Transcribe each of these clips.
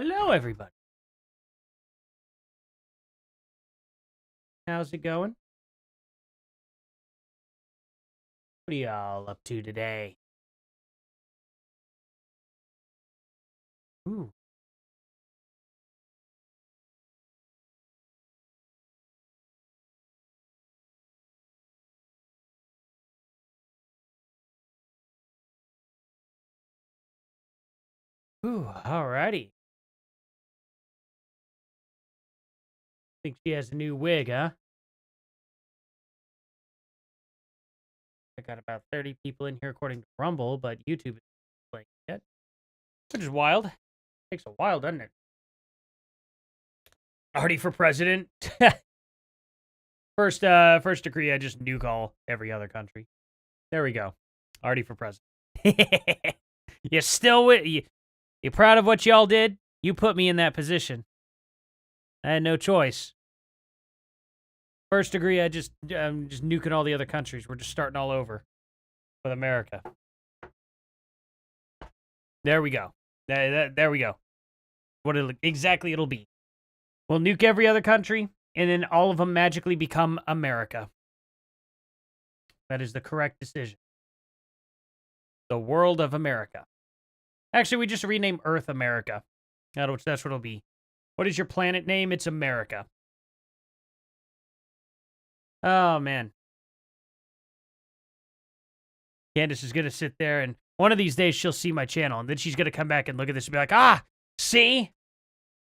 Hello, everybody. How's it going? What are y'all up to today? Ooh. Ooh, alrighty. Think she has a new wig, huh? I got about 30 people in here according to Rumble, but YouTube isn't playing yet. Which is wild. Takes a while, doesn't it? Already for president? First degree, I just nuke all every other country. There we go. Already for president. You still with you proud of what y'all did? You put me in that position. I had no choice. First degree, I'm just nuking all the other countries. We're just starting all over with America. There we go. There we go. What exactly it'll be. We'll nuke every other country, and then all of them magically become America. That is the correct decision. The world of America. Actually, we just rename Earth America. That's what it'll be. What is your planet name? It's America. Oh, man. Candace is going to sit there, and one of these days she'll see my channel, and then she's going to come back and look at this and be like, ah, see?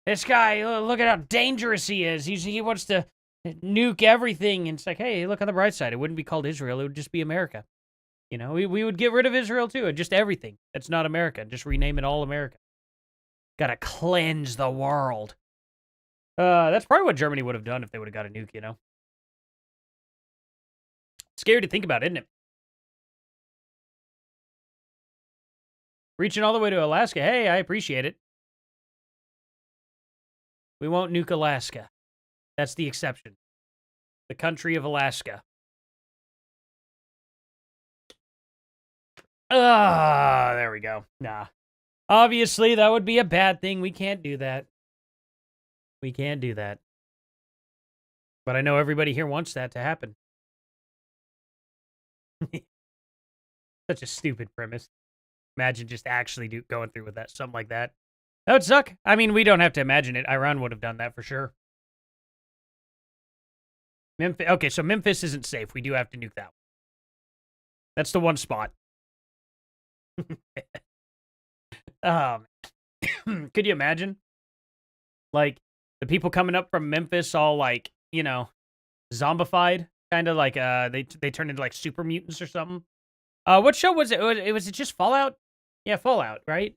This guy, look at how dangerous he is. He wants to nuke everything. And it's like, hey, look on the bright side. It wouldn't be called Israel. It would just be America. You know, we would get rid of Israel, too, and just everything that's not America. Just rename it all America. Gotta cleanse the world. That's probably what Germany would have done if they would have got a nuke, you know? Scary to think about, isn't it? Reaching all the way to Alaska. Hey, I appreciate it. We won't nuke Alaska. That's the exception. The country of Alaska. There we go. Nah. Obviously, that would be a bad thing. We can't do that. We can't do that. But I know everybody here wants that to happen. Such a stupid premise. Imagine just actually going through with that, something like that. That would suck. I mean, we don't have to imagine it. Iran would have done that for sure. Memphis. Okay, so Memphis isn't safe. We do have to nuke that one. That's the one spot. Could you imagine? Like, the people coming up from Memphis all, like, you know, zombified? Kind of like, they turn into, like, super mutants or something. What show was it? Was it just Fallout? Yeah, Fallout, right?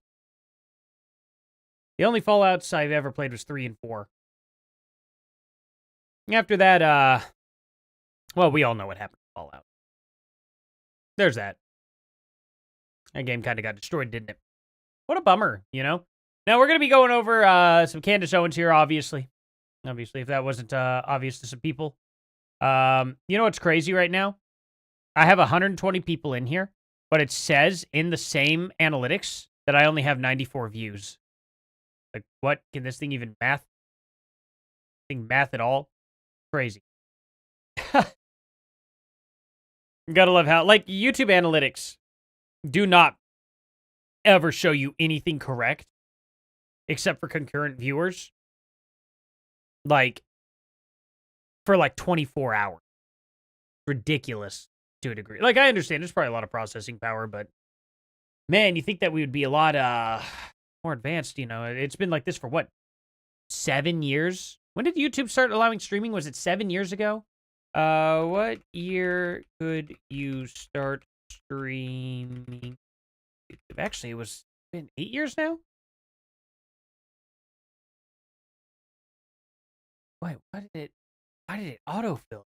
The only Fallouts I've ever played was 3 and 4. After that, well, we all know what happened to Fallout. There's that. That game kind of got destroyed, didn't it? What a bummer, you know? Now, we're going to be going over some Candace Owens here, obviously. Obviously, if that wasn't obvious to some people. You know what's crazy right now? I have 120 people in here, but it says in the same analytics that I only have 94 views. Like, what? Can this thing even math? Math at all? Crazy. Gotta love how, like, YouTube analytics do not ever show you anything correct except for concurrent viewers. Like, for like 24 hours. Ridiculous to a degree. Like, I understand there's probably a lot of processing power, but man, you think that we would be a lot more advanced, you know? It's been like this for what? 7 years? When did YouTube start allowing streaming? Was it 7 years ago? What year could you start streaming? Actually, it was been 8 years now? Wait, why did it autofill?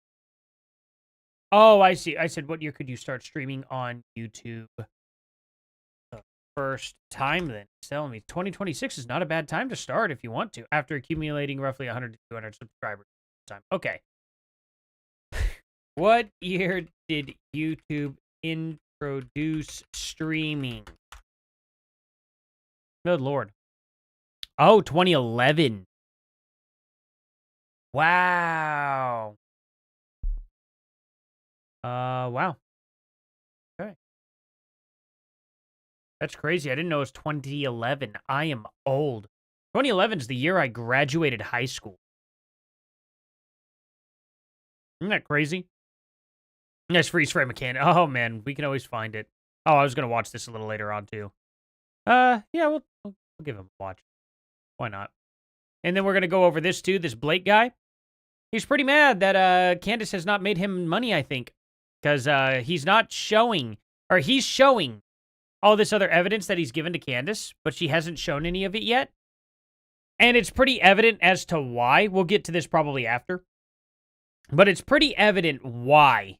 Oh, I see. I said, what year could you start streaming on YouTube? The first time, then. It's telling me 2026 is not a bad time to start if you want to, after accumulating roughly 100 to 200 subscribers. Okay. What year did YouTube introduce streaming? Good Lord. Oh, 2011. Wow. Wow. Okay. That's crazy. I didn't know it was 2011. I am old. 2011 is the year I graduated high school. Isn't that crazy? Nice freeze frame mechanic. Oh, man. We can always find it. Oh, I was going to watch this a little later on, too. Yeah, we'll give him a watch. Why not? And then we're going to go over this, too. This Blake guy. He's pretty mad that Candace has not made him money, I think. Because he's not showing, or he's showing all this other evidence that he's given to Candace, but she hasn't shown any of it yet. And it's pretty evident as to why. We'll get to this probably after. But it's pretty evident why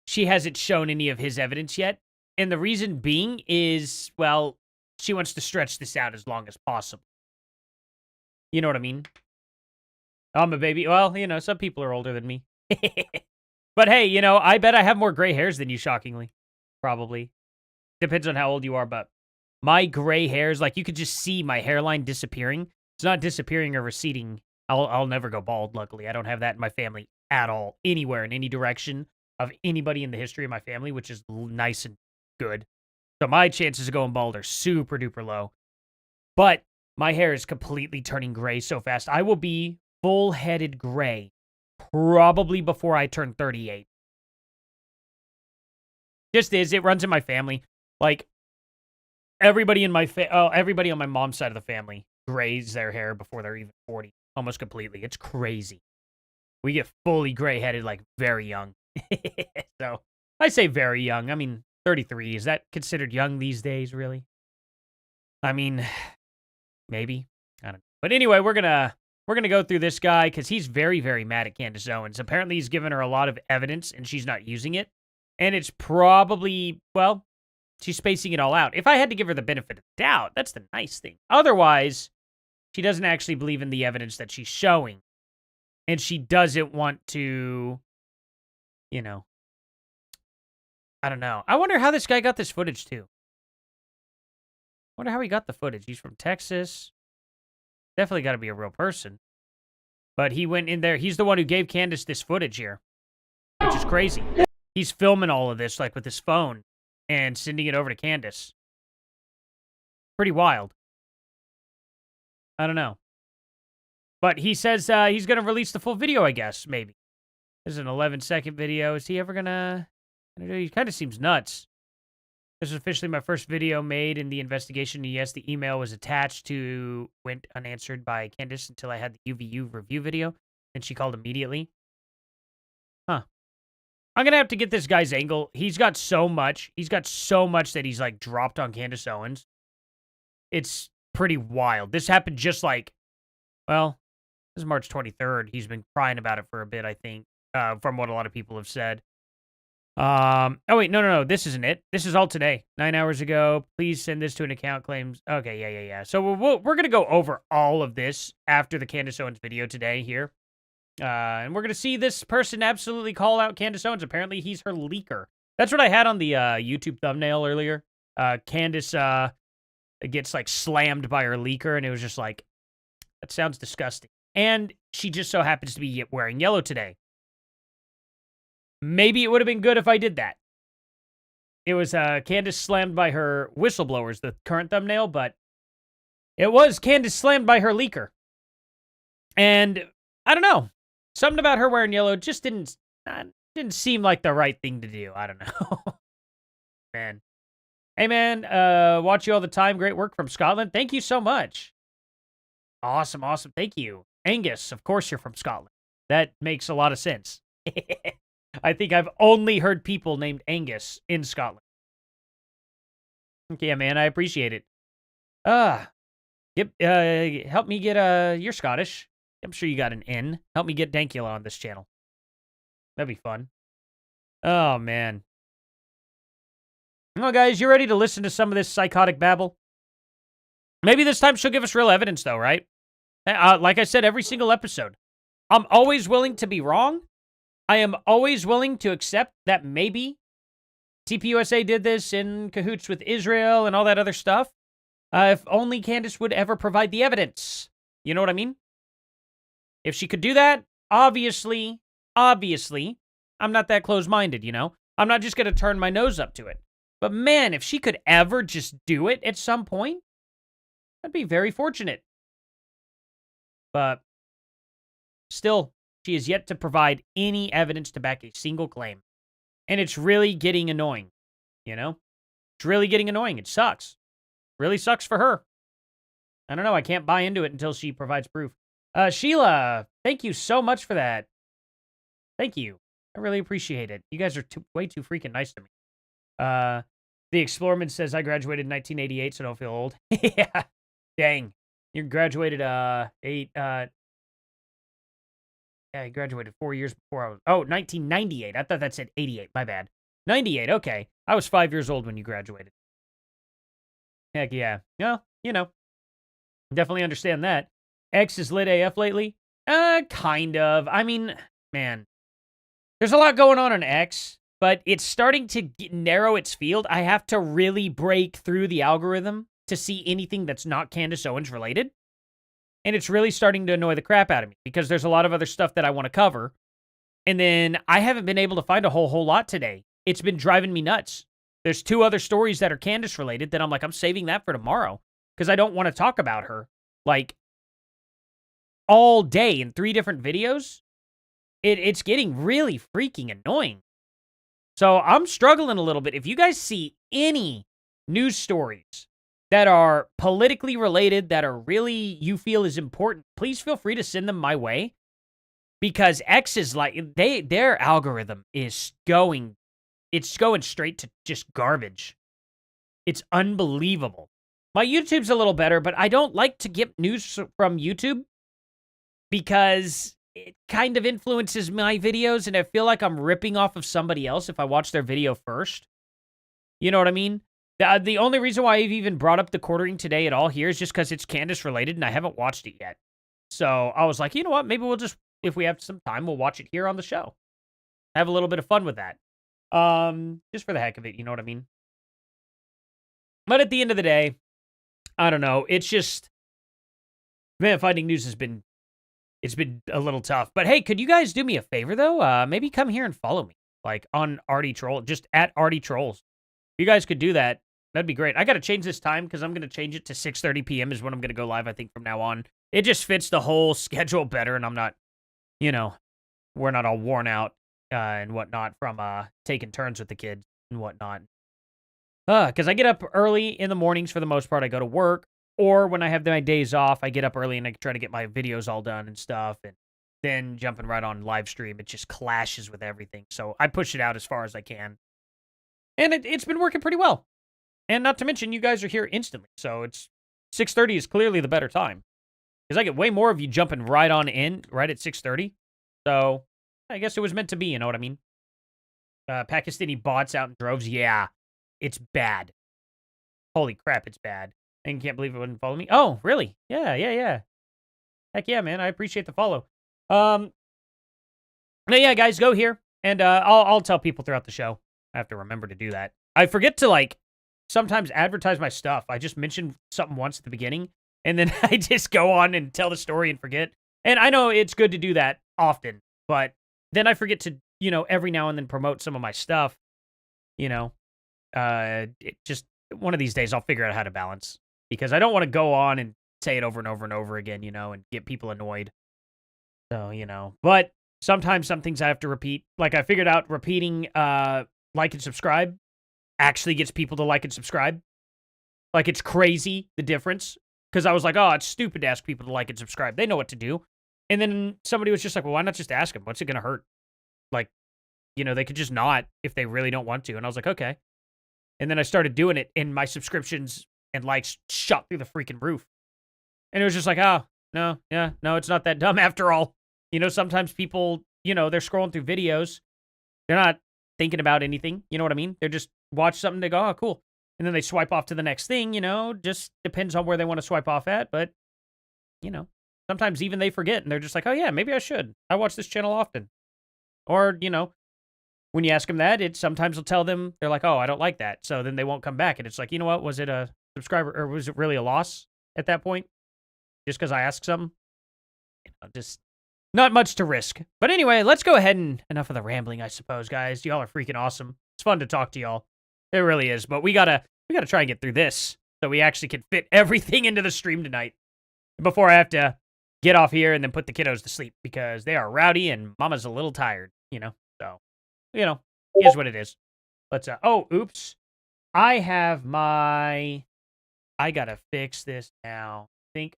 she hasn't shown any of his evidence yet. And the reason being is, well, she wants to stretch this out as long as possible. You know what I mean? I'm a baby. Well, you know, some people are older than me. But hey, you know, I bet I have more gray hairs than you, shockingly. Probably. Depends on how old you are, but my gray hairs, like, you could just see my hairline disappearing. It's not disappearing or receding. I'll never go bald, luckily. I don't have that in my family at all. Anywhere, in any direction of anybody in the history of my family, which is nice and good. So my chances of going bald are super duper low. But my hair is completely turning gray so fast. I will be full-headed gray probably before I turn 38. Just is. It runs in my family. Like, everybody in my everybody on my mom's side of the family grays their hair before they're even 40. Almost completely. It's crazy. We get fully gray-headed, like, very young. So, I say very young. I mean, 33. Is that considered young these days, really? I mean, maybe. I don't know. But anyway, we're gonna go through this guy because he's very, very mad at Candace Owens. Apparently, he's given her a lot of evidence, and she's not using it. And it's probably, well, she's spacing it all out. If I had to give her the benefit of the doubt, that's the nice thing. Otherwise, she doesn't actually believe in the evidence that she's showing. And she doesn't want to, you know, I don't know. I wonder how this guy got this footage, too. I wonder how he got the footage. He's from Texas. Definitely got to be a real person. But he went in there. He's the one who gave Candace this footage here, which is crazy. He's filming all of this, like, with his phone and sending it over to Candace. Pretty wild. I don't know. But he says he's going to release the full video, I guess, maybe. This is an 11-second video. Is he ever going to... He kind of seems nuts. This is officially my first video made in the investigation. Yes, the email was attached to... Went unanswered by Candace until I had the UVU review video. And she called immediately. Huh. I'm going to have to get this guy's angle. He's got so much. He's got so much that he's, like, dropped on Candace Owens. It's pretty wild. This happened just like... Well, this is March 23rd. He's been crying about it for a bit, I think, from what a lot of people have said. Oh, wait, no. This isn't it. This is all today. 9 hours ago. Please send this to an account claims. Okay, yeah. So we're going to go over all of this after the Candace Owens video today here. And we're going to see this person absolutely call out Candace Owens. Apparently, he's her leaker. That's what I had on the YouTube thumbnail earlier. Candace gets, like, slammed by her leaker, and it was just like, that sounds disgusting. And she just so happens to be wearing yellow today. Maybe it would have been good if I did that. It was Candace slammed by her whistleblowers, the current thumbnail, but it was Candace slammed by her leaker. And I don't know. Something about her wearing yellow just didn't seem like the right thing to do. I don't know. Man. Hey, man. Watch you all the time. Great work from Scotland. Thank you so much. Awesome. Thank you. Angus, of course you're from Scotland. That makes a lot of sense. I think I've only heard people named Angus in Scotland. Okay, man, I appreciate it. Help me get, you're Scottish. I'm sure you got an N. Help me get Dankula on this channel. That'd be fun. Oh, man. Well, guys, you ready to listen to some of this psychotic babble? Maybe this time she'll give us real evidence, though, right? Like I said, every single episode. I'm always willing to be wrong. I am always willing to accept that maybe TPUSA did this in cahoots with Israel and all that other stuff. If only Candace would ever provide the evidence. You know what I mean? If she could do that, obviously, I'm not that close-minded, you know? I'm not just going to turn my nose up to it. But man, if she could ever just do it at some point, I'd be very fortunate. But still, she has yet to provide any evidence to back a single claim. And it's really getting annoying, you know? It's really getting annoying. It sucks. Really sucks for her. I don't know. I can't buy into it until she provides proof. Sheila, thank you so much for that. Thank you. I really appreciate it. You guys are way too freaking nice to me. The Explorerman says, I graduated in 1988, so don't feel old. Yeah. Dang. You graduated, yeah, you graduated 4 years before I was, 1998. I thought that said 88. My bad. 98, okay. I was 5 years old when you graduated. Heck yeah. Well, you know, definitely understand that. X is lit AF lately? Kind of. I mean, man, there's a lot going on X, but it's starting to narrow its field. I have to really break through the algorithm to see anything that's not Candace Owens related. And it's really starting to annoy the crap out of me because there's a lot of other stuff that I want to cover. And then I haven't been able to find a whole lot today. It's been driving me nuts. There's 2 other stories that are Candace related that I'm like, I'm saving that for tomorrow because I don't want to talk about her like all day in 3 different videos. It's getting really freaking annoying. So I'm struggling a little bit. If you guys see any news stories that are politically related, that are really, you feel is important, please feel free to send them my way. Because X is like, their algorithm is going straight to just garbage. It's unbelievable. My YouTube's a little better, but I don't like to get news from YouTube because it kind of influences my videos, and I feel like I'm ripping off of somebody else if I watch their video first. You know what I mean? The only reason why I've even brought up the quartering today at all here is just because it's Candace related, and I haven't watched it yet. So I was like, you know what? Maybe we'll just, if we have some time, we'll watch it here on the show. Have a little bit of fun with that. Just for the heck of it, you know what I mean? But at the end of the day, I don't know. It's just, man, finding news has been, it's been a little tough. But hey, could you guys do me a favor, though? Maybe come here and follow me, like, on Artie Troll, just at Artie Trolls. If you guys could do that, that'd be great. I got to change this time because I'm going to change it to 6:30 p.m. is when I'm going to go live, I think, from now on. It just fits the whole schedule better, and I'm not, you know, we're not all worn out and whatnot from taking turns with the kids and whatnot. Because I get up early in the mornings for the most part. I go to work, or when I have my days off, I get up early and I try to get my videos all done and stuff, and then jumping right on live stream, it just clashes with everything. So I push it out as far as I can. And it's been working pretty well. And not to mention, you guys are here instantly. So it's 6:30 is clearly the better time. Because I get way more of you jumping right on in, right at 6:30. So I guess it was meant to be, you know what I mean? Pakistani bots out in droves. Yeah, it's bad. Holy crap, it's bad. And can't believe it wouldn't follow me. Oh, really? Yeah. Heck yeah, man. I appreciate the follow. No, yeah, guys, go here. And I'll tell people throughout the show. I have to remember to do that. I forget to, like, sometimes advertise my stuff. I just mention something once at the beginning, and then I just go on and tell the story and forget. And I know it's good to do that often, but then I forget to, you know, every now and then promote some of my stuff. You know, just one of these days I'll figure out how to balance, because I don't want to go on and say it over and over and over again, you know, and get people annoyed. So, you know, but sometimes some things I have to repeat. Like, I figured out repeating like and subscribe actually gets people to like and subscribe. Like, it's crazy, the difference. Because I was like, oh, it's stupid to ask people to like and subscribe. They know what to do. And then somebody was just like, well, why not just ask them? What's it going to hurt? Like, you know, they could just not if they really don't want to. And I was like, okay. And then I started doing it, and my subscriptions and likes shot through the freaking roof. And it was just like, oh, no, it's not that dumb after all. You know, sometimes people, you know, they're scrolling through videos. They're not thinking about anything. You know what I mean? They're just watch something, they go, oh, cool. And then they swipe off to the next thing, you know, just depends on where they want to swipe off at. But, you know, sometimes even they forget, and they're just like, oh, yeah, maybe I should. I watch this channel often. Or, you know, when you ask them that, it sometimes will tell them, they're like, oh, I don't like that. So then they won't come back. And it's like, you know what? Was it a subscriber, or was it really a loss at that point? Just because I asked some? Just not much to risk. But anyway, let's go ahead and enough of the rambling, I suppose, guys. Y'all are freaking awesome. It's fun to talk to y'all. It really is. But we gotta try and get through this so we actually can fit everything into the stream tonight before I have to get off here and then put the kiddos to sleep because they are rowdy and mama's a little tired, So, here's what it is. Let's, oh, oops. I gotta fix this now. I think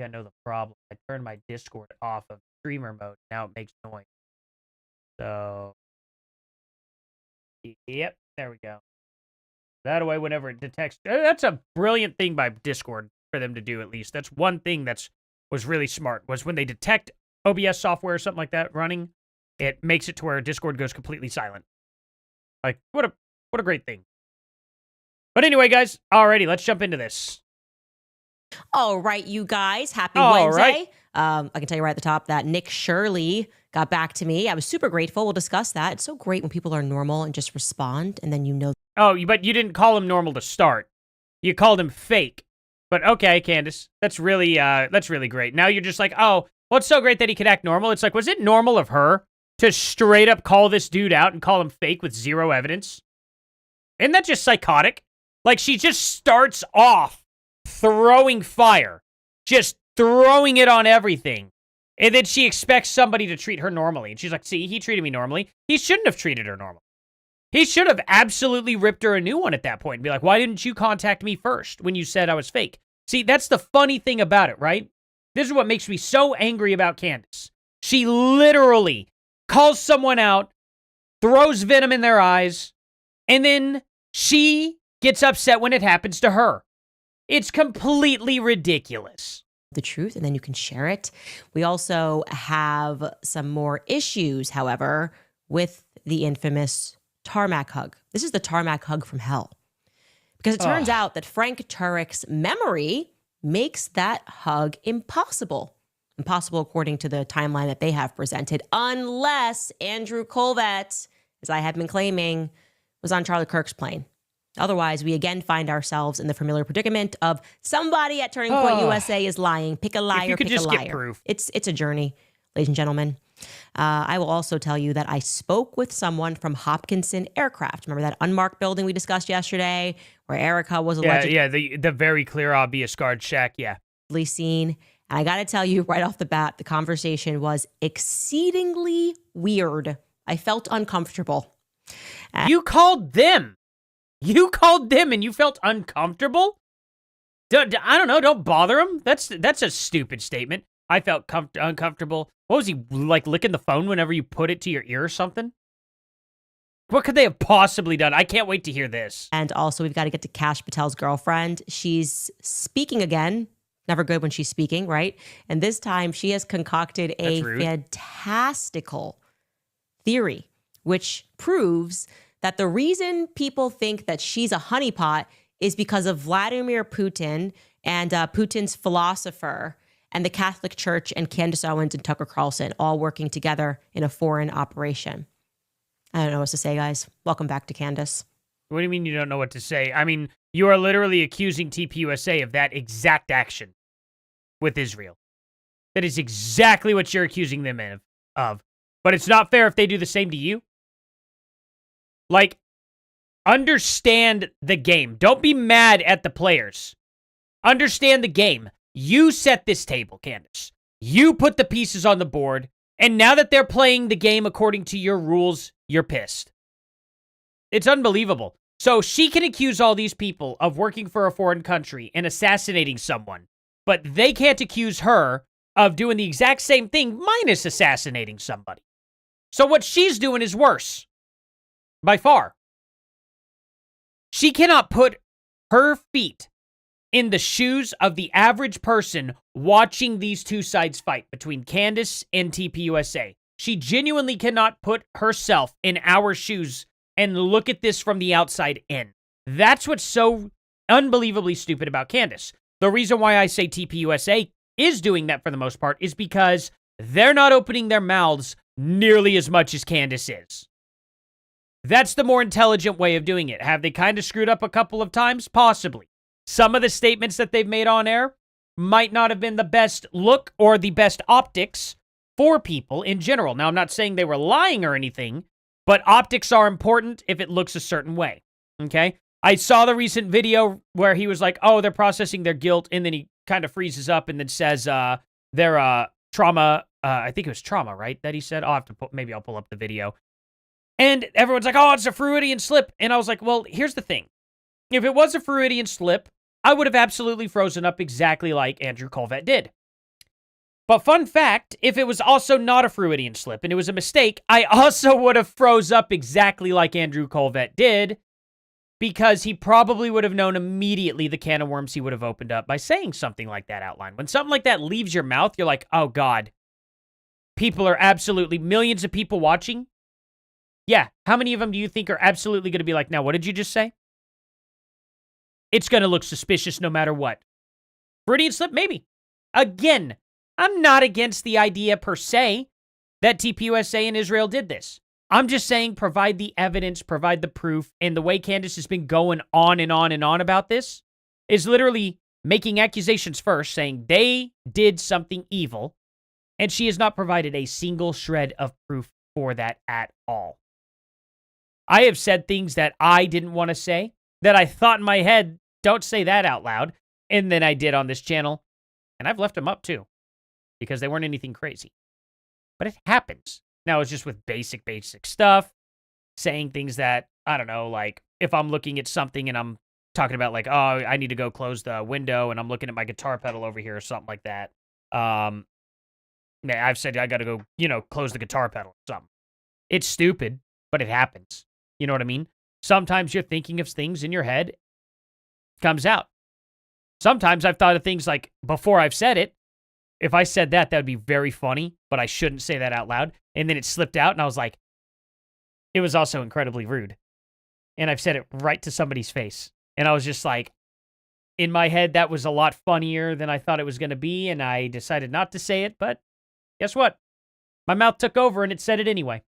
I know the problem. I turned my Discord off of streamer mode. Now it makes noise. So, yep, there we go. That way, whenever it detects, that's a brilliant thing by Discord for them to do. At least that's one thing was really smart. Was when they detect OBS software or something like that running, it makes it to where Discord goes completely silent. Like what a great thing. But anyway, guys, alrighty, let's jump into this. All right, you guys. Happy Wednesday. Right. I can tell you right at the top that Nick Shirley got back to me. I was super grateful. We'll discuss that. It's so great when people are normal and just respond, and then you know. Oh, but you didn't call him normal to start. You called him fake. But okay, Candace, that's really great. Now you're just like, oh, well, it's so great that he could act normal. It's like, was it normal of her to straight up call this dude out and call him fake with zero evidence? Isn't that just psychotic? Like, she just starts off throwing fire, just throwing it on everything. And then she expects somebody to treat her normally. And she's like, see, he treated me normally. He shouldn't have treated her normally. He should have absolutely ripped her a new one at that point and be like, why didn't you contact me first when you said I was fake? See, that's the funny thing about it, right? This is what makes me so angry about Candace. She literally calls someone out, throws venom in their eyes, and then she gets upset when it happens to her. It's completely ridiculous. The truth, and then you can share it. We also have some more issues, however, with the infamous tarmac hug. This is the tarmac hug from hell. Because it turns out that Frank Turek's memory makes that hug impossible. Impossible according to the timeline that they have presented, unless Andrew Colvett, as I have been claiming, was on Charlie Kirk's plane. Otherwise, we again find ourselves in the familiar predicament of somebody at Turning Point USA is lying. Pick a liar, pick a liar. Get proof. It's a journey, ladies and gentlemen. I will also tell you that I spoke with someone from Hopkinson Aircraft. Remember that unmarked building we discussed yesterday where Erica was allegedly... Yeah, the very clear, obvious guard shack, yeah. ...seen. And I got to tell you right off the bat, the conversation was exceedingly weird. I felt uncomfortable. You called them. You called them and you felt uncomfortable? I don't know. Don't bother them. That's a stupid statement. I felt uncomfortable. What was he, like, licking the phone whenever you put it to your ear or something? What could they have possibly done? I can't wait to hear this. And also, we've got to get to Kash Patel's girlfriend. She's speaking again. Never good when she's speaking, right? And this time, she has concocted a fantastical theory, which proves that the reason people think that she's a honeypot is because of Vladimir Putin and Putin's philosopher and the Catholic Church and Candace Owens and Tucker Carlson all working together in a foreign operation. I don't know what to say, guys. Welcome back to Candace. What do you mean you don't know what to say? I mean, you are literally accusing TPUSA of that exact action with Israel. That is exactly what you're accusing them of. But it's not fair if they do the same to you. Like, understand the game. Don't be mad at the players. Understand the game. You set this table, Candace. You put the pieces on the board, and now that they're playing the game according to your rules, you're pissed. It's unbelievable. So she can accuse all these people of working for a foreign country and assassinating someone, but they can't accuse her of doing the exact same thing minus assassinating somebody. So what she's doing is worse. By far. She cannot put her feet in the shoes of the average person watching these two sides fight between Candace and TPUSA. She genuinely cannot put herself in our shoes and look at this from the outside in. That's what's so unbelievably stupid about Candace. The reason why I say TPUSA is doing that for the most part is because they're not opening their mouths nearly as much as Candace is. That's the more intelligent way of doing it. Have they kind of screwed up a couple of times? Possibly. some of the statements that they've made on air might not have been the best look or the best optics for people in general. Now, I'm not saying they were lying or anything, but optics are important if it looks a certain way, okay? I saw the recent video where he was like, oh, they're processing their guilt, and then he kind of freezes up and then says they're trauma, I think it was trauma, right, that he said? Maybe I'll pull up the video. And everyone's like, oh, it's a Freudian slip. And I was like, well, here's the thing. If it was a Freudian slip, I would have absolutely frozen up exactly like Andrew Colvett did. But fun fact, if it was also not a Freudian slip and it was a mistake, I also would have froze up exactly like Andrew Colvett did, because he probably would have known immediately the can of worms he would have opened up by saying something like that out loud. When something like that leaves your mouth, you're like, oh God, people are absolutely, millions of people watching. Yeah, how many of them do you think are absolutely going to be like, now, what did you just say? It's going to look suspicious no matter what. Freudian slip? Maybe. Again, I'm not against the idea per se that TPUSA and Israel did this. I'm just saying provide the evidence, provide the proof, and the way Candace has been going on and on and on about this is literally making accusations first, saying they did something evil, and she has not provided a single shred of proof for that at all. I have said things that I didn't want to say, that I thought in my head, don't say that out loud, and then I did on this channel, and I've left them up too, because they weren't anything crazy. But it happens. Now, it's just with basic stuff, saying things that, I don't know, like, if I'm looking at something and I'm talking about, like, oh, I need to go close the window, and I'm looking at my guitar pedal over here or something like that. Yeah, I've said I got to go, close the guitar pedal or something. It's stupid, but it happens. You know what I mean? Sometimes you're thinking of things in your head, comes out. Sometimes I've thought of things like, before I've said it, if I said that would be very funny, but I shouldn't say that out loud. And then it slipped out, and I was like, it was also incredibly rude. And I've said it right to somebody's face. And I was just like, in my head, that was a lot funnier than I thought it was going to be, and I decided not to say it, but guess what? My mouth took over, and it said it anyway.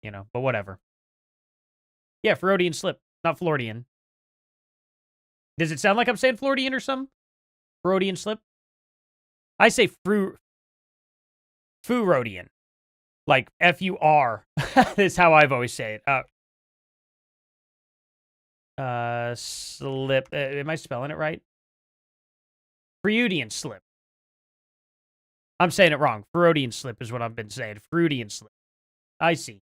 But whatever. Yeah, Freudian slip, not Floridian. Does it sound like I'm saying Floridian or something? Freudian slip? I say Freudian. Like F-U-R. That's how I've always say it. Slip. Am I spelling it right? Freudian slip. I'm saying it wrong. Freudian slip is what I've been saying. Freudian slip. I see.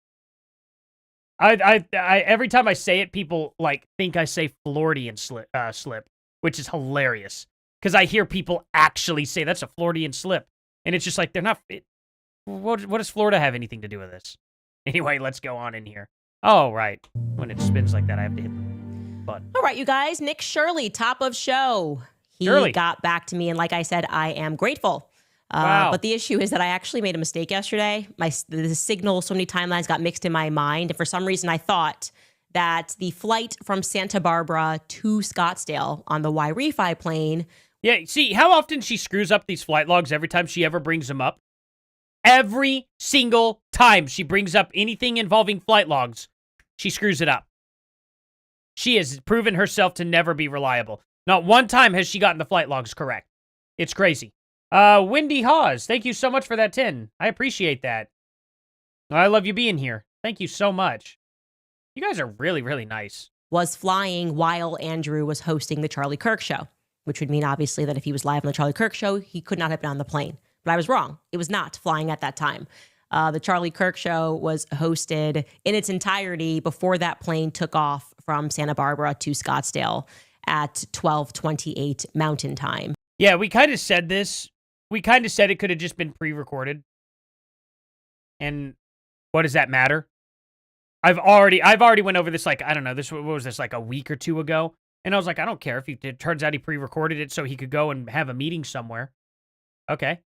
I every time I say it, people think I say Floridian slip, which is hilarious because I hear people actually say that's a Floridian slip, and it's just like they're not. What does Florida have anything to do with this? Anyway, let's go on in here. Oh, right. When it spins like that, I have to hit the button. All right, you guys. Nick Shirley, top of show. He got back to me, and like I said, I am grateful. Wow. But the issue is that I actually made a mistake yesterday. The signal, so many timelines got mixed in my mind. And for some reason, I thought that the flight from Santa Barbara to Scottsdale on the Y-Refi plane. Yeah, see how often she screws up these flight logs every time she ever brings them up? Every single time she brings up anything involving flight logs, she screws it up. She has proven herself to never be reliable. Not one time has she gotten the flight logs correct. It's crazy. Wendy Hawes, thank you so much for that 10. I appreciate that. I love you being here. Thank you so much. You guys are really, really nice. Was flying while Andrew was hosting the Charlie Kirk show, which would mean obviously that if he was live on the Charlie Kirk show, he could not have been on the plane. But I was wrong. It was not flying at that time. The Charlie Kirk show was hosted in its entirety before that plane took off from Santa Barbara to Scottsdale at 12:28 Mountain Time. Yeah, we kind of said this. We kind of said it could have just been pre-recorded. And what does that matter? I've already went over this, I don't know, what was this, a week or two ago? And I was like, I don't care if it turns out he pre-recorded it so he could go and have a meeting somewhere. Okay.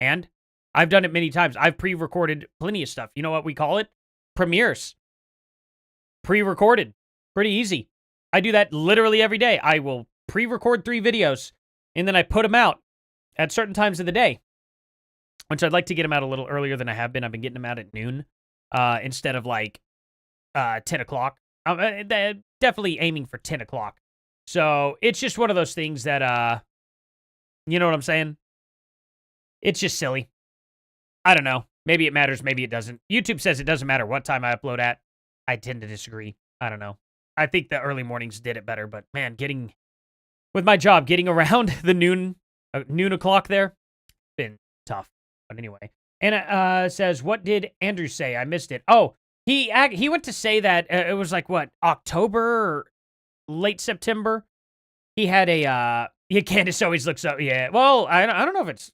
And I've done it many times. I've pre-recorded plenty of stuff. You know what we call it? Premieres. Pre-recorded. Pretty easy. I do that literally every day. I will pre-record 3 videos, and then I put them out at certain times of the day, which I'd like to get them out a little earlier than I have been. I've been getting them out at noon instead of 10 o'clock. I'm definitely aiming for 10 o'clock So it's just one of those things that, you know what I'm saying? It's just silly. I don't know. Maybe it matters, maybe it doesn't. YouTube says it doesn't matter what time I upload at. I tend to disagree. I don't know. I think the early mornings did it better, but man, with my job, getting around the noon o'clock there, been tough. But anyway. And says, what did Andrew say? I missed it. Oh, he went to say that it was like, what, October or late September? He had Candace always looks up. Yeah, well, I don't know if it's,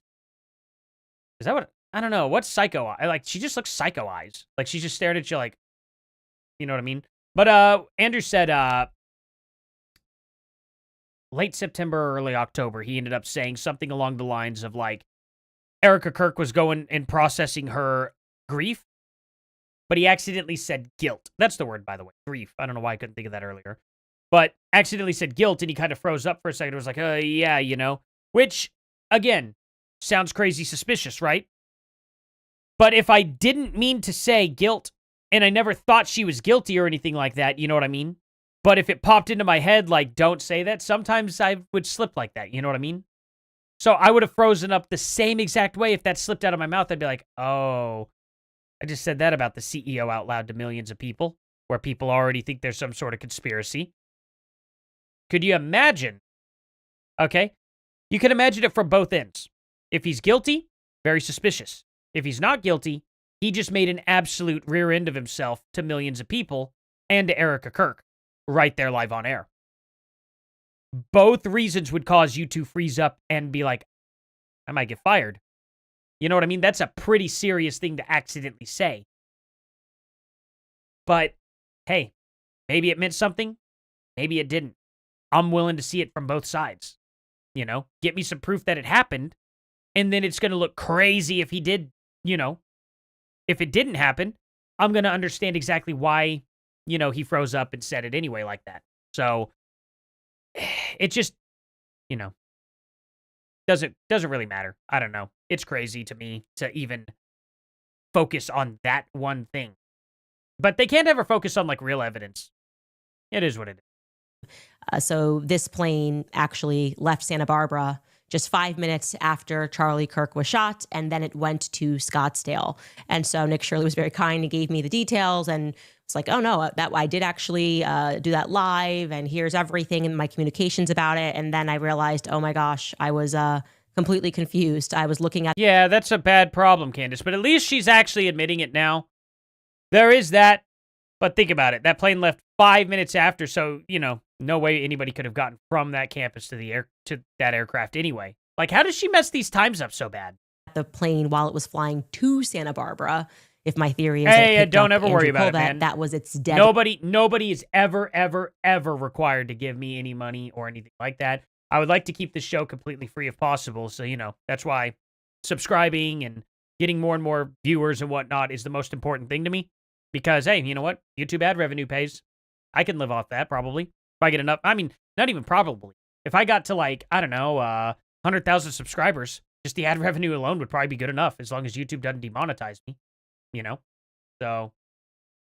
is that what, I don't know. What's psycho eye? Like, she just looks psycho eyes. Like, she's just staring at you like, you know what I mean? But Andrew said late September or early October, he ended up saying something along the lines of like, Erica Kirk was going and processing her grief, but he accidentally said guilt. That's the word, by the way, grief. I don't know why I couldn't think of that earlier. But accidentally said guilt, and he kind of froze up for a second. It was like, yeah, you know. Which, again, sounds crazy suspicious, right? But if I didn't mean to say guilt, and I never thought she was guilty or anything like that, you know what I mean? But if it popped into my head, like, don't say that, sometimes I would slip like that, you know what I mean? So I would have frozen up the same exact way if that slipped out of my mouth. I'd be like, oh, I just said that about the CEO out loud to millions of people, where people already think there's some sort of conspiracy. Could you imagine? Okay. You can imagine it from both ends. If he's guilty, very suspicious. If he's not guilty, he just made an absolute rear end of himself to millions of people and to Erica Kirk right there live on air. Both reasons would cause you to freeze up and be like, I might get fired. You know what I mean? That's a pretty serious thing to accidentally say. But, hey, maybe it meant something. Maybe it didn't. I'm willing to see it from both sides. You know, get me some proof that it happened, and then it's going to look crazy if he did, you know. If it didn't happen, I'm going to understand exactly why, you know, he froze up and said it anyway like that. So, it just, you know, doesn't really matter. I don't know. It's crazy to me to even focus on that one thing. But they can't ever focus on, like, real evidence. It is what it is. So this plane actually left Santa Barbara just 5 minutes after Charlie Kirk was shot, and then it went to Scottsdale. And so Nick Shirley was very kind and gave me the details, and it's like, oh no, that I did actually do that live, and here's everything in my communications about it. And then I realized, oh my gosh, I was completely confused. I was looking at... Yeah, that's a bad problem, Candace, but at least she's actually admitting it now. There is that, but think about it. That plane left 5 minutes after, so, you know, no way anybody could have gotten from that campus to that aircraft anyway. Like, how does she mess these times up so bad? The plane while it was flying to Santa Barbara. If my theory is, hey, don't ever worry about it, man. That was its dead. Nobody is ever required to give me any money or anything like that. I would like to keep the show completely free if possible. So, you know, that's why subscribing and getting more and more viewers and whatnot is the most important thing to me. Because, hey, you know what? YouTube ad revenue pays. I can live off that probably. If I get enough, I mean, not even probably. If I got to, like, I don't know, 100,000 subscribers, just the ad revenue alone would probably be good enough as long as YouTube doesn't demonetize me, you know? So,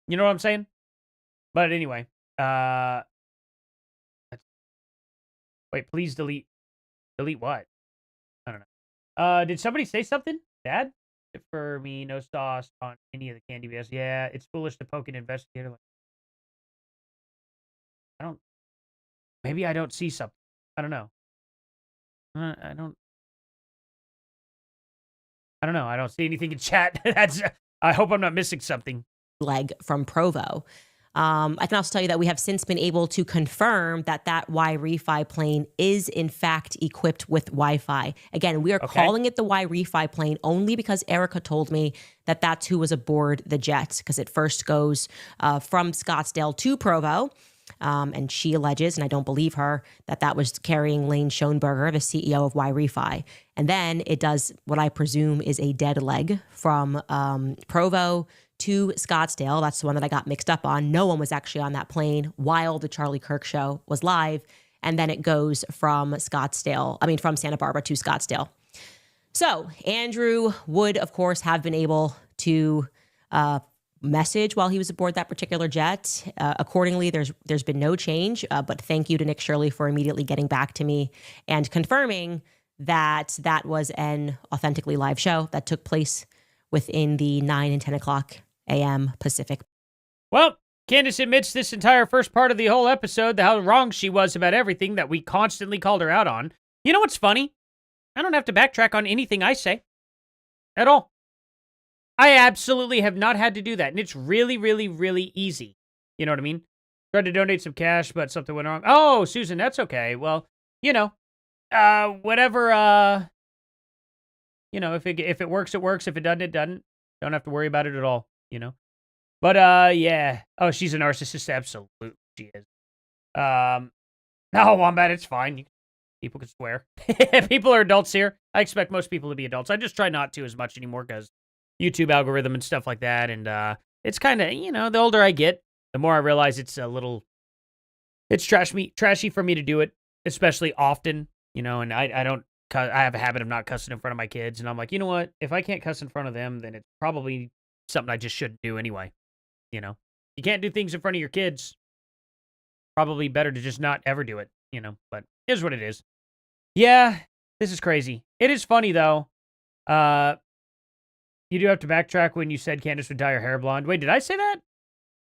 you know what I'm saying? But anyway, wait, please delete what? I don't know. Did somebody say something? Dad? For me, no sauce on any of the candy bars. Yeah, it's foolish to poke an investigator. Maybe I don't see something. I don't know. I don't know. I don't see anything in chat. I hope I'm not missing something. Leg from Provo. I can also tell you that we have since been able to confirm that Y-Refi plane is in fact equipped with Wi-Fi. Again, we are calling it the Y-Refi plane only because Erica told me that that's who was aboard the jet, because it first goes from Scottsdale to Provo. And she alleges, and I don't believe her, that was carrying Lane Schoenberger, the CEO of Y-Refi. And then it does what I presume is a dead leg from Provo to Scottsdale. That's the one that I got mixed up on. No one was actually on that plane while the Charlie Kirk show was live. And then it goes from Santa Barbara to Scottsdale. So Andrew would, of course, have been able to message while he was aboard that particular jet. Accordingly, there's been no change, but thank you to Nick Shirley for immediately getting back to me and confirming that that was an authentically live show that took place within the 9 and 10 o'clock a.m. Pacific. Well, Candace admits this entire first part of the whole episode, how wrong she was about everything that we constantly called her out on. You know what's funny? I don't have to backtrack on anything I say. At all. I absolutely have not had to do that, and it's really, really, really easy. You know what I mean? Tried to donate some cash, but something went wrong. Oh, Susan, that's okay. Well, whatever, if it works, it works. If it doesn't, it doesn't. Don't have to worry about it at all, But, yeah. Oh, she's a narcissist. Absolutely, she is. No, Wombat, it's fine. People can swear. People are adults here. I expect most people to be adults. I just try not to as much anymore because YouTube algorithm and stuff like that. And it's kind of, the older I get, the more I realize it's trashy for me to do it, especially often, and I have a habit of not cussing in front of my kids. And I'm like, you know what? If I can't cuss in front of them, then it's probably something I just shouldn't do anyway. You can't do things in front of your kids. Probably better to just not ever do it, but it is what it is. Yeah, this is crazy. It is funny, though. You do have to backtrack when you said Candace would dye her hair blonde. Wait, did I say that?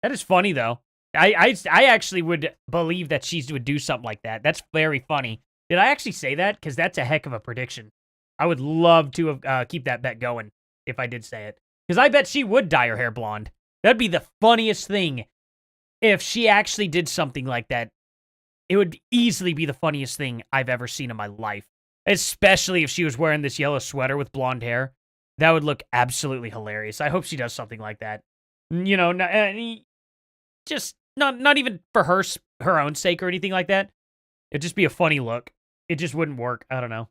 That is funny, though. I actually would believe that she would do something like that. That's very funny. Did I actually say that? Because that's a heck of a prediction. I would love to keep that bet going if I did say it. Because I bet she would dye her hair blonde. That'd be the funniest thing if she actually did something like that. It would easily be the funniest thing I've ever seen in my life. Especially if she was wearing this yellow sweater with blonde hair. That would look absolutely hilarious. I hope she does something like that. Just not even for her own sake or anything like that. It'd just be a funny look. It just wouldn't work. I don't know.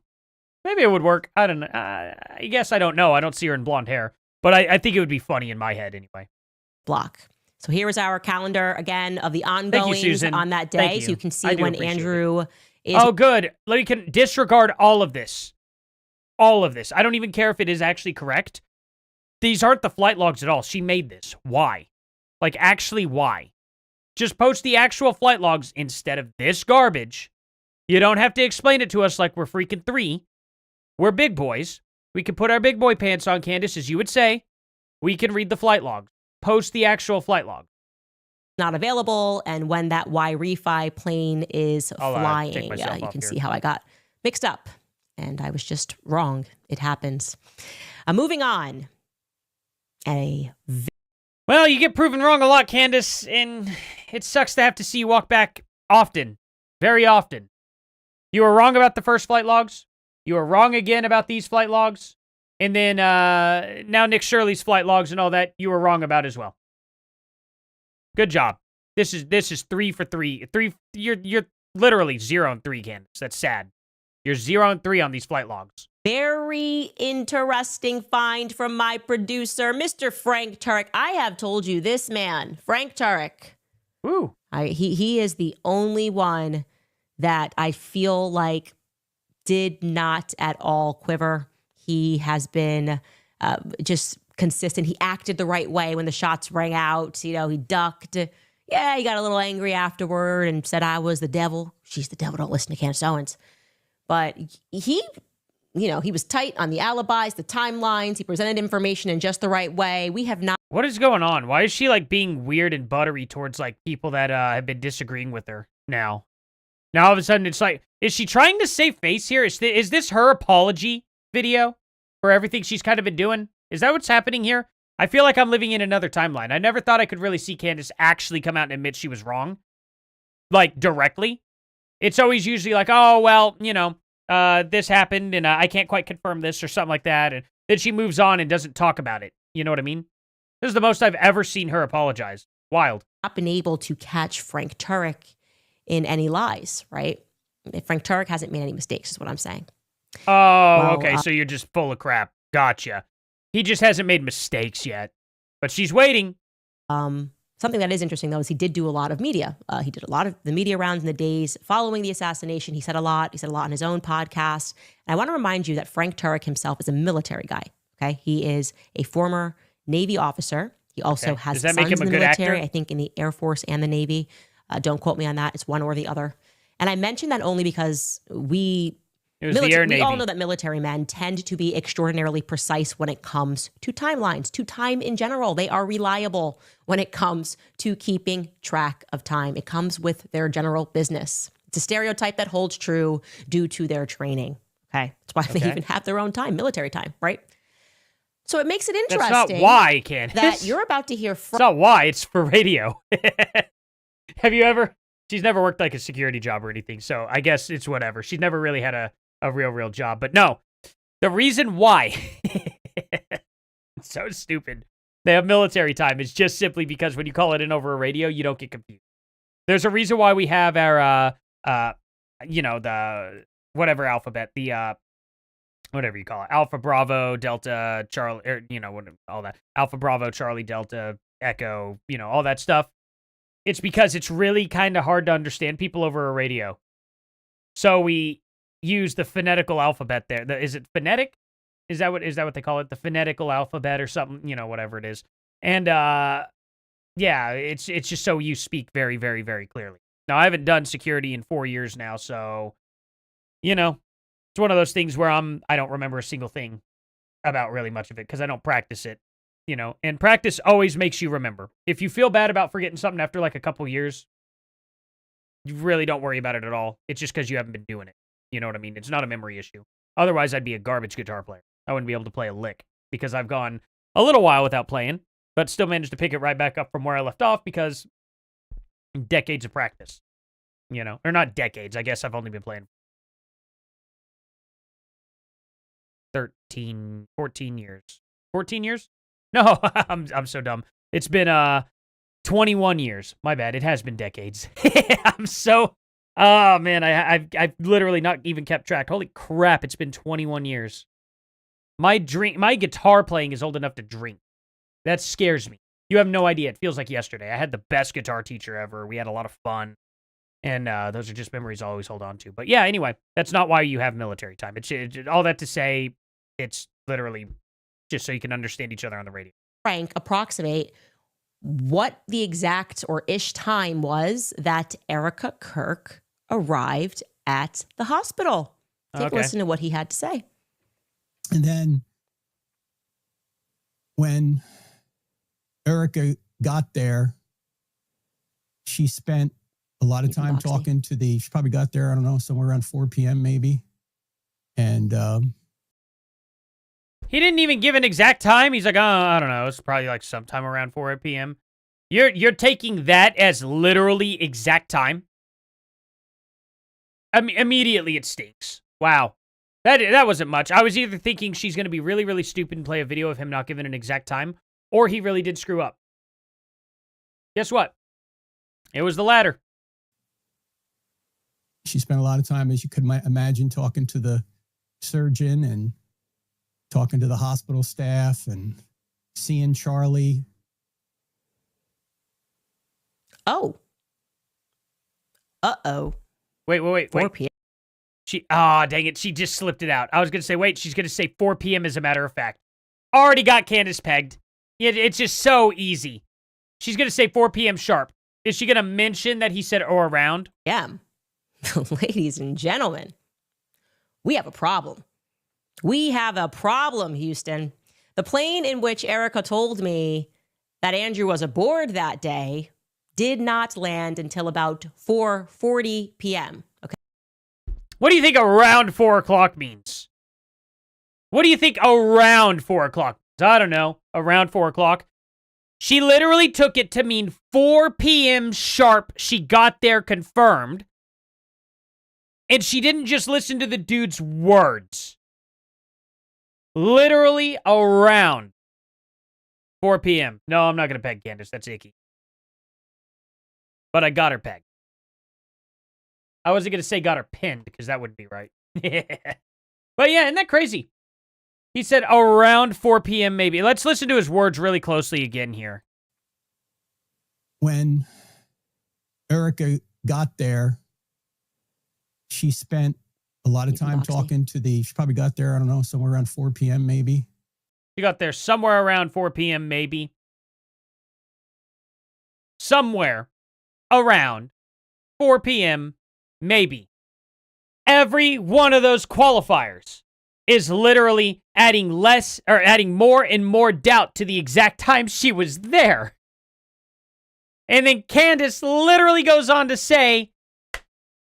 Maybe it would work. I don't know. I guess I don't know. I don't see her in blonde hair. But I think it would be funny in my head anyway. Block. So here is our calendar, again, of the ongoings on that day. So you can see when Andrew is... Oh, good. You can disregard all of this. All of this. I don't even care if it is actually correct. These aren't the flight logs at all. She made this. Why? Actually, why? Just post the actual flight logs instead of this garbage. You don't have to explain it to us like we're freaking 3. We're big boys. We can put our big boy pants on, Candace, as you would say. We can read the flight logs. Post the actual flight log. Not available, and when that Y-Refi plane is flying. You can see how I got mixed up, and I was just wrong. It happens. Moving on. Well, you get proven wrong a lot, Candace, and it sucks to have to see you walk back often. Very often. You were wrong about the first flight logs. You were wrong again about these flight logs. And then now Nick Shirley's flight logs and all that, you were wrong about as well. Good job. This is 3 for 3. You're literally 0 and 3, Candace. That's sad. You're 0 and 3 on these flight logs. Very interesting find from my producer, Mr. Frank Turek. I have told you this man, Frank Turek. Ooh. He is the only one that I feel like did not at all quiver. He has been just consistent. He acted the right way when the shots rang out. He ducked. Yeah, he got a little angry afterward and said I was the devil. She's the devil. Don't listen to Candace Owens. But he was tight on the alibis, the timelines. He presented information in just the right way. We have not. What is going on? Why is she being weird and buttery towards people that have been disagreeing with her now? Now all of a sudden it's is she trying to save face here? Is this her apology video for everything she's kind of been doing? Is that what's happening here? I feel like I'm living in another timeline. I never thought I could really see Candace actually come out and admit she was wrong. Directly. It's always usually oh, well, this happened and I can't quite confirm this or something like that. And then she moves on and doesn't talk about it. You know what I mean? This is the most I've ever seen her apologize. Wild. Not been able to catch Frank Turek in any lies, right? Frank Turek hasn't made any mistakes is what I'm saying. Oh, okay. So you're just full of crap. Gotcha. He just hasn't made mistakes yet. But she's waiting. Something that is interesting, though, is he did do a lot of media. He did a lot of the media rounds in the days following the assassination. He said a lot. He said a lot on his own podcast. And I want to remind you that Frank Turek himself is a military guy. Okay. He is a former Navy officer. He also Okay. has Does that make sons him in a the good military, actor? I think in the Air Force and the Navy. Don't quote me on that. It's one or the other. And I mention that only because It was the Air we all Navy. know that military men tend to be extraordinarily precise when it comes to timelines, to time in general. They are reliable when it comes to keeping track of time. It comes with their general business. It's a stereotype that holds true due to their training. Okay. That's why they Okay. even have their own time, military time, right? So it makes it That's interesting not why, Candace. that you're about to hear It's from. not why. It's for radio. Have you ever? She's never worked like a security job or anything, so I guess it's whatever. She's never really had a real job. But no, the reason why it's so stupid. They have military time. It's just simply because when you call it in over a radio, you don't get confused. There's a reason why we have our the whatever alphabet, the whatever you call it, Alpha, Bravo, Delta, Charlie, all that. Alpha, Bravo, Charlie, Delta, Echo, all that stuff. It's because it's really kind of hard to understand people over a radio. So we use the phonetical alphabet there. Is it phonetic? Is that what they call it? The phonetical alphabet or something, whatever it is. And yeah, it's just so you speak very, very, very clearly. Now, I haven't done security in 4 years now, so it's one of those things where I don't remember a single thing about really much of it because I don't practice it, and practice always makes you remember. If you feel bad about forgetting something after like a couple years, you really don't worry about it at all. It's just because you haven't been doing it. You know what I mean? It's not a memory issue. Otherwise, I'd be a garbage guitar player. I wouldn't be able to play a lick because I've gone a little while without playing, but still managed to pick it right back up from where I left off because decades of practice, or not decades. I guess I've only been playing 14 years. 14 years? No, I'm so dumb. It's been 21 years. My bad. It has been decades. Oh man, I've literally not even kept track. Holy crap, it's been 21 years. My guitar playing is old enough to drink. That scares me. You have no idea. It feels like yesterday. I had the best guitar teacher ever. We had a lot of fun. And those are just memories I'll always hold on to. But yeah, anyway, that's not why you have military time. It's all that to say, it's literally just so you can understand each other on the radio. Frank approximate what the exact or ish time was that Erica Kirk arrived at the hospital. Take a listen to what he had to say. And then when Erica got there, she spent a lot of time talking to she probably got there, I don't know, somewhere around 4 p.m. maybe. And he didn't even give an exact time. He's like, oh, I don't know. It's probably like sometime around 4 p.m. You're taking that as literally exact time? I mean, immediately it stinks. Wow. That wasn't much. I was either thinking she's going to be really, really stupid and play a video of him not giving an exact time, or he really did screw up. Guess what? It was the latter. She spent a lot of time, as you could imagine, talking to the surgeon and talking to the hospital staff and seeing Charlie. Oh. Uh-oh. Wait. 4 p.m. Dang it. She just slipped it out. I was going to say, wait, she's going to say 4 p.m. as a matter of fact. Already got Candace pegged. It's just so easy. She's going to say 4 p.m. sharp. Is she going to mention that he said or around? Yeah. Ladies and gentlemen, we have a problem. We have a problem, Houston. The plane in which Erica told me that Andrew was aboard that day did not land until about 4:40 p.m. Okay. What do you think around 4 o'clock means? What do you think around 4 o'clock means? I don't know. Around 4 o'clock. She literally took it to mean 4 p.m. sharp. She got there confirmed. And she didn't just listen to the dude's words. Literally around 4 p.m. No, I'm not going to peg Candace. That's icky. But I got her pegged. I wasn't going to say got her pinned because that wouldn't be right. But yeah, isn't that crazy? He said around 4 p.m. maybe. Let's listen to his words really closely again here. When Erica got there, she spent a lot of time talking to she probably got there, I don't know, somewhere around 4 p.m. maybe. She got there somewhere around 4 p.m. maybe. somewhere around 4 p.m., maybe. Every one of those qualifiers is literally adding more and more doubt to the exact time she was there. And then Candace literally goes on to say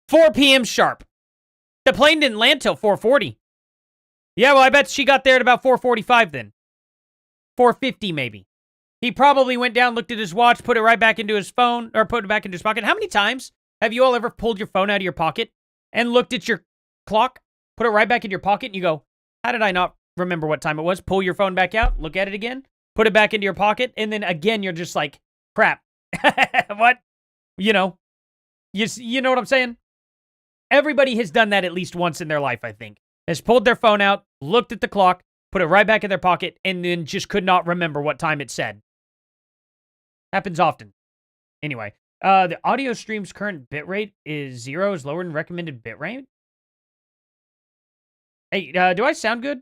4 p.m. sharp. The plane didn't land till 4:40. Yeah, well, I bet she got there at about 4:45 then. 4:50 maybe. He probably went down, looked at his watch, put it right back into his phone, or put it back into his pocket. How many times have you all ever pulled your phone out of your pocket and looked at your clock, put it right back in your pocket, and you go, how did I not remember what time it was? Pull your phone back out, look at it again, put it back into your pocket, and then again, you're just like, crap. What? You know what I'm saying? Everybody has done that at least once in their life, I think. Has pulled their phone out, looked at the clock, put it right back in their pocket, and then just could not remember what time it said. Happens often. Anyway, the audio stream's current bitrate is 0, is lower than recommended bitrate. Hey, do I sound good?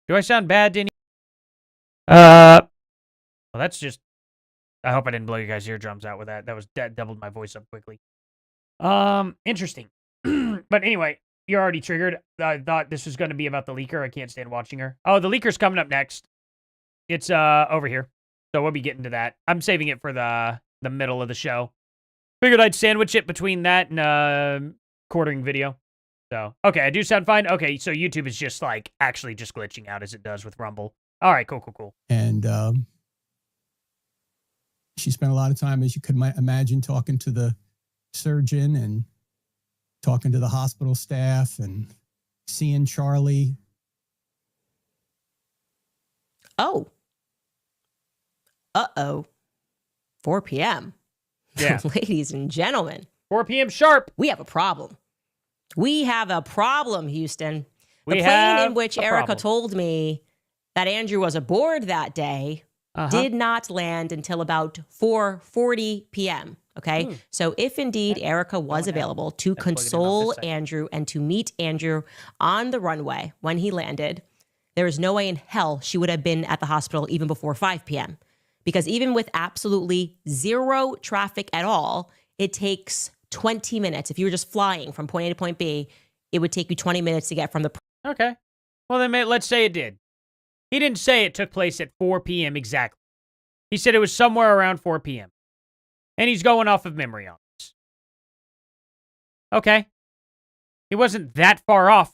Do I sound bad to any? Well, that's just... I hope I didn't blow you guys' eardrums out with that. That doubled my voice up quickly. Interesting. But anyway, you're already triggered. I thought this was going to be about the leaker. I can't stand watching her. Oh, the leaker's coming up next. It's over here. So we'll be getting to that. I'm saving it for the middle of the show. Figured I'd sandwich it between that and quartering video. So, okay, I do sound fine. Okay, so YouTube is just like actually just glitching out as it does with Rumble. All right, cool. And she spent a lot of time, as you could imagine, talking to the surgeon and talking to the hospital staff and seeing Charlie. Oh. Uh-oh. 4 p.m. Yeah. Ladies and gentlemen. 4 p.m. sharp. We have a problem. We have a problem, Houston. The We plane have in which a Erica problem. told me that Andrew was aboard that day did not land until about 4:40 p.m. Okay? So if indeed Erica was available to plug it in on console this side. Andrew and to meet Andrew on the runway when he landed, there is no way in hell she would have been at the hospital even before 5 p.m. Because even with absolutely zero traffic at all, it takes 20 minutes. If you were just flying from point A to point B, it would take you 20 minutes to get from the... Okay. Well, then let's say it did. He didn't say it took place at 4 p.m. exactly. He said it was somewhere around 4 p.m. And he's going off of memory on this. Okay. He wasn't that far off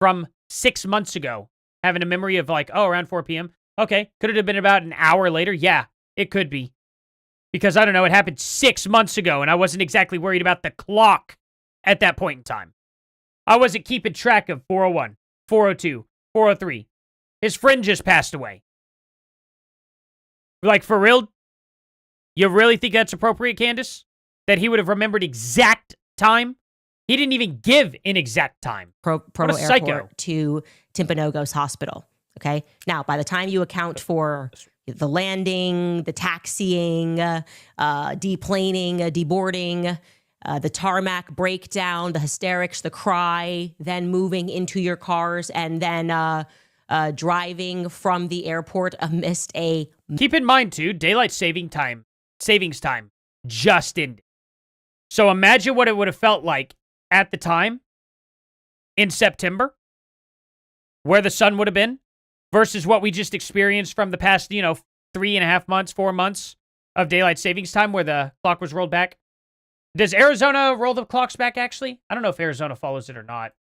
from 6 months ago, having a memory of like, oh, around 4 p.m. Okay. Could it have been about an hour later? Yeah, it could be. Because, I don't know, it happened 6 months ago, and I wasn't exactly worried about the clock at that point in time. I wasn't keeping track of 401, 402, 403. His friend just passed away. Like, for real? You really think that's appropriate, Candace? That he would have remembered exact time? He didn't even give an exact time. Provo What a psycho. Airport to Timpanogos Hospital. Okay. Now, by the time you account for the landing, the taxiing, deplaning, deboarding, the tarmac breakdown, the hysterics, the cry, then moving into your cars, and then driving from the airport amidst a... Keep in mind, too, daylight savings time just ended. So imagine what it would have felt like at the time in September, where the sun would have been, versus what we just experienced from the past, 3.5 months, 4 months of daylight savings time where the clock was rolled back. Does Arizona roll the clocks back, actually? I don't know if Arizona follows it or not.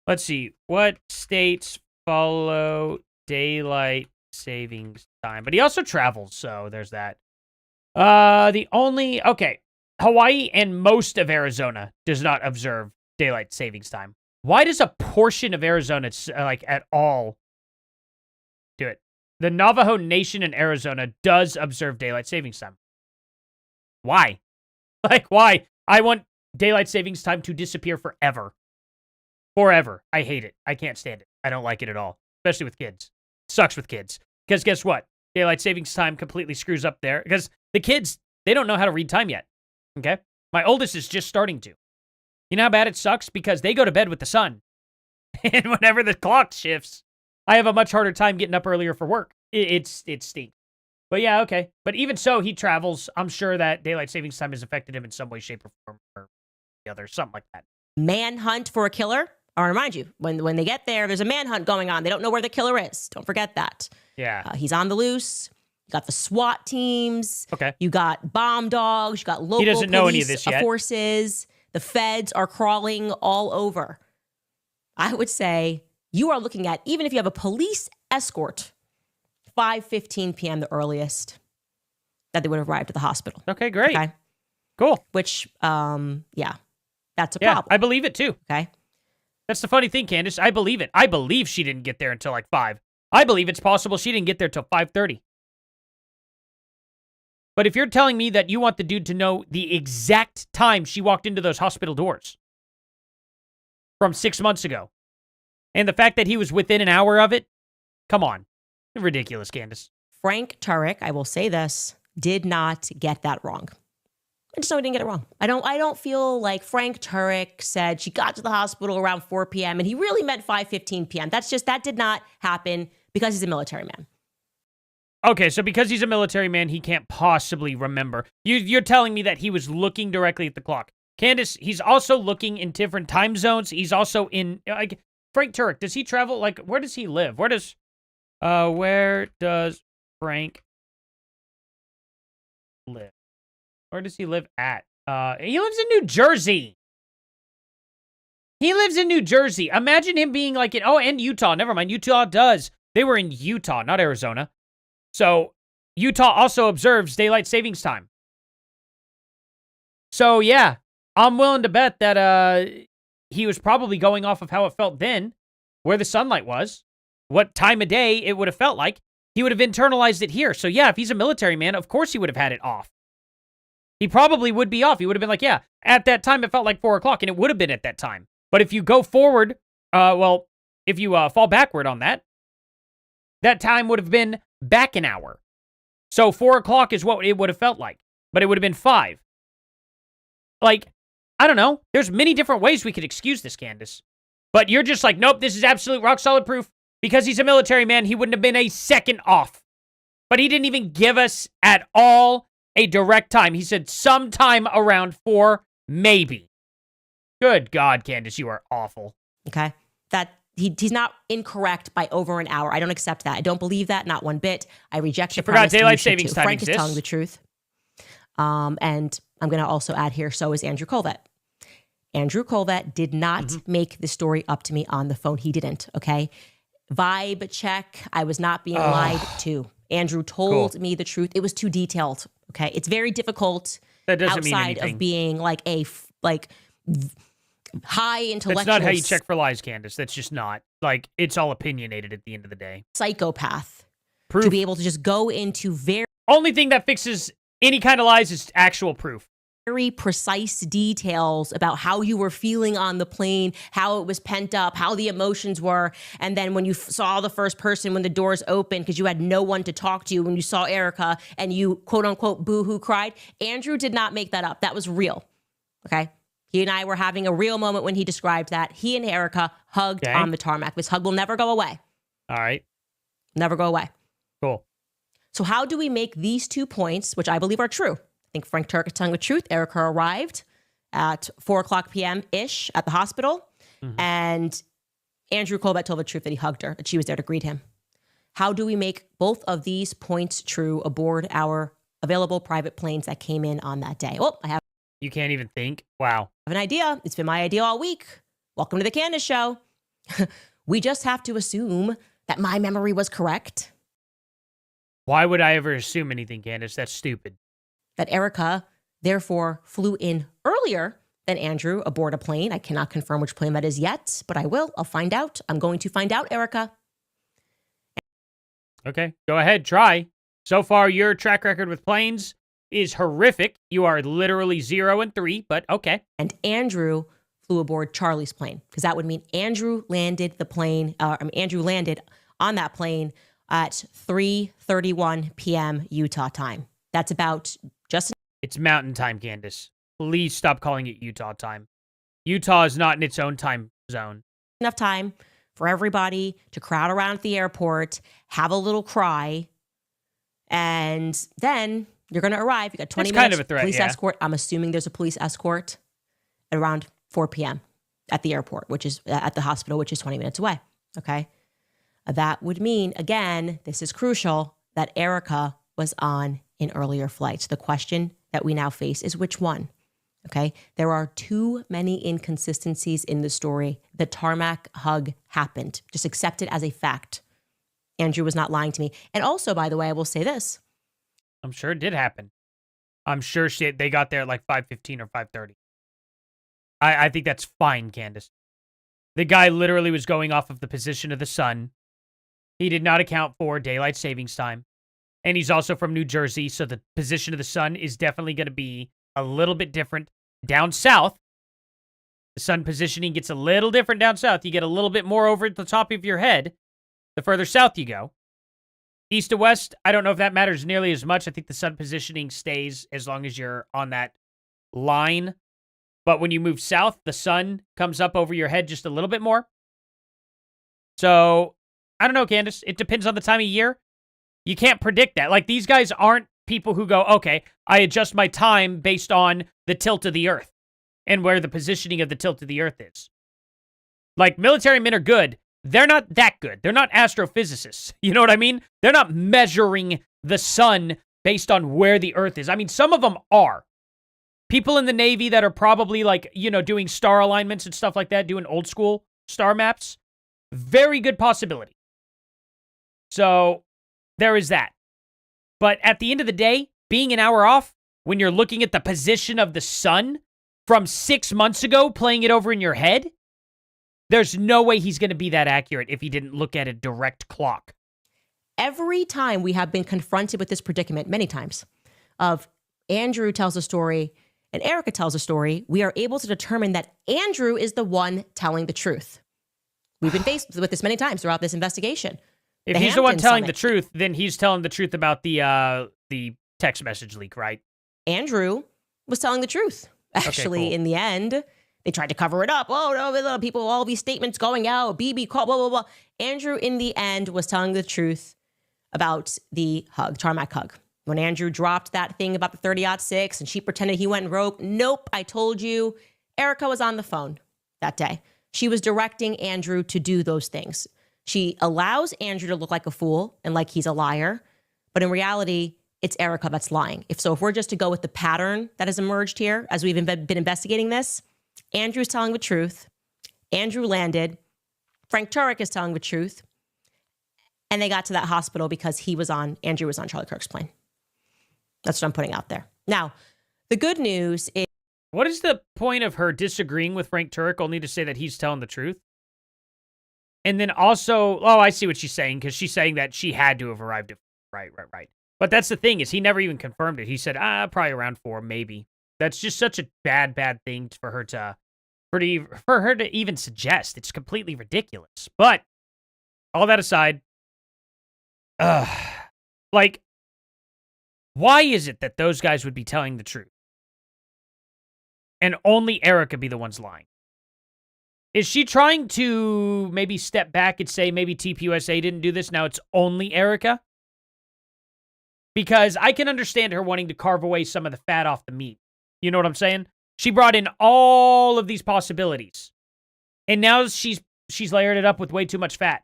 Let's see. What states follow daylight savings time? But he also travels, so there's that. Hawaii and most of Arizona does not observe daylight savings time. Why does a portion of Arizona, at all do it? The Navajo Nation in Arizona does observe daylight savings time. Why? Why? I want daylight savings time to disappear forever. Forever. I hate it. I can't stand it. I don't like it at all, especially with kids. Sucks with kids. Because guess what? Daylight savings time completely screws up there. Because the kids, they don't know how to read time yet. Okay? My oldest is just starting to. You know how bad it sucks? Because they go to bed with the sun. And whenever the clock shifts, I have a much harder time getting up earlier for work. It stinks. But yeah, okay. But even so, he travels. I'm sure that daylight savings time has affected him in some way, shape, or form, or the other, something like that. Manhunt for a killer. I'll remind you, when they get there, there's a manhunt going on. They don't know where the killer is. Don't forget that. Yeah. He's on the loose. You got the SWAT teams. Okay. You got bomb dogs. You got local He doesn't know any of police this yet. forces. The feds are crawling all over. I would say you are looking at, even if you have a police escort, 5:15 p.m. the earliest that they would have arrived at the hospital. Okay, great. Okay. Cool. Which, yeah, that's a Yeah, problem. I believe it too. Okay. That's the funny thing, Candace. I believe it. I believe she didn't get there until like 5. I believe it's possible she didn't get there till 5:30. But if you're telling me that you want the dude to know the exact time she walked into those hospital doors from 6 months ago, and the fact that he was within an hour of it, come on. Ridiculous, Candace. Frank Turek, I will say this, did not get that wrong. I just know he didn't get it wrong. I don't feel like Frank Turek said she got to the hospital around 4 p.m. and he really meant 5:15 p.m. That did not happen because he's a military man. Okay, so because he's a military man, he can't possibly remember. You're telling me that he was looking directly at the clock. Candace, he's also looking in different time zones. He's also in, like, Frank Turek, does he travel? Like, where does he live? Where does Frank live? Where does he live at? He lives in New Jersey. He lives in New Jersey. Imagine him being like and Utah. Never mind. Utah does. They were in Utah, not Arizona. So Utah also observes daylight savings time. So yeah, I'm willing to bet that he was probably going off of how it felt then, where the sunlight was, what time of day it would have felt like. He would have internalized it here. So yeah, if he's a military man, of course he would have had it off. He probably would be off. He would have been like, yeah, at that time it felt like 4 o'clock, and it would have been at that time. But if you go forward, if you fall backward on that, that time would have been back an hour. So 4 o'clock is what it would have felt like, but it would have been 5. Like, I don't know. There's many different ways we could excuse this, Candace. But you're just like, nope, this is absolute rock solid proof. Because he's a military man, he wouldn't have been a second off. But he didn't even give us at all a direct time. He said sometime around 4, maybe. Good God, Candace, you are awful. Okay. He's not incorrect by over an hour. I don't accept that. I don't believe that, not one bit. I reject the premise. Daylight savings time Frank exists. is telling the truth. And I'm going to also add here, so is Andrew Colvett. Andrew Colvett did not make the story up to me on the phone. He didn't, okay? Vibe check. I was not being lied to. Andrew told me the truth. It was too detailed, okay? It's very difficult That doesn't mean outside anything. of being like high intellectual. That's not how you check for lies, Candace. That's just not. Like, it's all opinionated at the end of the day. Psychopath. Proof. To be able to just go into Only thing that fixes any kind of lies is actual proof. very precise details about how you were feeling on the plane, how it was pent up, how the emotions were. And then when you saw the first person, when the doors opened, because you had no one to talk to, when you saw Erica and you quote unquote boo-hoo cried, Andrew did not make that up. That was real. Okay. He and I were having a real moment when he described that. He and Erica hugged on the tarmac. This hug will never go away. All right. Never go away. Cool. So how do we make these 2 points, which I believe are true? I think Frank Turek is telling the truth. Erica arrived at 4 o'clock p.m.-ish at the hospital. And Andrew Colvett told the truth that he hugged her, that she was there to greet him. How do we make both of these points true aboard our available private planes that came in on that day? Oh, I have You can't even think. Wow. an idea. It's been my idea all week. Welcome to the Candace Show. We just have to assume that my memory was correct. Why would I ever assume anything, Candace? That's stupid. That Erica, therefore, flew in earlier than Andrew aboard a plane. I cannot confirm which plane that is yet, but I will. I'll find out. I'm going to find out, Erica. Okay, go ahead, try. So far, your track record with planes is horrific. You are literally 0 and 3, but okay. And Andrew flew aboard Charlie's plane, because that would mean Andrew landed Andrew landed on that plane at 3:31 p.m. Utah time. That's about It's mountain time, Candace. Please stop calling it Utah time. Utah is not in its own time zone. enough time for everybody to crowd around at the airport, have a little cry, And then you're going to arrive. You got 20 It's minutes. kind of a threat, police yeah. escort. I'm assuming there's a police escort at around 4 p.m. at the airport, which is at the hospital, which is 20 minutes away. Okay. That would mean, again, this is crucial, that Erica was on an earlier flight. So the question that we now face is which one? Okay. There are too many inconsistencies in the story. The tarmac hug happened. Just accept it as a fact. Andrew was not lying to me. And also, by the way, I will say this. I'm sure it did happen. I'm sure they got there at like 5:15 or 5:30. I think that's fine, Candace. The guy literally was going off of the position of the sun. He did not account for daylight savings time. And he's also from New Jersey, so the position of the sun is definitely going to be a little bit different. Down south, the sun positioning gets a little different down south. You get a little bit more over at the top of your head the further south you go. East to west, I don't know if that matters nearly as much. I think the sun positioning stays as long as you're on that line. But when you move south, the sun comes up over your head just a little bit more. So, I don't know, Candace. It depends on the time of year. You can't predict that. Like, these guys aren't people who go, okay, I adjust my time based on the tilt of the earth and where the positioning of the tilt of the earth is. Like, military men are good. They're not that good. They're not astrophysicists. You know what I mean? They're not measuring the sun based on where the earth is. I mean, some of them are. People in the Navy that are probably like, you know, doing star alignments and stuff like that, doing old school star maps, very good possibility. So there is that. But at the end of the day, being an hour off when you're looking at the position of the sun from 6 months ago, playing it over in your head, there's no way he's going to be that accurate if he didn't look at a direct clock. Every time we have been confronted with this predicament, many times, of Andrew tells a story and Erica tells a story, we are able to determine that Andrew is the one telling the truth. We've been faced with this many times throughout this investigation. If he's the one telling the truth, then he's telling the truth about the text message leak, right? Andrew was telling the truth. Actually, Okay, cool. In the end, they tried to cover it up. Oh, no, people, all these statements going out, BB call, blah, blah, blah. Andrew, in the end, was telling the truth about the hug, tarmac hug. When Andrew dropped that thing about the 30-06 and she pretended he went rogue, nope, I told you. Erica was on the phone that day. She was directing Andrew to do those things. She allows Andrew to look like a fool and like he's a liar. But in reality, it's Erica that's lying. If we're just to go with the pattern that has emerged here as we've been investigating this, Andrew's telling the truth. Andrew landed. Frank Turek is telling the truth. And they got to that hospital because Andrew was on Charlie Kirk's plane. That's what I'm putting out there. Now, the good news is... What is the point of her disagreeing with Frank Turek only to say that he's telling the truth? And then also, I see what she's saying, because she's saying that she had to have arrived at... Right. But that's the thing, is he never even confirmed it. He said, probably around 4, maybe. That's just such a bad thing for her to even suggest. It's completely ridiculous. But all that aside, why is it that those guys would be telling the truth? And only Erica be the ones lying? Is she trying to maybe step back and say maybe TPUSA didn't do this, now it's only Erica? Because I can understand her wanting to carve away some of the fat off the meat. You know what I'm saying? She brought in all of these possibilities. And now she's layered it up with way too much fat.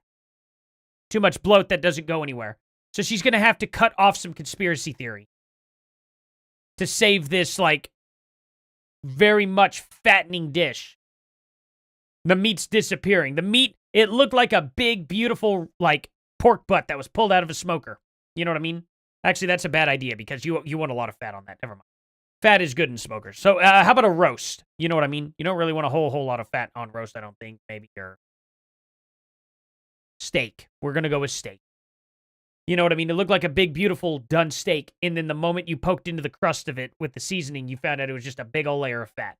Too much bloat that doesn't go anywhere. So she's going to have to cut off some conspiracy theory to save this, very much fattening dish. The meat's disappearing. The meat, it looked like a big, beautiful, pork butt that was pulled out of a smoker. You know what I mean? Actually, that's a bad idea because you want a lot of fat on that. Never mind. Fat is good in smokers. So how about a roast? You know what I mean? You don't really want a whole lot of fat on roast, I don't think. Maybe your steak. We're going to go with steak. You know what I mean? It looked like a big, beautiful, done steak. And then the moment you poked into the crust of it with the seasoning, you found out it was just a big old layer of fat.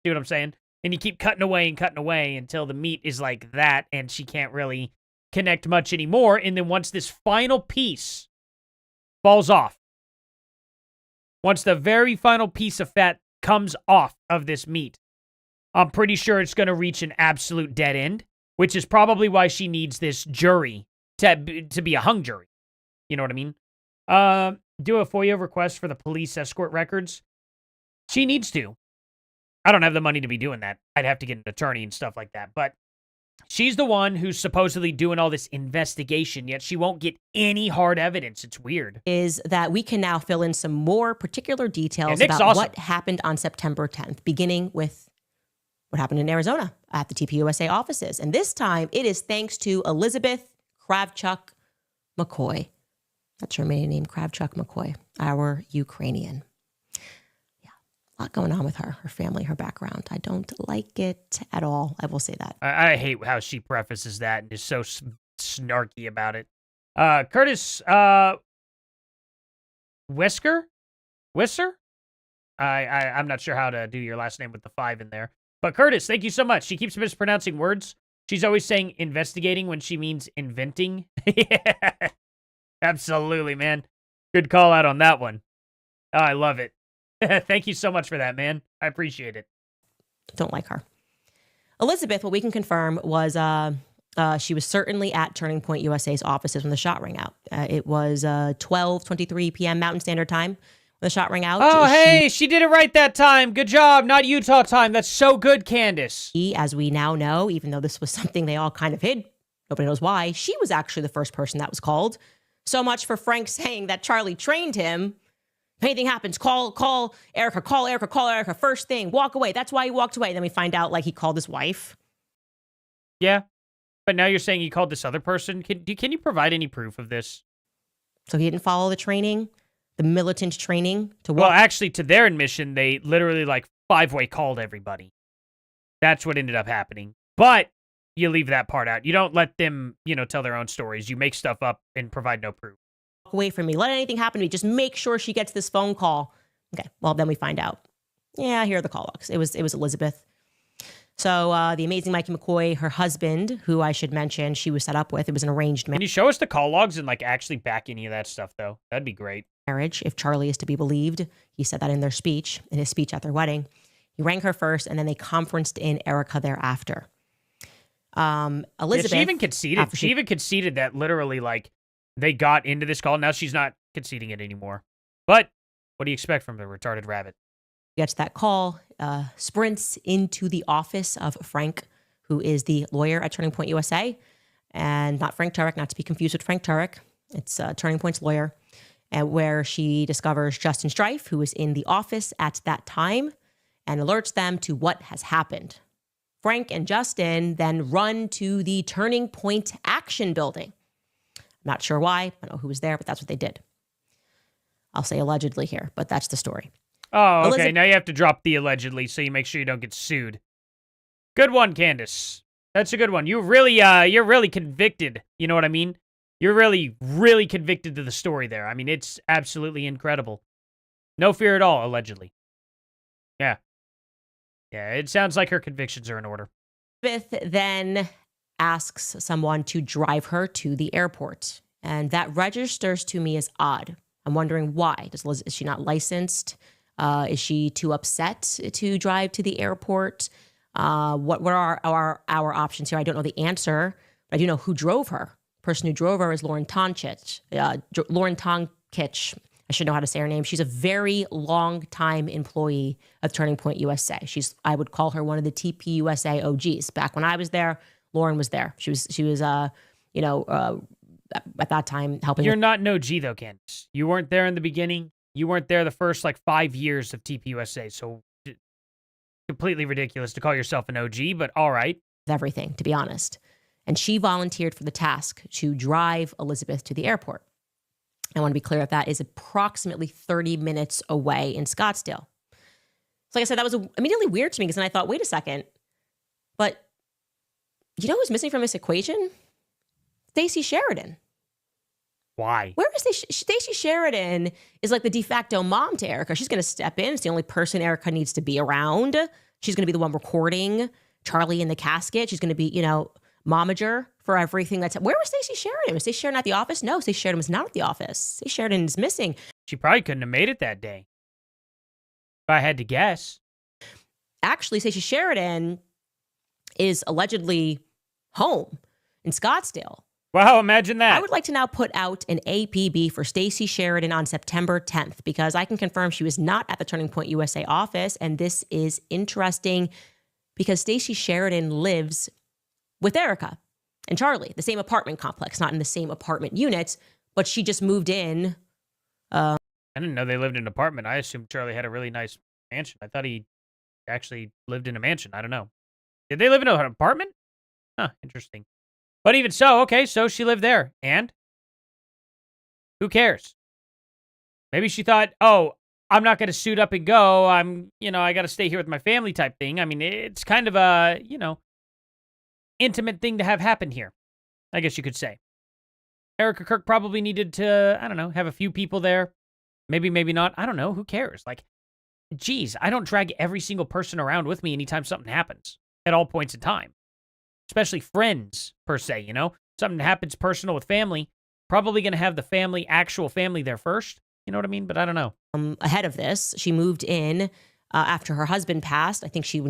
See what I'm saying? And you keep cutting away until the meat is like that and she can't really connect much anymore. And then once this final piece falls off, once the very final piece of fat comes off of this meat, I'm pretty sure it's going to reach an absolute dead end, which is probably why she needs this jury to be a hung jury. You know what I mean? Do a FOIA request for the police escort records. She needs to. I don't have the money to be doing that. I'd have to get an attorney and stuff like that. But she's the one who's supposedly doing all this investigation, yet she won't get any hard evidence. It's weird. Is that we can now fill in some more particular details Nick's about awesome. what happened on September 10th, beginning with what happened in Arizona at the TPUSA offices. And this time it is thanks to Elizabeth Kravchuk McCoy. That's her maiden name, Kravchuk McCoy, our Ukrainian. Yeah, a lot going on with her family, her background. I don't like it at all. I will say that. I hate how she prefaces that and is so snarky about it. Curtis Wisser? I'm not sure how to do your last name with the 5 in there. But Curtis, thank you so much. She keeps mispronouncing words. She's always saying investigating when she means inventing. Yeah, absolutely, man. Good call out on that one. Oh, I love it. Thank you so much for that, man. I appreciate it. Don't like her. Elizabeth, what we can confirm was she was certainly at Turning Point USA's offices when the shot rang out. It was 12:23 p.m. Mountain Standard Time when the shot rang out. Oh, hey, she did it right that time. Good job. Not Utah time. That's so good, Candace. As we now know, even though this was something they all kind of hid, nobody knows why, she was actually the first person that was called. So much for Frank saying that Charlie trained him. If anything happens, call Erica, first thing, walk away. That's why he walked away. Then we find out, like, he called his wife. Yeah, but now you're saying he called this other person. Can you provide any proof of this? So he didn't follow the training, the militant training to walk. Well, actually, to their admission, they literally, like, 5-way called everybody. That's what ended up happening. But you leave that part out. You don't let them, tell their own stories. You make stuff up and provide no proof. Away from me. Let anything happen to me. Just make sure she gets this phone call. Okay. Well, then we find out. Yeah, here are the call logs. It was Elizabeth. So the amazing Mikey McCoy, her husband, who I should mention, she was set up with. It was an arranged Can you show us the call logs and actually back any of that stuff though? That'd be great. marriage, if Charlie is to be believed. He said that in his speech at their wedding. He rang her first, and then they conferenced in Erica thereafter. Elizabeth, she even conceded. She even conceded that literally, they got into this call. Now she's not conceding it anymore. But what do you expect from the retarded rabbit? Gets that call, sprints into the office of Frank, who is the lawyer at Turning Point USA, and not Frank Turek, not to be confused with Frank Turek. It's Turning Point's lawyer, and where she discovers Justin Strife, who is in the office at that time, and alerts them to what has happened. Frank and Justin then run to the Turning Point Action Building. Not sure why. I don't know who was there, but that's what they did. I'll say allegedly here, but that's the story. Oh, okay. Now you have to drop the allegedly so you make sure you don't get sued. Good one, Candace. That's a good one. You're really convicted. You know what I mean? You're really, really convicted to the story there. I mean, it's absolutely incredible. No fear at all, allegedly. Yeah. Yeah, it sounds like her convictions are in order. Elizabeth then asks someone to drive her to the airport, and that registers to me as odd. I'm wondering why. Is she not licensed? Is she too upset to drive to the airport? What are our options here? I don't know the answer, but I do know who drove her. The person who drove her is Lauren Tonkich. I should know how to say her name. She's a very long-time employee of Turning Point USA. I would call her one of the TPUSA OGs. Back when I was there, Lauren was there. She was at that time helping. You're not an OG though, Candace. You weren't there in the beginning. You weren't there the first 5 years of TPUSA. So completely ridiculous to call yourself an OG, but all right. Everything, to be honest. And she volunteered for the task to drive Elizabeth to the airport. I want to be clear that is approximately 30 minutes away in Scottsdale. So like I said, that was immediately weird to me because then I thought, wait a second, but you know who's missing from this equation? Stacey Sheridan. Why? Where is Stacey Sheridan is like the de facto mom to Erica. She's going to step in. It's the only person Erica needs to be around. She's going to be the one recording Charlie in the casket. She's going to be, momager for everything that's... Where was Stacey Sheridan? Was Stacey Sheridan at the office? No, Stacey Sheridan was not at the office. Stacey Sheridan is missing. She probably couldn't have made it that day. If I had to guess. Actually, Stacey Sheridan is allegedly home in Scottsdale. Wow, imagine that. I would like to now put out an APB for Stacey Sheridan on September 10th because I can confirm she was not at the Turning Point USA office. And this is interesting because Stacey Sheridan lives with Erica and Charlie, the same apartment complex, not in the same apartment unit, but she just moved in. I didn't know they lived in an apartment. I assumed Charlie had a really nice mansion. I thought he actually lived in a mansion. I don't know. Did they live in an apartment? Huh, interesting. But even so, okay, so she lived there. And? Who cares? Maybe she thought, oh, I'm not going to suit up and go. I got to stay here with my family type thing. I mean, it's kind of a, intimate thing to have happen here, I guess you could say. Erica Kirk probably needed to, I don't know, have a few people there. Maybe not. I don't know. Who cares? Like, geez, I don't drag every single person around with me anytime something happens at all points in time. Especially friends, per se, Something happens personal with family, probably going to have the actual family there first. You know what I mean? But I don't know. Ahead of this, she moved in after her husband passed. I think she was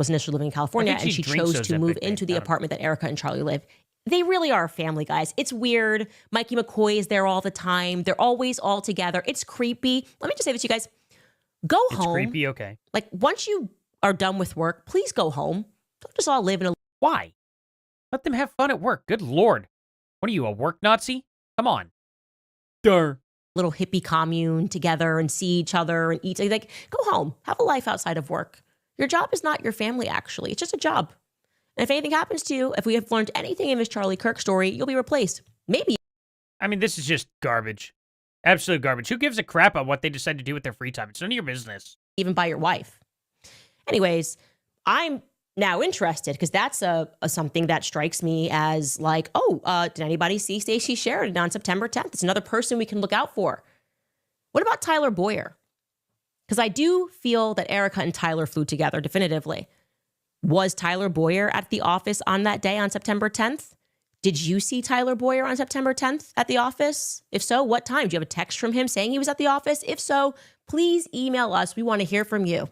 initially living in California, and she chose to move into the apartment that Erica and Charlie live. They really are a family, guys. It's weird. Mikey McCoy is there all the time. They're always all together. It's creepy. Let me just say this to you guys. Go home. It's creepy, okay. Like, once you are done with work, please go home. Don't just all live in a... Why? Let them have fun at work. Good Lord. What are you, a work Nazi? Come on. Durr. Little hippie commune together and see each other and eat. Like, go home. Have a life outside of work. Your job is not your family, actually. It's just a job. And if anything happens to you, if we have learned anything in Miss Charlie Kirk's story, you'll be replaced. Maybe. I mean, this is just garbage. Absolute garbage. Who gives a crap about what they decide to do with their free time? It's none of your business. Even by your wife. Anyways, I'm now interested because that's something that strikes me as like, did anybody see Stacey Sheridan on September 10th? It's another person we can look out for. What about Tyler Boyer? Because I do feel that Erica and Tyler flew together definitively. Was Tyler Boyer at the office on that day on September 10th? Did you see Tyler Boyer on September 10th at the office? If so, what time? Do you have a text from him saying he was at the office? If so, please email us. We want to hear from you.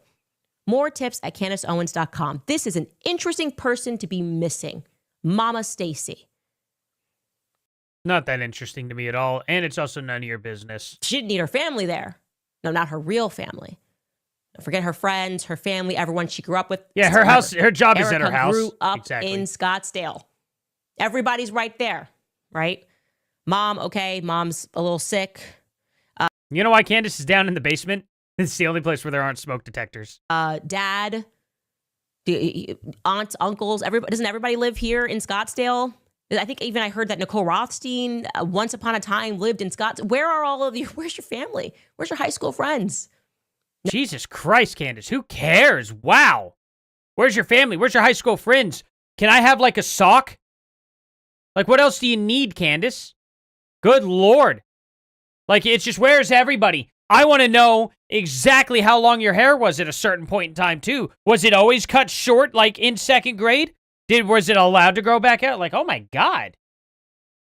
More tips at CandaceOwens.com. This is an interesting person to be missing. Mama Stacey. Not that interesting to me at all. And it's also none of your business. She didn't need her family there. No, not her real family. Don't forget her friends, her family, everyone she grew up with. Yeah, her house, her job is at her house. Grew up in Scottsdale. Everybody's right there, right? Mom, okay, mom's a little sick. You know why Candace is down in the basement? It's the only place where there aren't smoke detectors. Dad, aunts, uncles, everybody. Doesn't everybody live here in Scottsdale? I think even I heard that Nicole Rothstein once upon a time lived in Scottsdale. Where are all of you? Where's your family? Where's your high school friends? Jesus Christ, Candace. Who cares? Wow. Where's your family? Where's your high school friends? Can I have like a sock? Like, what else do you need, Candace? Good Lord. Like, it's just, where's everybody? I want to know exactly how long your hair was at a certain point in time, too. Was it always cut short, like in second grade? Was it allowed to grow back out? Like, oh my God.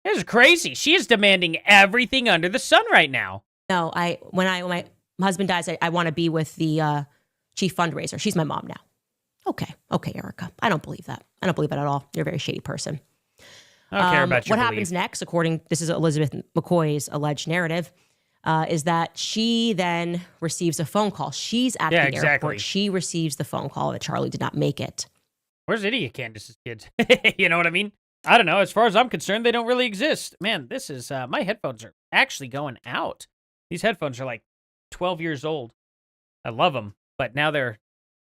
This is crazy. She is demanding everything under the sun right now. No, when my husband dies, I want to be with the chief fundraiser. She's my mom now. Okay, Erica. I don't believe that. I don't believe it at all. You're a very shady person. I don't care about your What happens next, this is Elizabeth McCoy's alleged narrative, is that she then receives a phone call. She's at the airport. She receives the phone call that Charlie did not make it. Where's idiot Candace's kids? You know what I mean? I don't know. As far as I'm concerned, they don't really exist. Man, this is, my headphones are actually going out. These headphones are like 12 years old. I love them, but now they're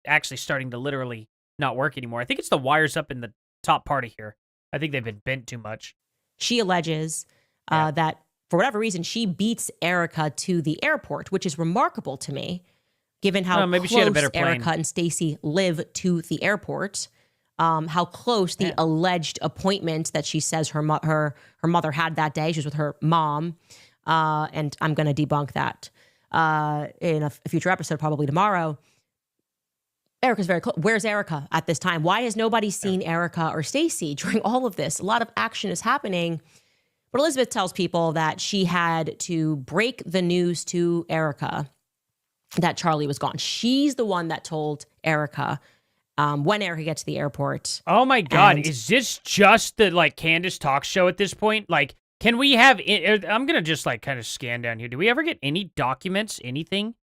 actually starting to literally not work anymore. I think it's the wires up in the top part of here. I think they've been bent too much. She alleges that for whatever reason, she beats Erica to the airport, which is remarkable to me, given how maybe close she had a better plane. Erica and Stacey live to the airport. How close the alleged appointment that she says her mother had that day. She was with her mom. And I'm going to debunk that in a future episode, probably tomorrow. Erica's very close. Where's Erica at this time? Why has nobody seen Erica or Stacey during all of this? A lot of action is happening. But Elizabeth tells people that she had to break the news to Erica that Charlie was gone. She's the one that told Erica when Erica gets to the airport. Oh my God. And- Is this just the like Candace talk show at this point? Like, can we have, I'm going to just like kind of scan down here. Do we ever get any documents, anything?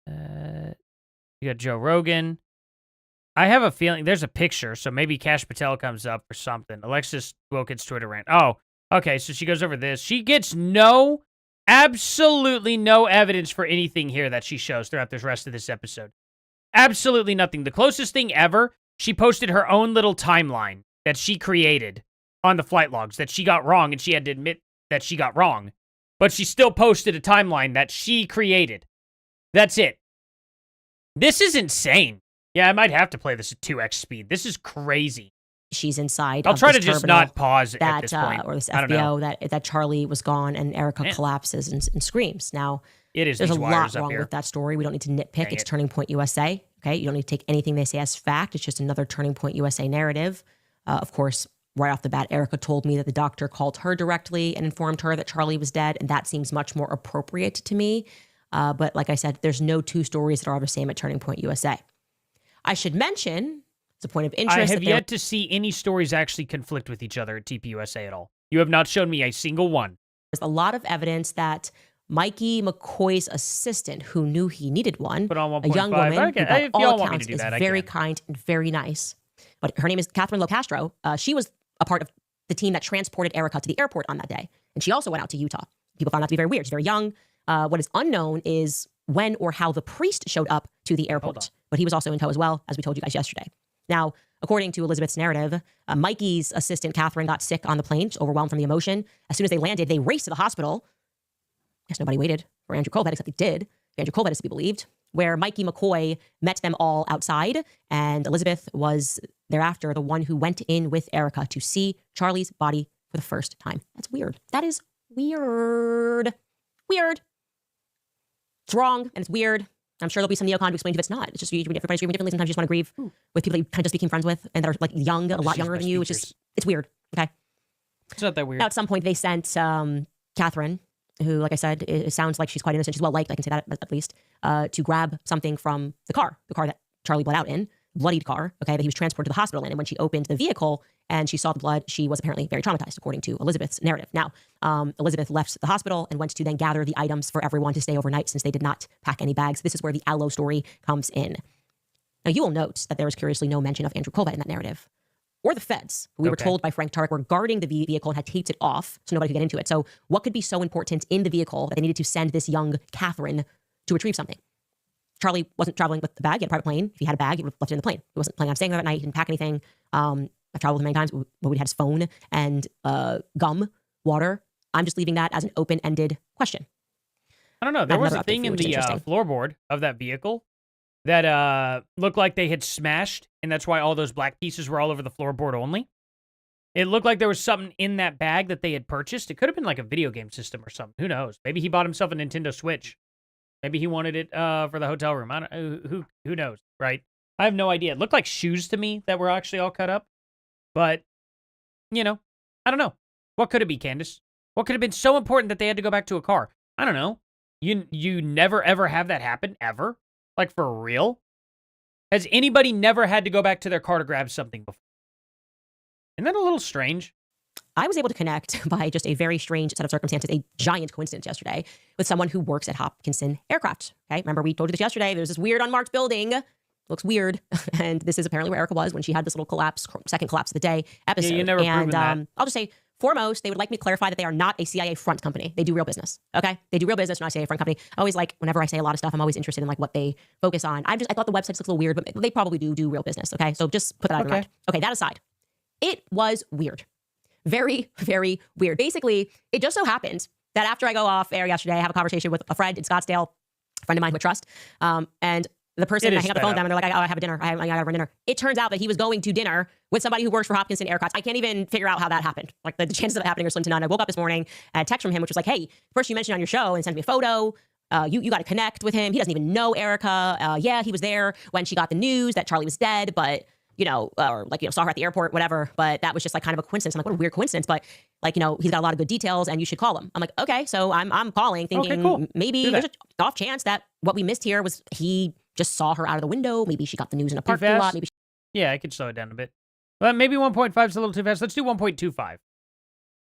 You got Joe Rogan. I have a feeling there's a picture, so maybe Kash Patel comes up or something. Alexis Wilkins Twitter rant. Oh, okay, so she goes over this. She gets absolutely no evidence for anything here that she shows throughout the rest of this episode. Absolutely nothing. The closest thing ever, she posted her own little timeline that she created on the flight logs that she got wrong, and she had to admit that she got wrong. But she still posted a timeline that she created. That's it. This is insane. Yeah, I might have to play this at 2x speed. This is crazy. She's inside. I'll try to just not pause at this point. Or this I don't know. FBO that Charlie was gone and Erica collapses and screams. Now, there's a lot up wrong here. with that story. We don't need to nitpick. Dang It's it. Turning Point USA. Okay, you don't need to take anything they say as fact. It's just another Turning Point USA narrative. Of course, right off the bat, Erica told me that the doctor called her directly and informed her that Charlie was dead, and that seems much more appropriate to me. But like I said, there's no two stories that are all the same at Turning Point USA. I should mention, as a point of interest, I have yet to see any stories actually conflict with each other at TPUSA at all. You have not shown me a single one. There's a lot of evidence that Mikey McCoy's assistant, who knew he needed one, Put on a young 1.5. woman, Okay, who by if all y'all want me to accounts do is that, I very can. kind and very nice. But her name is Catherine Locastro. She was a part of the team that transported Erica to the airport on that day. And she also went out to Utah. People found that to be very weird. She's very young. What is unknown is when or how the priest showed up to the airport. But he was also in tow as well, as we told you guys yesterday. Now, according to Elizabeth's narrative, Mikey's assistant, Catherine, got sick on the plane, just overwhelmed from the emotion. As soon as they landed, they raced to the hospital. Guess nobody waited for Andrew Colvett, except they did. Andrew Colvett is to be believed, where Mikey McCoy met them all outside, and Elizabeth was thereafter the one who went in with Erica to see Charlie's body for the first time. That's weird. That is weird. Weird. It's wrong, and it's weird. I'm sure there'll be some neocon to explain if it's not. It's just everybody's grieving differently. Sometimes you just want to grieve with people that you kind of just became friends with and that are like young, a lot younger than you. It's weird. Okay. It's not that weird. Now, at some point, they sent Catherine, who, like I said, it sounds like she's quite innocent. She's well liked. I can say that at least, to grab something from the car that Charlie bled out in, bloodied car. Okay, that he was transported to the hospital in. And when she opened the vehicle and she saw the blood, she was apparently very traumatized, according to Elizabeth's narrative. Now, Elizabeth left the hospital and went to then gather the items for everyone to stay overnight since they did not pack any bags. This is where the aloe story comes in. Now, you will note that there is curiously no mention of Andrew Colvett in that narrative, or the feds, who we were told by Frank Tarek were guarding the vehicle and had taped it off so nobody could get into it. So what could be so important in the vehicle that they needed to send this young Catherine to retrieve something? Charlie wasn't traveling with the bag. He had a private plane. If he had a bag, he would have left it in the plane. He wasn't planning on staying there that night. He didn't pack anything. I've traveled with him many times. We'd had his phone and gum, water. I'm just leaving that as an open-ended question. I don't know. There was a thing in the floorboard of that vehicle that looked like they had smashed, and that's why all those black pieces were all over the floorboard only. It looked like there was something in that bag that they had purchased. It could have been like a video game system or something. Who knows? Maybe he bought himself a Nintendo Switch. Maybe he wanted it for the hotel room. I don't. Who knows, right? I have no idea. It looked like shoes to me that were actually all cut up. But, I don't know. What could it be, Candace? What could have been so important that they had to go back to a car? I don't know. You never, ever have that happen, ever? Like, for real? Has anybody never had to go back to their car to grab something before? Isn't that a little strange? I was able to connect by just a very strange set of circumstances, a giant coincidence yesterday, with someone who works at Hopkinson Aircraft. Okay, remember we told you this yesterday. There's this weird unmarked building. Looks weird. And this is apparently where Erica was when she had this little second collapse of the day episode. Yeah, you never proven that. I'll just say, foremost, they would like me to clarify that they are not a CIA front company. They do real business. Okay? They do real business, not a CIA front company. I always whenever I say a lot of stuff, I'm always interested in what they focus on. I thought the website looks a little weird, but they probably do real business. Okay? So just put that out of mind. Okay, that aside. It was weird. Very, very weird. Basically, it just so happened that after I go off air yesterday, I have a conversation with a friend in Scottsdale, a friend of mine who I trust, and the person, I hang up the phone with them, and they're like, I have a dinner. I got to run dinner. It turns out that he was going to dinner with somebody who works for Hopkinson Aircraft. I can't even figure out how that happened. The chances of it happening are slim to none. I woke up this morning, I had a text from him, which was like, hey, first you mentioned on your show and sent me a photo. You got to connect with him. He doesn't even know Erica. Yeah, he was there when she got the news that Charlie was dead, but saw her at the airport, whatever. But that was just kind of a coincidence. I'm like, what a weird coincidence. But he's got a lot of good details and you should call him. I'm like, okay. So I'm calling thinking maybe there's an off chance that what we missed here was he just saw her out of the window. Maybe she got the news in a parking fast? lot. Maybe Yeah, I could slow it down a bit. Well, maybe 1.5 is a little too fast. Let's do 1.25.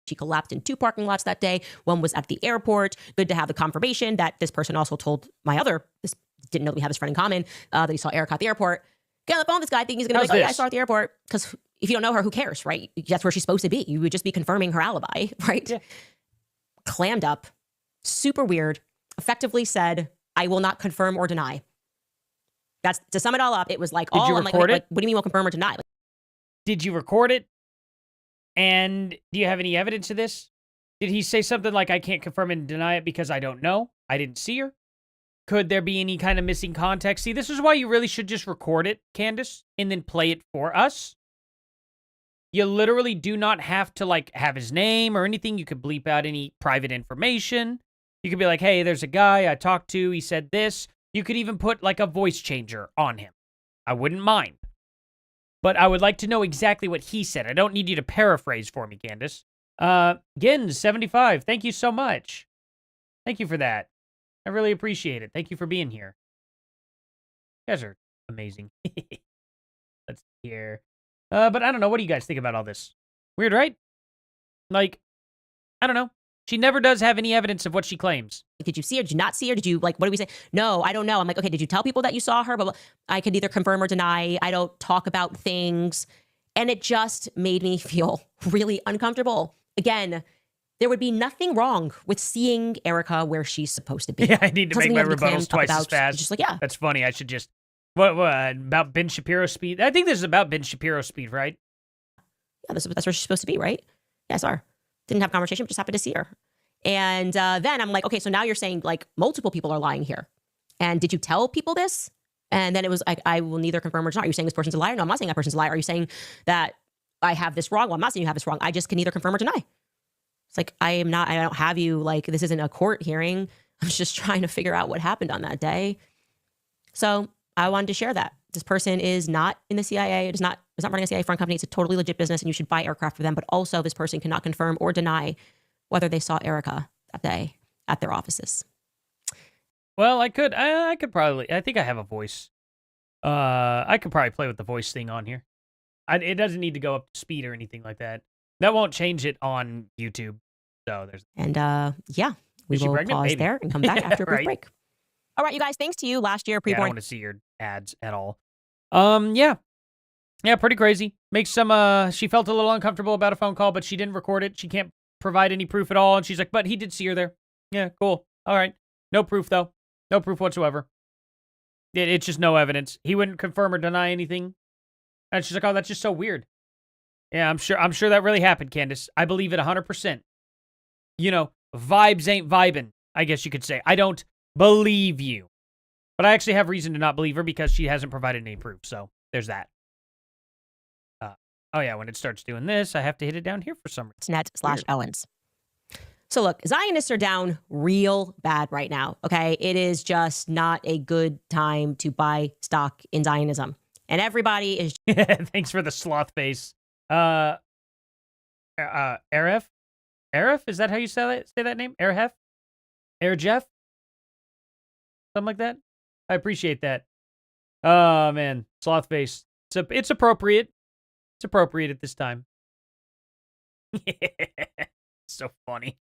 she collapsed in 2 parking lots that day. One was at the airport. Good to have the confirmation that this person also told this didn't know that we have this friend in common, that he saw Erica at the airport. Get on the phone with this guy, thinking he's going to be like, oh, yeah, I saw her at the airport. Because if you don't know her, who cares, right? That's where she's supposed to be. You would just be confirming her alibi, right? Yeah. Clammed up, super weird, effectively said, I will not confirm or deny. That's, to sum it all up, it was like, Did you record it? Like, what do you mean we'll confirm or deny? Like, did you record it? And do you have any evidence of this? Did he say something like, I can't confirm and deny it because I don't know? I didn't see her? Could there be any kind of missing context? See, this is why you really should just record it, Candace, and then play it for us. You literally do not have to, like, have his name or anything. You could bleep out any private information. You could be like, hey, there's a guy I talked to. He said this. You could even put, like, a voice changer on him. I wouldn't mind. But I would like to know exactly what he said. I don't need you to paraphrase for me, Candace. Gins, 75. Thank you so much. Thank you for that. I really appreciate it. Thank you for being here. You guys are amazing. Let's see here. But I don't know. What do you guys think about all this? Weird, right? Like, I don't know. She never does have any evidence of what she claims. did you see her? Did you not see her? Did you, like, what do we say? No, I don't know. I'm like, okay, did you tell people that you saw her? But I could either confirm or deny. I don't talk about things. And it just made me feel really uncomfortable. Again, there would be nothing wrong with seeing Erica where she's supposed to be. Yeah, I need to make my rebuttals twice as fast. Just like, yeah. That's funny. I should just... What about Ben Shapiro's speed? I think this is about Ben Shapiro's speed, right? Yeah, that's where she's supposed to be, right? Yeah, I saw her. Didn't have a conversation, but just happened to see her. And then I'm like, okay, so now you're saying, like, multiple people are lying here. And did you tell people this? And then it was like, I will neither confirm or deny. Are you saying this person's a liar? No, I'm not saying that person's a liar. Are you saying that I have this wrong? Well, I'm not saying you have this wrong. I just can neither confirm or deny. It's like, I don't have you, like, this isn't a court hearing. I'm just trying to figure out what happened on that day. So I wanted to share that. This person is not in the CIA. It's not running a CIA front company. It's a totally legit business, and you should buy aircraft for them. But also, this person cannot confirm or deny whether they saw Erica that day at their offices. Well, I could probably, I think I have a voice. I could probably play with the voice thing on here. It doesn't need to go up to speed or anything like that. That won't change it on YouTube. So there's... And yeah, we will pause there and come back after a brief break. All right, you guys, thanks to you last year. I don't want to see your ads at all. Yeah, pretty crazy. Makes some, she felt a little uncomfortable about a phone call, but she didn't record it. She can't provide any proof at all. And she's like, but he did see her there. Yeah, cool. All right. No proof, though. No proof whatsoever. It's just no evidence. He wouldn't confirm or deny anything. And she's like, oh, that's just so weird. Yeah, I'm sure that really happened, Candace. I believe it 100%. You know, vibes ain't vibing, I guess you could say. I don't believe you. But I actually have reason to not believe her because she hasn't provided any proof. So there's that. Oh, yeah, when it starts doing this, I have to hit it down here for some reason. Net/Owens. So look, Zionists are down real bad right now, okay? It is just not a good time to buy stock in Zionism. And everybody is... Thanks for the sloth face. Aref? Aref? Is that how you say that name? Aref? Jeff? Something like that? I appreciate that. Oh, man. Sloth face. It's appropriate. It's appropriate at this time. So funny.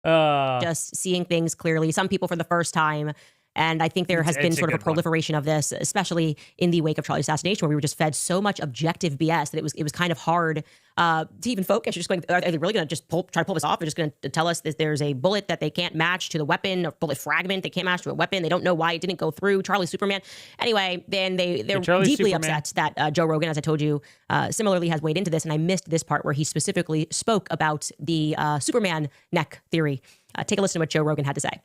Just seeing things clearly. Some people for the first time. And I think there has been sort of a proliferation of this, especially in the wake of Charlie's assassination, where we were just fed so much objective BS that it was kind of hard to even focus. You're just going, are they really going to just try to pull this off? They're just going to tell us that there's a bullet that they can't match to the weapon, or bullet fragment they can't match to a weapon. They don't know why it didn't go through. Charlie Superman. Anyway, then they're deeply upset that Joe Rogan, as I told you, similarly has weighed into this. And I missed this part where he specifically spoke about the Superman neck theory. Take a listen to what Joe Rogan had to say.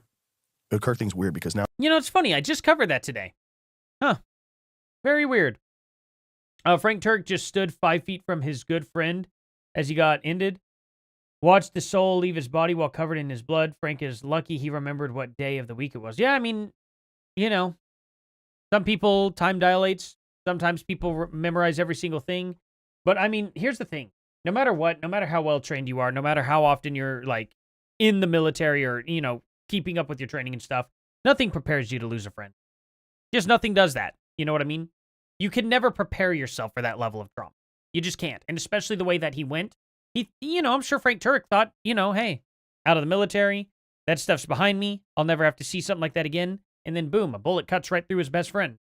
Kirk thing's weird because now... You know, it's funny. I just covered that today. Huh. Very weird. Frank Turk just stood 5 feet from his good friend as he got ended. Watched the soul leave his body while covered in his blood. Frank is lucky he remembered what day of the week it was. Yeah, I mean, you know, some people time dilates. Sometimes people memorize every single thing. But, I mean, here's the thing. No matter what, no matter how well trained you are, no matter how often you're, like, in the military or, you know, keeping up with your training and stuff, nothing prepares you to lose a friend. Just nothing does that. You know what I mean? You can never prepare yourself for that level of trauma. You just can't. And especially the way that he went. I'm sure Frank Turek thought, hey, out of the military, that stuff's behind me. I'll never have to see something like that again. And then boom, a bullet cuts right through his best friend.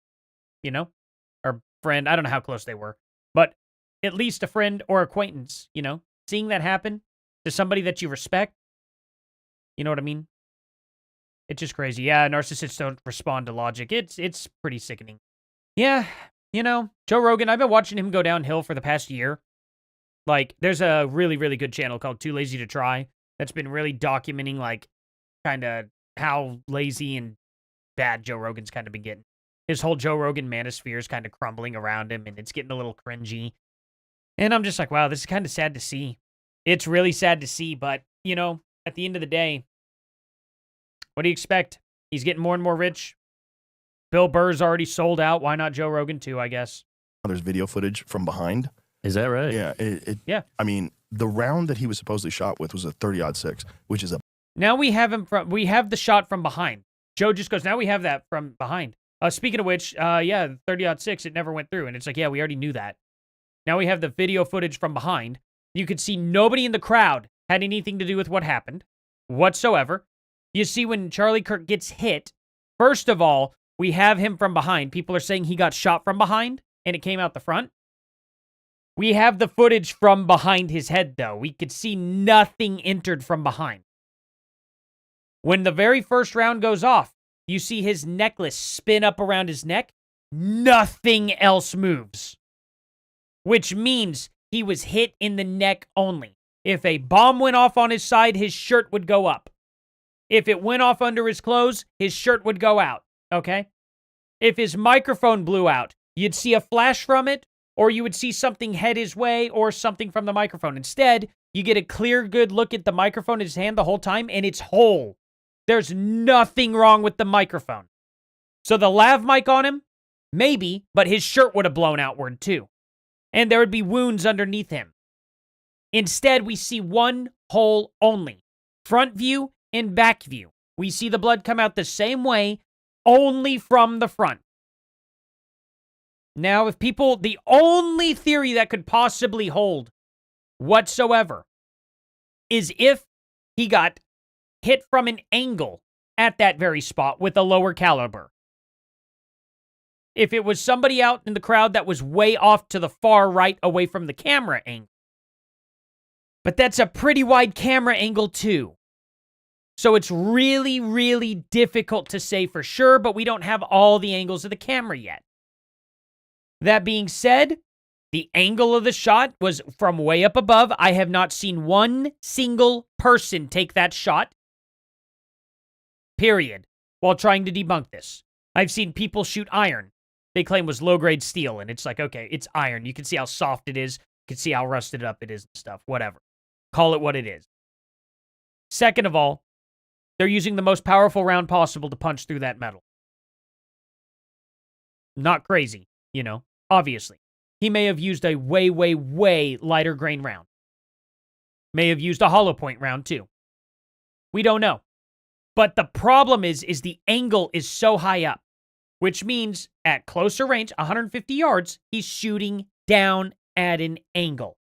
Or friend. I don't know how close they were. But at least a friend or acquaintance, seeing that happen to somebody that you respect. You know what I mean? It's just crazy. Yeah, narcissists don't respond to logic. It's pretty sickening. Yeah, Joe Rogan, I've been watching him go downhill for the past year. Like, there's a really, really good channel called Too Lazy to Try that's been really documenting, like, kind of how lazy and bad Joe Rogan's kind of been getting. His whole Joe Rogan manosphere is kind of crumbling around him, and it's getting a little cringy. And I'm just like, wow, this is kind of sad to see. It's really sad to see, but, at the end of the day, what do you expect? He's getting more and more rich. Bill Burr's already sold out. Why not Joe Rogan too, I guess? There's video footage from behind. Is that right? Yeah. Yeah. I mean, the round that he was supposedly shot with was a 30-06, which is a... Now we have we have the shot from behind. Joe just goes, now we have that from behind. Speaking of which, 30-06, it never went through. And it's like, yeah, we already knew that. Now we have the video footage from behind. You could see nobody in the crowd had anything to do with what happened whatsoever. You see when Charlie Kirk gets hit, first of all, we have him from behind. People are saying he got shot from behind and it came out the front. We have the footage from behind his head, though. We could see nothing entered from behind. When the very first round goes off, you see his necklace spin up around his neck. Nothing else moves. Which means he was hit in the neck only. If a bomb went off on his side, his shirt would go up. If it went off under his clothes, his shirt would go out. Okay? If his microphone blew out, you'd see a flash from it, or you would see something head his way, or something from the microphone. Instead, you get a clear, good look at the microphone in his hand the whole time, and it's whole. There's nothing wrong with the microphone. So the lav mic on him? Maybe, but his shirt would have blown outward too. And there would be wounds underneath him. Instead, we see one hole only. Front view and back view. We see the blood come out the same way, only from the front. Now, the only theory that could possibly hold whatsoever is if he got hit from an angle at that very spot with a lower caliber. If it was somebody out in the crowd that was way off to the far right away from the camera angle. But that's a pretty wide camera angle too. So it's really, really difficult to say for sure, but we don't have all the angles of the camera yet. That being said, the angle of the shot was from way up above. I have not seen one single person take that shot, period, while trying to debunk this. I've seen people shoot iron. They claim was low-grade steel, and it's like, okay, it's iron. You can see how soft it is. You can see how rusted up it is and stuff, whatever. Call it what it is. Second of all, they're using the most powerful round possible to punch through that metal. Not crazy, obviously. He may have used a way, way, way lighter grain round. May have used a hollow point round too. We don't know. But the problem is the angle is so high up, which means at closer range, 150 yards, he's shooting down at an angle.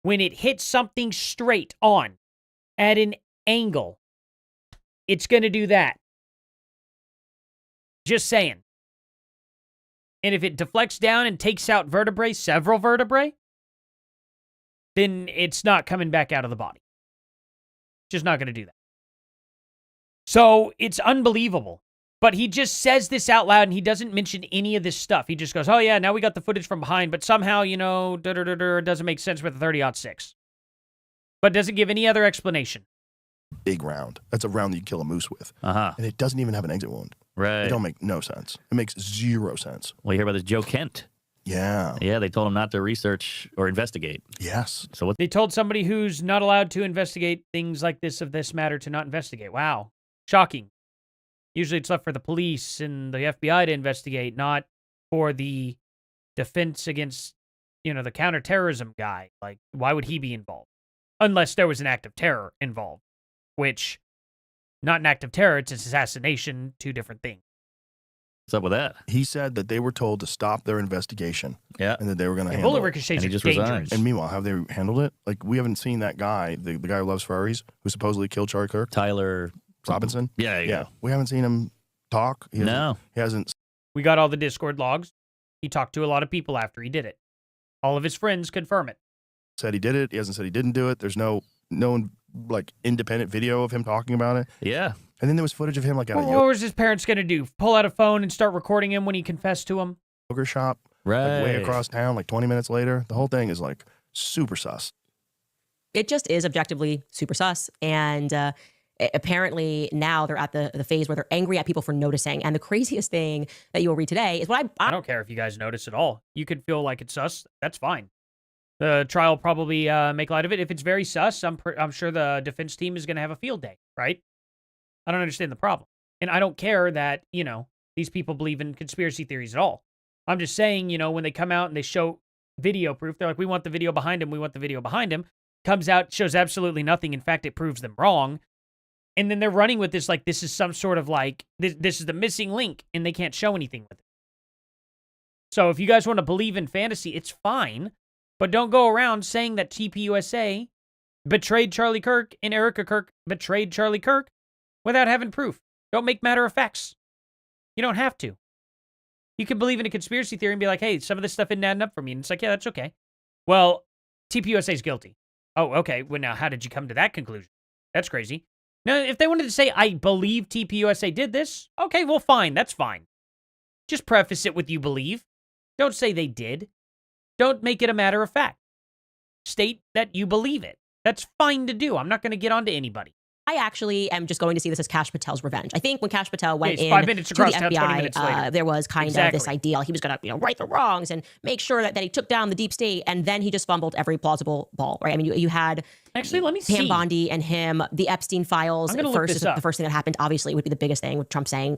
When it hits something straight on at an angle, it's going to do that. Just saying. And if it deflects down and takes out vertebrae, several vertebrae, then it's not coming back out of the body. Just not going to do that. So it's unbelievable. But he just says this out loud and he doesn't mention any of this stuff. He just goes, oh yeah, now we got the footage from behind, but somehow, doesn't make sense with the 30-06. But doesn't give any other explanation. Big round. That's a round that you kill a moose with. Uh-huh. And it doesn't even have an exit wound. Right. It don't make no sense. It makes zero sense. Well, you hear about this Joe Kent. Yeah. Yeah, they told him not to research or investigate. Yes. So what? They told somebody who's not allowed to investigate things like this of this matter to not investigate. Wow. Shocking. Usually it's left for the police and the FBI to investigate, not for the defense against, the counterterrorism guy. Like, why would he be involved? Unless there was an act of terror involved, which, not an act of terror, it's assassination, two different things. What's up with that? He said that they were told to stop their investigation Yeah. and that they were going to And handle bullet it. ricochets And he are just dangerous. resigned. And meanwhile, have they handled it? Like, we haven't seen that guy, the guy who loves furries, who supposedly killed Charlie Kirk, Tyler Robinson. Yeah, Yeah, we haven't seen him talk. No. He hasn't. We got all the Discord logs. He talked to a lot of people after he did it. All of his friends confirm it. Said he did it. He hasn't said he didn't do it. There's no like independent video of him talking about it. Yeah. And then there was footage of him like at a What was his parents going to do? Pull out a phone and start recording him when he confessed to him? yogurt shop, Right. like way across town, like 20 minutes later. The whole thing is like super sus. It just is objectively super sus. And apparently now they're at the phase where they're angry at people for noticing. And the craziest thing that you will read today is what I don't care if you guys notice at all. You could feel like it's sus. That's fine. The trial will probably make light of it. If it's very sus, I'm sure the defense team is going to have a field day, right? I don't understand the problem. And I don't care that, these people believe in conspiracy theories at all. I'm just saying, when they come out and they show video proof, they're like, we want the video behind him. We want the video behind him. Comes out, shows absolutely nothing. In fact, it proves them wrong. And then they're running with this like this is some sort of like, this is the missing link, and they can't show anything with it. So if you guys want to believe in fantasy, it's fine. But don't go around saying that TPUSA betrayed Charlie Kirk and Erica Kirk betrayed Charlie Kirk without having proof. Don't make matter of facts. You don't have to. You can believe in a conspiracy theory and be like, hey, some of this stuff isn't adding up for me. And it's like, yeah, that's okay. Well, TPUSA is guilty. Oh, okay. Well, now, how did you come to that conclusion? That's crazy. Now, if they wanted to say, I believe TPUSA did this, okay, well, fine. That's fine. Just preface it with you believe. Don't say they did. Don't make it a matter of fact. State that you believe it. That's fine to do. I'm not going to get on to anybody. I actually am just going to see this as Kash Patel's revenge. I think when Kash Patel went It's in 5 minutes to the across town, 20 minutes FBI, later. there was kind of Exactly. this idea he was going to right the wrongs and make sure that he took down the deep state, and then he just fumbled every plausible ball, right? I mean, you had Actually, let me Pam see. Bondi and him, the Epstein files. I'm gonna look First, this up. the first thing that happened, obviously, would be the biggest thing with Trump saying,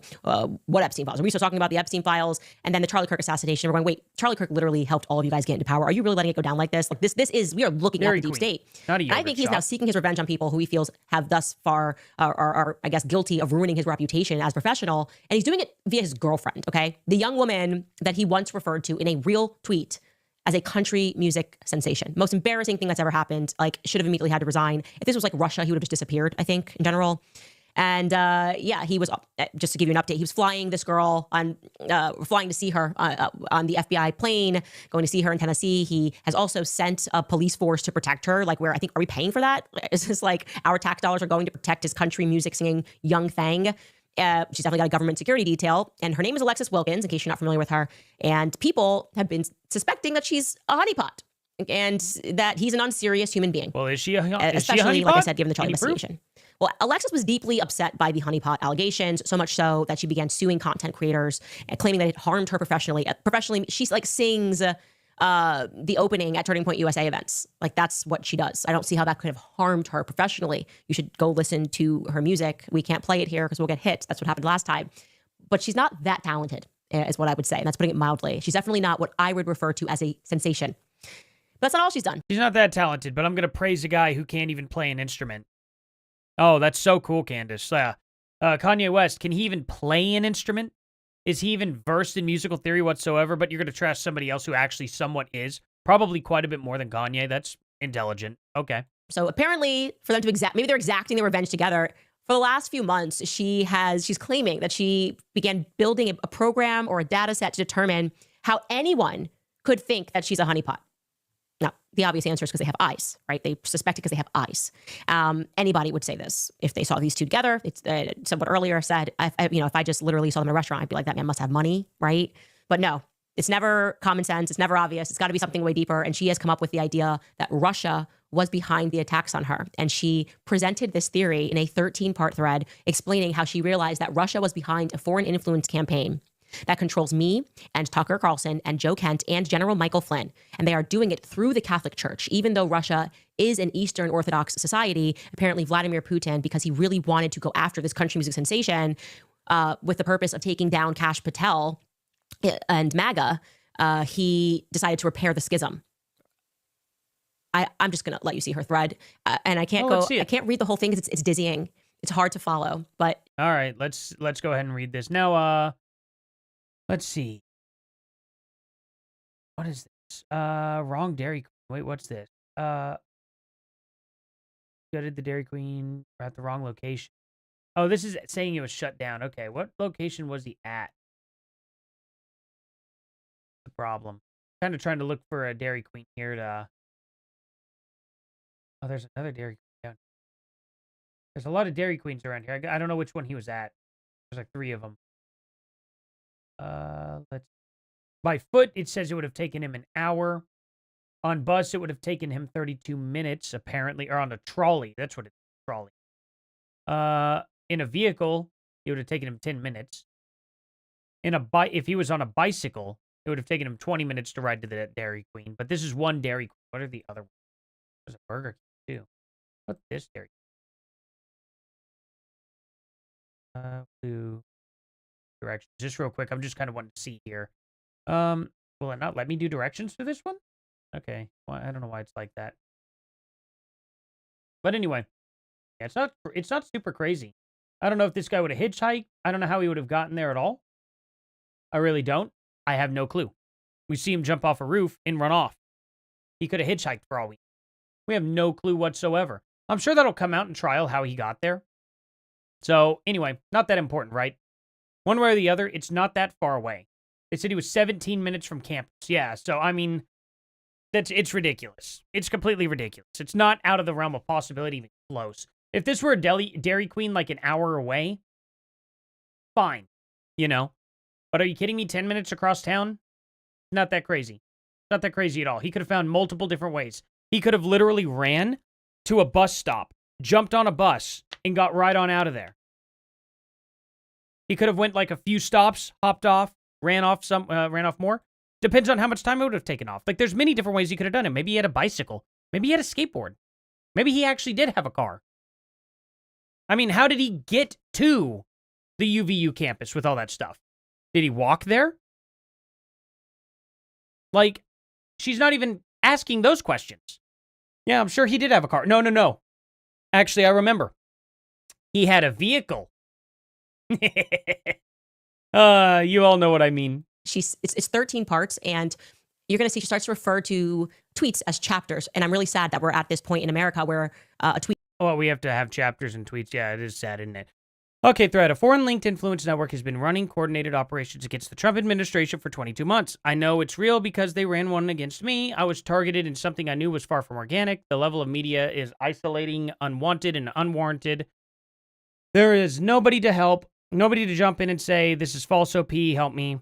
what Epstein files? Are we still talking about the Epstein files? And then the Charlie Kirk assassination. We're going, wait, Charlie Kirk literally helped all of you guys get into power. Are you really letting it go down like this? Like this is, we are looking Dairy at the deep Queen. state. Not a And I yogurt think he's shop. now seeking his revenge on people who he feels have thus far are, I guess, guilty of ruining his reputation as a professional. And he's doing it via his girlfriend, okay? The young woman that he once referred to in a real tweet as a country music sensation. Most embarrassing thing that's ever happened. Like, should have immediately had to resign. If this was like Russia, he would have just disappeared, I think, in general. And yeah, he was, just to give you an update, he was flying this girl on, flying to see her on the FBI plane, going to see her in Tennessee. He has also sent a police force to protect her. Like, where I think, are we paying for that? Is this like our tax dollars are going to protect his country music singing young thing? She's definitely got a government security detail, and her name is Alexis Wilkins, in case you're not familiar with her. And people have been suspecting that she's a honeypot and that he's an unserious human being. Well, is she a Especially, like I said, given the Charlie Any proof? investigation. Well, Alexis was deeply upset by the honeypot allegations, so much so that she began suing content creators and claiming that it harmed her professionally. Professionally, she's like sings the opening at Turning Point USA events. Like, that's what she does. I don't see how that could have harmed her professionally. You should go listen to her music. We can't play it here because we'll get hit. That's what happened last time. But she's not that talented, is what I would say. And that's putting it mildly. She's definitely not what I would refer to as a sensation. But that's not all she's done. She's not that talented, but I'm going to praise a guy who can't even play an instrument. Oh, that's so cool, Candace. Kanye West, can he even play an instrument? Is he even versed in musical theory whatsoever? But you're going to trash somebody else who actually somewhat is. Probably quite a bit more than Kanye. That's intelligent. Okay. So apparently, for them to maybe they're exacting their revenge together. For the last few months, she's claiming that she began building a program or a data set to determine how anyone could think that she's a honeypot. Now, the obvious answer is because they have eyes, right? They suspect it because they have eyes. Anybody would say this if they saw these two together. It's somewhat earlier said, if I just literally saw them in a restaurant, I'd be like, that man must have money, right? But no, it's never common sense. It's never obvious. It's got to be something way deeper. And she has come up with the idea that Russia was behind the attacks on her. And she presented this theory in a 13-part thread explaining how she realized that Russia was behind a foreign influence campaign that controls me and Tucker Carlson and Joe Kent and General Michael Flynn. And they are doing it through the Catholic Church. Even though Russia is an Eastern Orthodox society, apparently Vladimir Putin, because he really wanted to go after this country music sensation with the purpose of taking down Kash Patel and MAGA, he decided to repair the schism. I'm just going to let you see her thread. And I can't I can't read the whole thing because it's dizzying. It's hard to follow, but. All right, let's go ahead and read this. Now, Let's see. What is this? Wrong Dairy Queen. Wait, what's this? Gutted the Dairy Queen. We're at the wrong location. Oh, this is saying it was shut down. Okay, what location was he at? The problem. Kind of trying to look for a Dairy Queen here to... Oh, there's another Dairy Queen down here. There's a lot of Dairy Queens around here. I don't know which one he was at. There's like 3 of them. Let's... By foot, it says it would have taken him an hour. On bus, it would have taken him 32 minutes, apparently. Or on a trolley. That's what it's trolley. In a vehicle, it would have taken him 10 minutes. If he was on a bicycle, it would have taken him 20 minutes to ride to the Dairy Queen. But this is one Dairy Queen. What are the other ones? There's a Burger King, too. What's this Dairy Queen? Blue directions. Just real quick, I'm just kind of wanting to see here. Will it not let me do directions for this one? Okay. Well, I don't know why it's like that. But anyway, yeah, it's not super crazy. I don't know if this guy would have hitchhiked. I don't know how he would have gotten there at all. I really don't. I have no clue. We see him jump off a roof and run off. He could have hitchhiked for all we know. We have no clue whatsoever. I'm sure that'll come out in trial how he got there. So anyway, not that important, right? One way or the other, it's not that far away. They said he was 17 minutes from campus. Yeah, so I mean, it's ridiculous. It's completely ridiculous. It's not out of the realm of possibility, even close. If this were a Dairy Queen like an hour away, fine, you know. But are you kidding me? 10 minutes across town? Not that crazy. Not that crazy at all. He could have found multiple different ways. He could have literally ran to a bus stop, jumped on a bus, and got right on out of there. He could have went like a few stops, hopped off, ran off more. Depends on how much time it would have taken off. Like, there's many different ways he could have done it. Maybe he had a bicycle. Maybe he had a skateboard. Maybe he actually did have a car. I mean, how did he get to the UVU campus with all that stuff? Did he walk there? Like, she's not even asking those questions. Yeah, I'm sure he did have a car. No. Actually, I remember. He had a vehicle. You all know what I mean. It's 13 parts, and you're going to see she starts to refer to tweets as chapters. And I'm really sad that we're at this point in America where a tweet... Oh, we have to have chapters and tweets. Yeah, it is sad, isn't it? Okay, thread. A foreign-linked influence network has been running coordinated operations against the Trump administration for 22 months. I know it's real because they ran one against me. I was targeted in something I knew was far from organic. The level of media is isolating, unwanted, and unwarranted. There is nobody to help, nobody to jump in and say, this is false OP, help me.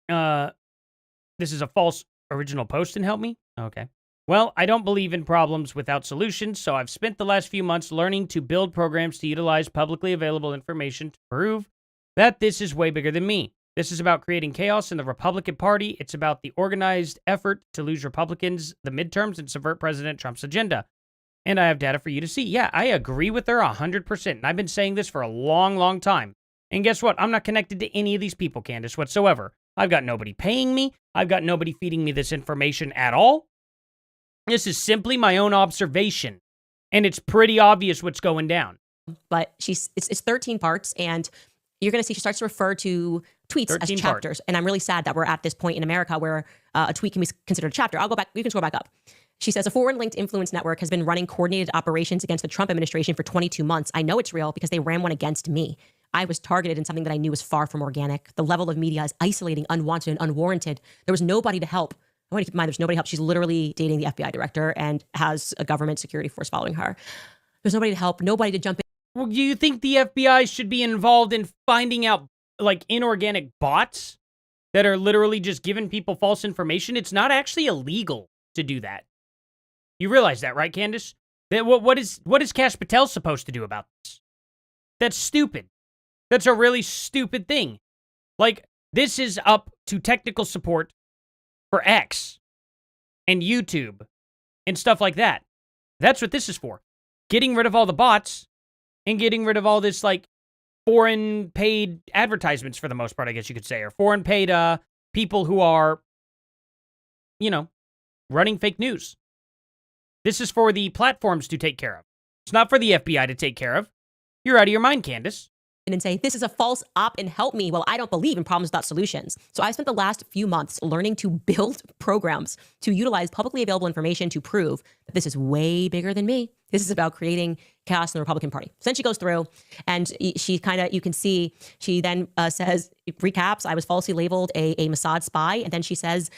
This is a false original post and help me? Okay. Well, I don't believe in problems without solutions, so I've spent the last few months learning to build programs to utilize publicly available information to prove that this is way bigger than me. This is about creating chaos in the Republican Party. It's about the organized effort to lose Republicans the midterms and subvert President Trump's agenda. And I have data for you to see. Yeah, I agree with her 100%. And I've been saying this for a long, long time. And guess what? I'm not connected to any of these people, Candace, whatsoever. I've got nobody paying me. I've got nobody feeding me this information at all. This is simply my own observation. And it's pretty obvious what's going down. But it's 13 parts, and you're going to see she starts to refer to tweets as chapters. Parts. And I'm really sad that we're at this point in America where a tweet can be considered a chapter. I'll go back. You can scroll back up. She says, a foreign-linked influence network has been running coordinated operations against the Trump administration for 22 months. I know it's real because they ran one against me. I was targeted in something that I knew was far from organic. The level of media is isolating, unwanted, and unwarranted. There was nobody to help. I want to keep in mind, there's nobody to help. She's literally dating the FBI director and has a government security force following her. There's nobody to help, nobody to jump in. Well, do you think the FBI should be involved in finding out, like, inorganic bots that are literally just giving people false information? It's not actually illegal to do that. You realize that, right, Candace? That what is Kash Patel supposed to do about this? That's stupid. That's a really stupid thing. Like, this is up to technical support for X and YouTube and stuff like that. That's what this is for. Getting rid of all the bots and getting rid of all this, like, foreign paid advertisements for the most part, I guess you could say, or foreign paid people who are, you know, running fake news. This is for the platforms to take care of. It's not for the FBI to take care of. You're out of your mind, Candace. and say, this is a false op and help me. Well, I don't believe in problems without solutions. So I spent the last few months learning to build programs to utilize publicly available information to prove that this is way bigger than me. This is about creating chaos in the Republican Party. So then she goes through and she kind of, you can see, she then says, recaps, I was falsely labeled a Mossad spy. And then she says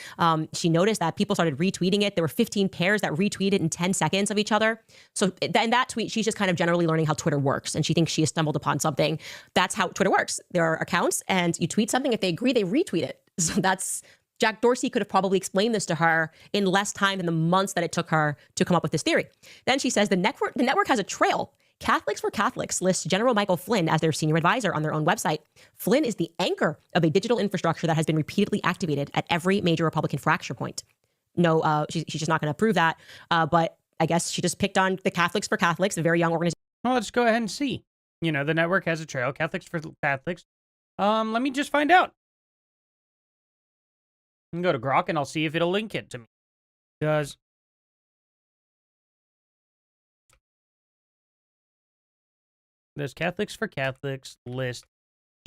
she noticed that people started retweeting it. There were 15 pairs that retweeted in 10 seconds of each other. So in that tweet, she's just kind of generally learning how Twitter works. And she thinks she has stumbled upon something. That's how Twitter works. There are accounts and you tweet something. If they agree, they retweet it. So that's, Jack Dorsey could have probably explained this to her in less time than the months that it took her to come up with this theory. Then she says the network has a trail. Catholics for Catholics lists General Michael Flynn as their senior advisor on their own website. Flynn is the anchor of a digital infrastructure that has been repeatedly activated at every major Republican fracture point. No, she's just not going to prove that. But I guess she just picked on the Catholics for Catholics, a very young organization. Well, let's go ahead and see. You know, the network has a trail. Catholics for Catholics. Let me just find out. I can go to Grok and I'll see if it'll link it to me. Does Catholics for Catholics list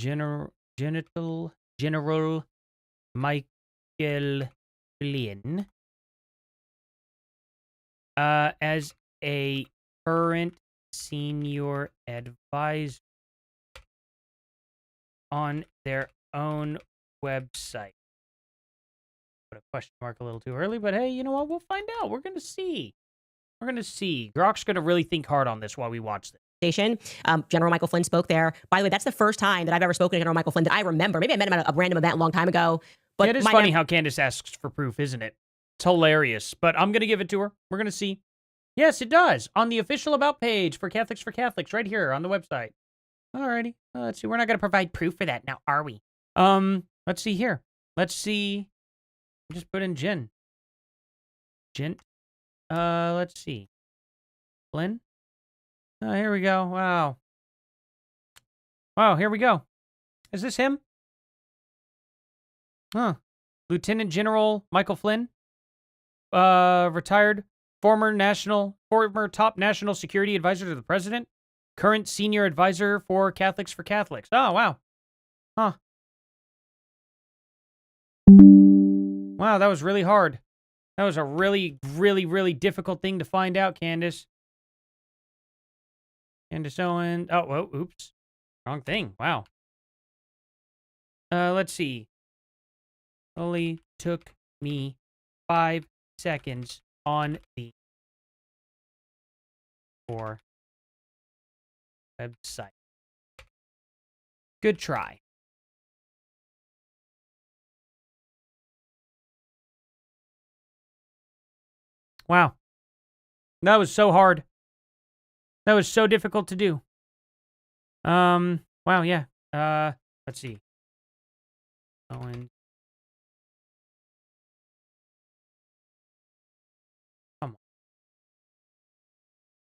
General Michael Flynn as a current senior advisor on their own website? Put a question mark a little too early, but hey, you know what? We'll find out. We're going to see. We're going to see. Grok's going to really think hard on this while we watch this. General Michael Flynn spoke there. By the way, that's the first time that I've ever spoken to General Michael Flynn that I remember. Maybe I met him at a random event a long time ago. But yeah, it is funny how Candace asks for proof, isn't it? It's hilarious. But I'm going to give it to her. We're going to see. Yes, it does. On the official About page for Catholics, right here on the website. Alrighty. Let's see. We're not going to provide proof for that now, are we? Let's see here. Let's see. Just put in Gent. Let's see. Flynn? Oh, here we go. Wow. Wow, here we go. Is this him? Huh. Lieutenant General Michael Flynn. Retired former top national security advisor to the president. Current senior advisor for Catholics. Oh, wow. Huh. Wow, that was really hard. That was a really, really, really difficult thing to find out, Candace. Candace Owens. Oh, whoa, oops. Wrong thing. Wow. Let's see. Only took me 5 seconds on the website. Good try. Wow. That was so hard. That was so difficult to do. Wow, yeah. Let's see. Owen. Come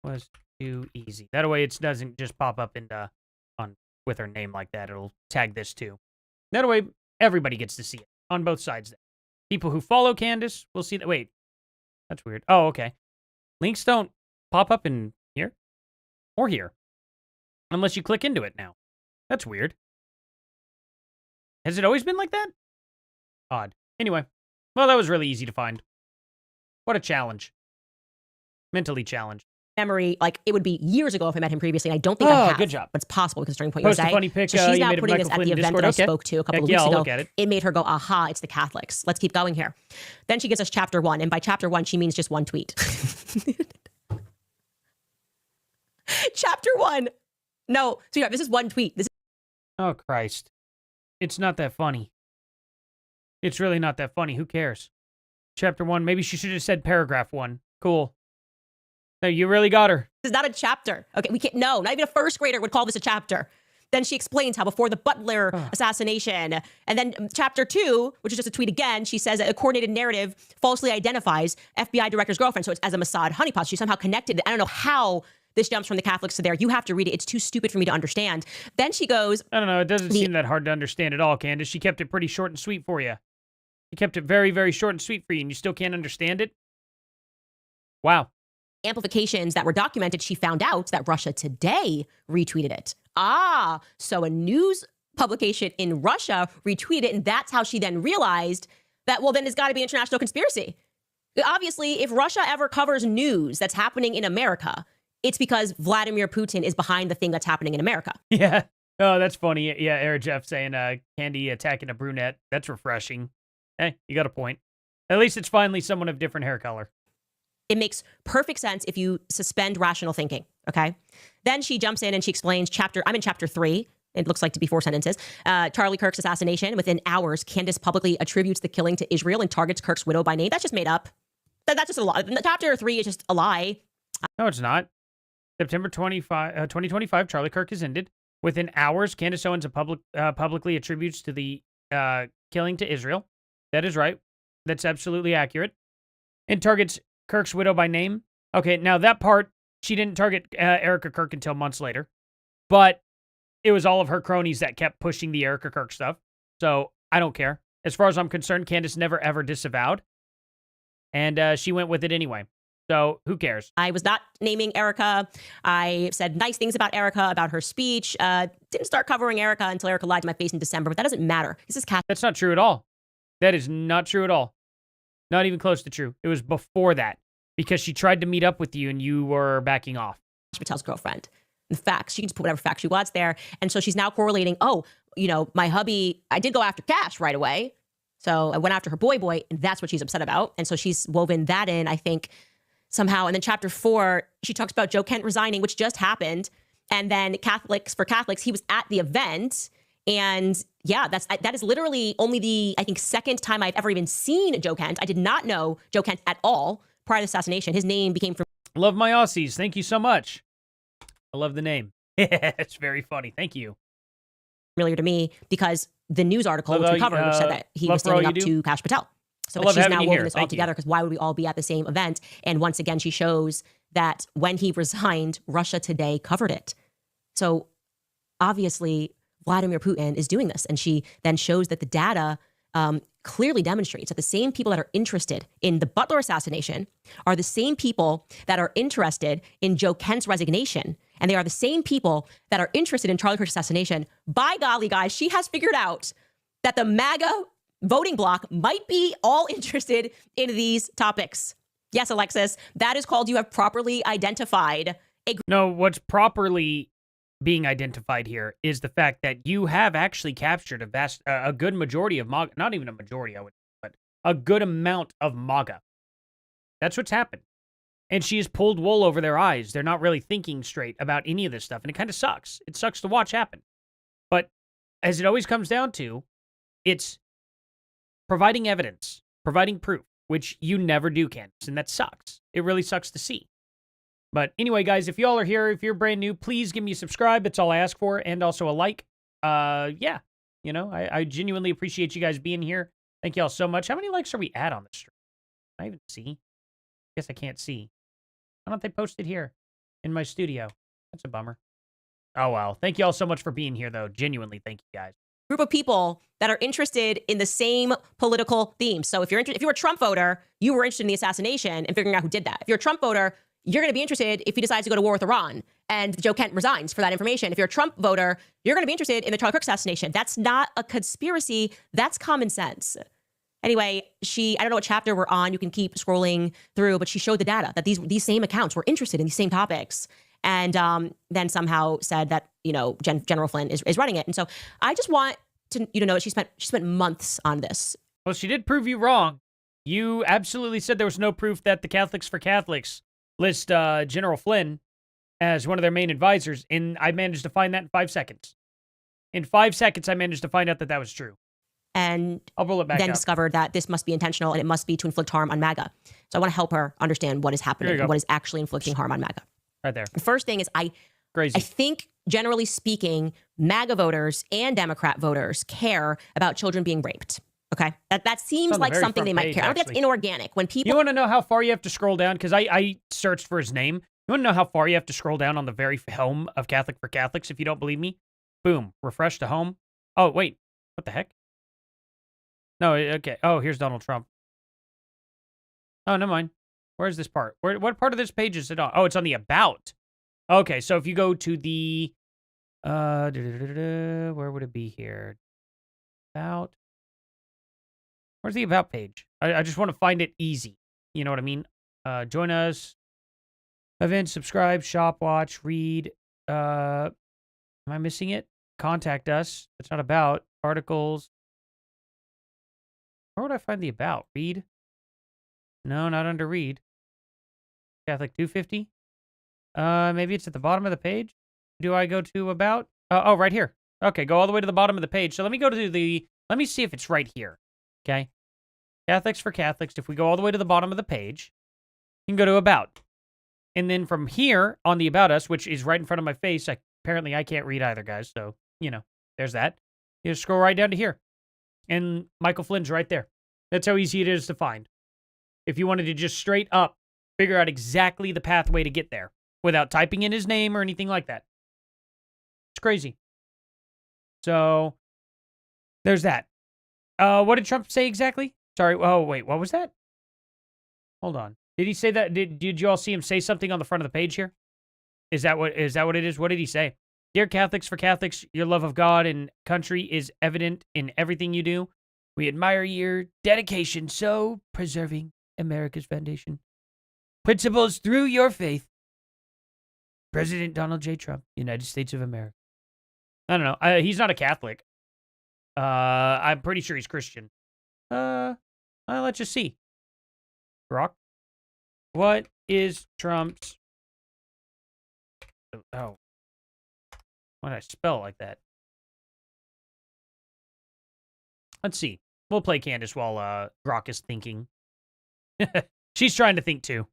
on. Was too easy. That way it doesn't just pop up with her name like that. It'll tag this too. That way everybody gets to see it on both sides there. People who follow Candace will see that. Wait. That's weird. Oh, okay. Links don't pop up in here or here unless you click into it now. That's weird. Has it always been like that? Odd. Anyway, well, that was really easy to find. What a challenge. Mentally challenged. Memory, like it would be years ago if I met him previously. And I don't think I have. Good job. But it's possible because during Point Post USA. a funny pic. So she's you now made putting this Michael at Flynn the event Discord. that I Okay. spoke to a couple Heck of yeah, weeks I'll ago. look at it. It made her go, aha, it's the Catholics. Let's keep going here. Then she gives us chapter 1. And by chapter 1, she means just one tweet. Chapter 1. No, sweetheart, this is one tweet. Oh, Christ. It's not that funny. It's really not that funny. Who cares? Chapter 1. Maybe she should have said paragraph 1. Cool. No, you really got her. This is not a chapter. Okay, we can't, no, not even a first grader would call this a chapter. Then she explains how before the Butler assassination, and then chapter 2, which is just a tweet again, she says a coordinated narrative falsely identifies FBI director's girlfriend. So it's as a Mossad honeypot. She's somehow connected. I don't know how this jumps from the Catholics to there. You have to read it. It's too stupid for me to understand. Then she goes, I don't know. It doesn't seem that hard to understand at all, Candace. She kept it pretty short and sweet for you. She kept it very, very short and sweet for you, and you still can't understand it? Wow. amplifications that were documented, she found out that Russia Today retweeted it. So a news publication in Russia retweeted it, and that's how she then realized that, well, then there's got to be international conspiracy. Obviously, if Russia ever covers news that's happening in America, it's because Vladimir Putin is behind the thing that's happening in America. Yeah. Oh, that's funny. Yeah, Air Jeff saying Candy attacking a brunette. That's refreshing. Hey, you got a point. At least it's finally someone of different hair color. It makes perfect sense if you suspend rational thinking, okay? Then she jumps in and she explains I'm in chapter 3. It looks like to be 4 sentences. Charlie Kirk's assassination. Within hours, Candace publicly attributes the killing to Israel and targets Kirk's widow by name. That's just made up. That's just a lie. Chapter 3 is just a lie. No, it's not. September 2025, Charlie Kirk is ended. Within hours, Candace Owens publicly attributes to the killing to Israel. That is right. That's absolutely accurate. And targets Kirk's widow by name. Okay, now that part, she didn't target Erica Kirk until months later. But it was all of her cronies that kept pushing the Erica Kirk stuff. So I don't care. As far as I'm concerned, Candace never, ever disavowed. And she went with it anyway. So who cares? I was not naming Erica. I said nice things about Erica, about her speech. Didn't start covering Erica until Erica lied to my face in December, but that doesn't matter. This is Cash That's not true at all. That is not true at all. Not even close to true. It was before that because she tried to meet up with you and you were backing off. Patel's girlfriend. The facts. She can just put whatever facts she wants there. And so she's now correlating, my hubby, I did go after Cash right away. So I went after her boy, and that's what she's upset about. And so she's woven that in, I think, somehow. And then chapter 4, she talks about Joe Kent resigning, which just happened. And then for Catholics, he was at the event. And yeah, that is literally only the, I think, second time I've ever even seen Joe Kent. I did not know Joe Kent at all prior to the assassination. His name became Love my Aussies. Thank you so much. I love the name. It's very funny. Thank you. familiar to me because the news article which we covered, which said that he was standing up to Kash Patel. So she's now woven this all together because why would we all be at the same event? And once again, she shows that when he resigned, Russia Today covered it. So obviously, Vladimir Putin is doing this. And she then shows that the data clearly demonstrates that the same people that are interested in the Butler assassination are the same people that are interested in Joe Kent's resignation. And they are the same people that are interested in Charlie Kirk's assassination. By golly, guys, she has figured out that the MAGA voting bloc might be all interested in these topics. Yes, Alexis, that is called you have properly identified a... No, what's properly being identified here is the fact that you have actually captured a good majority of MAGA, not even a majority, but a good amount of MAGA. That's what's happened. And she has pulled wool over their eyes. They're not really thinking straight about any of this stuff, and it kind of sucks. It sucks to watch happen. But as it always comes down to, it's providing evidence, providing proof, which you never do, Candace, and that sucks. It really sucks to see. But anyway, guys, if y'all are here, if you're brand new, please give me a subscribe. That's all I ask for. And also a like. Yeah, I genuinely appreciate you guys being here. Thank y'all so much. How many likes are we at on the stream? Can I even see? Guess I can't see. Why don't they post it here in my studio? That's a bummer. Oh, well. Thank y'all so much for being here, though. Genuinely, thank you, guys. Group of people that are interested in the same political themes. So if you're a Trump voter, you were interested in the assassination and figuring out who did that. If you're a Trump voter, you're going to be interested if he decides to go to war with Iran and Joe Kent resigns for that information. If you're a Trump voter, you're going to be interested in the Charlie Kirk assassination. That's not a conspiracy. That's common sense. Anyway, I don't know what chapter we're on. You can keep scrolling through, but she showed the data that these same accounts were interested in these same topics. And then somehow said that, General Flynn is running it. And so I just want to, know she spent months on this. Well, she did prove you wrong. You absolutely said there was no proof that the Catholics for Catholics list General Flynn as one of their main advisors, and I managed to find that in 5 seconds. In 5 seconds, I managed to find out that was true. And I'll roll it back then up. Discovered that this must be intentional and it must be to inflict harm on MAGA. So I want to help her understand what is happening and what is actually inflicting harm on MAGA. Right there. The first thing is I think, generally speaking, MAGA voters and Democrat voters care about children being raped. Okay? That seems like something they might care. I don't think that's inorganic. When people... You want to know how far you have to scroll down? Because I searched for his name. You want to know how far you have to scroll down on the very home of Catholic for Catholics if you don't believe me? Boom. Refresh to home. Oh, wait. What the heck? No, okay. Oh, here's Donald Trump. Oh, never mind. Where's this part? What part of this page is it on? Oh, it's on the about. Okay, so if you go to the where would it be here? About. Where's the about page? I just want to find it easy. You know what I mean? Join us. Event, subscribe, shop, watch, read. Am I missing it? Contact us. It's not about. Articles. Where would I find the about? Read? No, not under read. Catholic 250. Maybe it's at the bottom of the page. Do I go to about? Oh, right here. Okay, go all the way to the bottom of the page. So let me go to let me see if it's right here. Okay. Catholics for Catholics. If we go all the way to the bottom of the page, you can go to about. And then from here on the about us, which is right in front of my face, apparently I can't read either, guys. So, there's that. You just scroll right down to here. And Michael Flynn's right there. That's how easy it is to find. If you wanted to just straight up figure out exactly the pathway to get there without typing in his name or anything like that. It's crazy. So, there's that. What did Trump say exactly? Sorry. Oh, wait. What was that? Hold on. Did he say that? Did you all see him say something on the front of the page here? Is that what it is? What did he say? Dear Catholics for Catholics, your love of God and country is evident in everything you do. We admire your dedication, so preserving America's foundation. Principles through your faith. President Donald J. Trump, United States of America. I don't know. He's not a Catholic. I'm pretty sure he's Christian. Let's just see. Rock. What is Trump's... Oh. Why did I spell it like that? Let's see. We'll play Candace while Grok is thinking. She's trying to think too.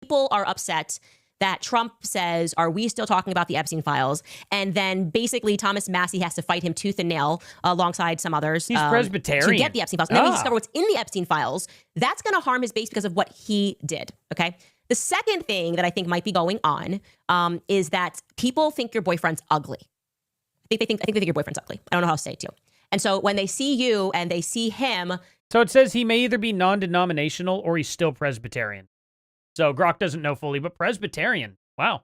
People are upset that Trump says, are we still talking about the Epstein files? And then basically Thomas Massey has to fight him tooth and nail alongside some others. He's Presbyterian. To get the Epstein files. And then we discover what's in the Epstein files. That's going to harm his base because of what he did. Okay. The second thing that I think might be going on is that people think your boyfriend's ugly. I think they think your boyfriend's ugly. I don't know how to say it to you. And so when they see you and they see him. So it says he may either be non-denominational or he's still Presbyterian. So Grok doesn't know fully, but Presbyterian. Wow.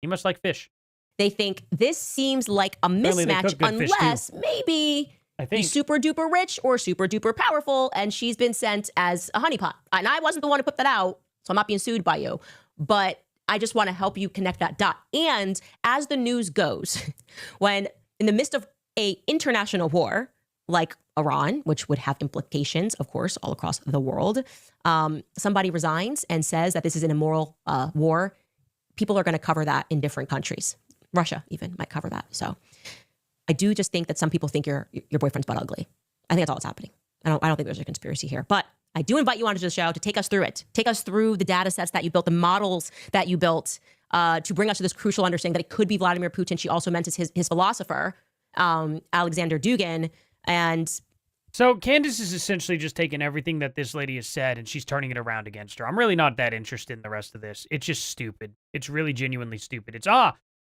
He must like fish. They think this seems like a mismatch unless maybe he's super duper rich or super duper powerful and she's been sent as a honeypot. And I wasn't the one to put that out, so I'm not being sued by you. But I just want to help you connect that dot. And as the news goes, when in the midst of an international war like Iran, which would have implications, of course, all across the world, somebody resigns and says that this is an immoral war, people are going to cover that in different countries. Russia even might cover that. So I do just think that some people think your boyfriend's butt ugly. I think that's all that's happening. I don't think there's a conspiracy here. But I do invite you onto the show to take us through it. Take us through the data sets that you built, the models that you built to bring us to this crucial understanding that it could be Vladimir Putin. She also meant his philosopher, Alexander Dugin. And so Candace is essentially just taking everything that this lady has said and she's turning it around against her. I'm really not that interested in the rest of this. It's just stupid. It's really genuinely stupid. It's,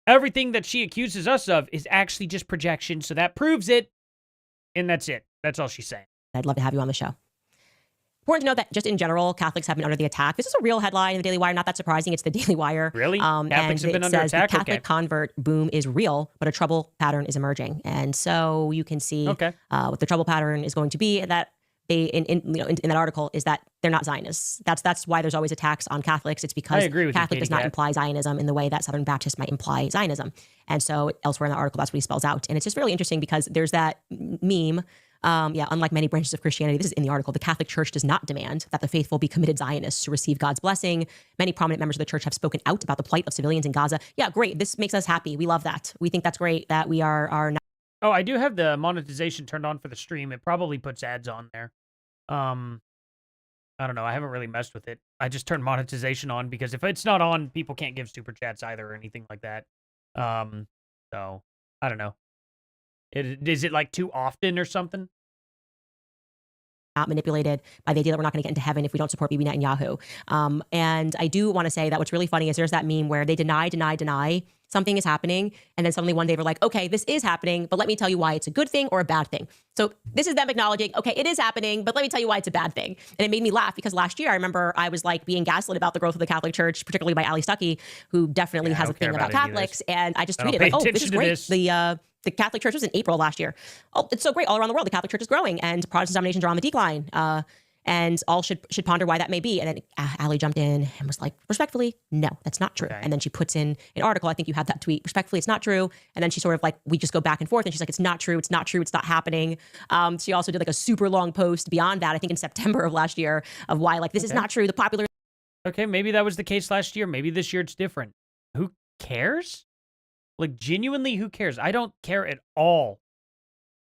everything that she accuses us of is actually just projection. So that proves it. And that's it. That's all she's saying. I'd love to have you on the show. Important to know that just in general, Catholics have been under the attack. This is a real headline in the Daily Wire. Not that surprising. It's the Daily Wire. Really? Catholics have been under attack? The Catholic convert boom is real, but a trouble pattern is emerging. And so you can see what the trouble pattern is going to be. That they in that article is that they're not Zionists. That's why there's always attacks on Catholics. It's because Catholic does not imply Zionism in the way that Southern Baptist might imply Zionism. And so elsewhere in the article, that's what he spells out. And it's just really interesting because there's that meme. Unlike many branches of Christianity, this is in the article, the Catholic Church does not demand that the faithful be committed Zionists to receive God's blessing. Many prominent members of the church have spoken out about the plight of civilians in Gaza. Yeah, great. This makes us happy. We love that. We think that's great that we are not. Oh, I do have the monetization turned on for the stream. It probably puts ads on there. I don't know. I haven't really messed with it. I just turned monetization on because if it's not on, people can't give super chats either or anything like that. So I don't know. Is it like too often or something? Not manipulated by the idea that we're not going to get into heaven if we don't support Bibi Netanyahu. And I do want to say that what's really funny is there's that meme where they deny something is happening, and then suddenly one day they're like, okay, this is happening, but let me tell you why it's a good thing or a bad thing. So this is them acknowledging, okay, it is happening, but let me tell you why it's a bad thing. And it made me laugh because last year I remember I was like being gaslit about the growth of the Catholic Church, particularly by Ali Stuckey, who definitely has a thing about Catholics. And I just tweeted like, oh, this is great. The Catholic Church was in April last year. Oh, it's so great all around the world. The Catholic Church is growing and Protestant denominations are on the decline. And all should ponder why that may be. And then Ali jumped in and was like, respectfully, no, that's not true. Okay. And then she puts in an article. I think you had that tweet. Respectfully, it's not true. And then she sort of like, we just go back and forth. And she's like, it's not true. It's not true. It's not happening. She also did like a super long post beyond that, I think in September of last year, of why like this is not true. The popular. Okay, maybe that was the case last year. Maybe this year it's different. Who cares? Like, genuinely, who cares? I don't care at all,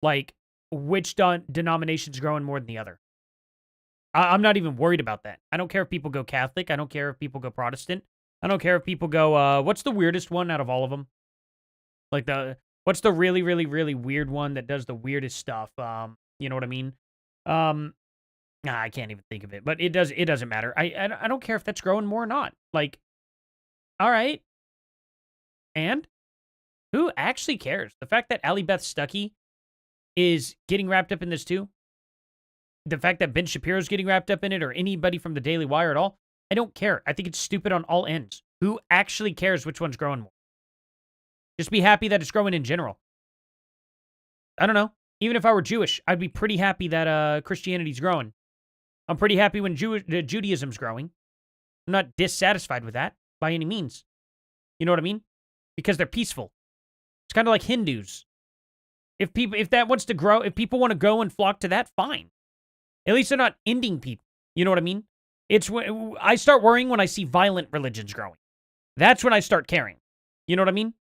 like, which denomination's growing more than the other. I'm not even worried about that. I don't care if people go Catholic. I don't care if people go Protestant. I don't care if people go, what's the weirdest one out of all of them? Like, what's the really, really, really weird one that does the weirdest stuff? You know what I mean? I can't even think of it, but it doesn't matter. I don't care if that's growing more or not. Like, all right. And who actually cares? The fact that Ali Beth Stuckey is getting wrapped up in this too, the fact that Ben Shapiro's getting wrapped up in it, or anybody from the Daily Wire at all, I don't care. I think it's stupid on all ends. Who actually cares which one's growing more? Just be happy that it's growing in general. I don't know. Even if I were Jewish, I'd be pretty happy that Christianity's growing. I'm pretty happy when Judaism's growing. I'm not dissatisfied with that by any means. You know what I mean? Because they're peaceful. It's kind of like Hindus. If that wants to grow, if people want to go and flock to that, fine. At least they're not ending people. You know what I mean? It's when I start worrying when I see violent religions growing. That's when I start caring. You know what I mean?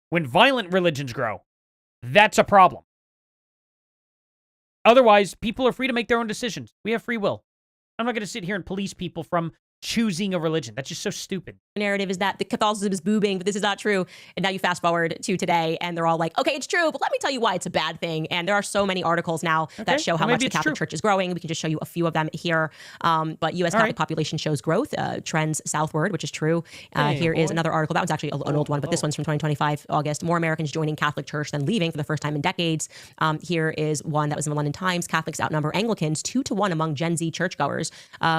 When violent religions grow, that's a problem. Otherwise, people are free to make their own decisions. We have free will. I'm not going to sit here and police people from choosing a religion. That's just so stupid. The narrative is that the Catholicism is booming, but this is not true. And now you fast forward to today, and they're all like, okay, it's true, but let me tell you why it's a bad thing. And there are so many articles now that show how much the Catholic Church is growing. We can just show you a few of them here. But U.S. Catholic population shows growth, trends southward, which is true. Here is another article. That one's actually an old one, but this one's from 2025, August. More Americans joining Catholic Church than leaving for the first time in decades. Here is one that was in the London Times. Catholics outnumber Anglicans 2-1 among Gen Z churchgoers,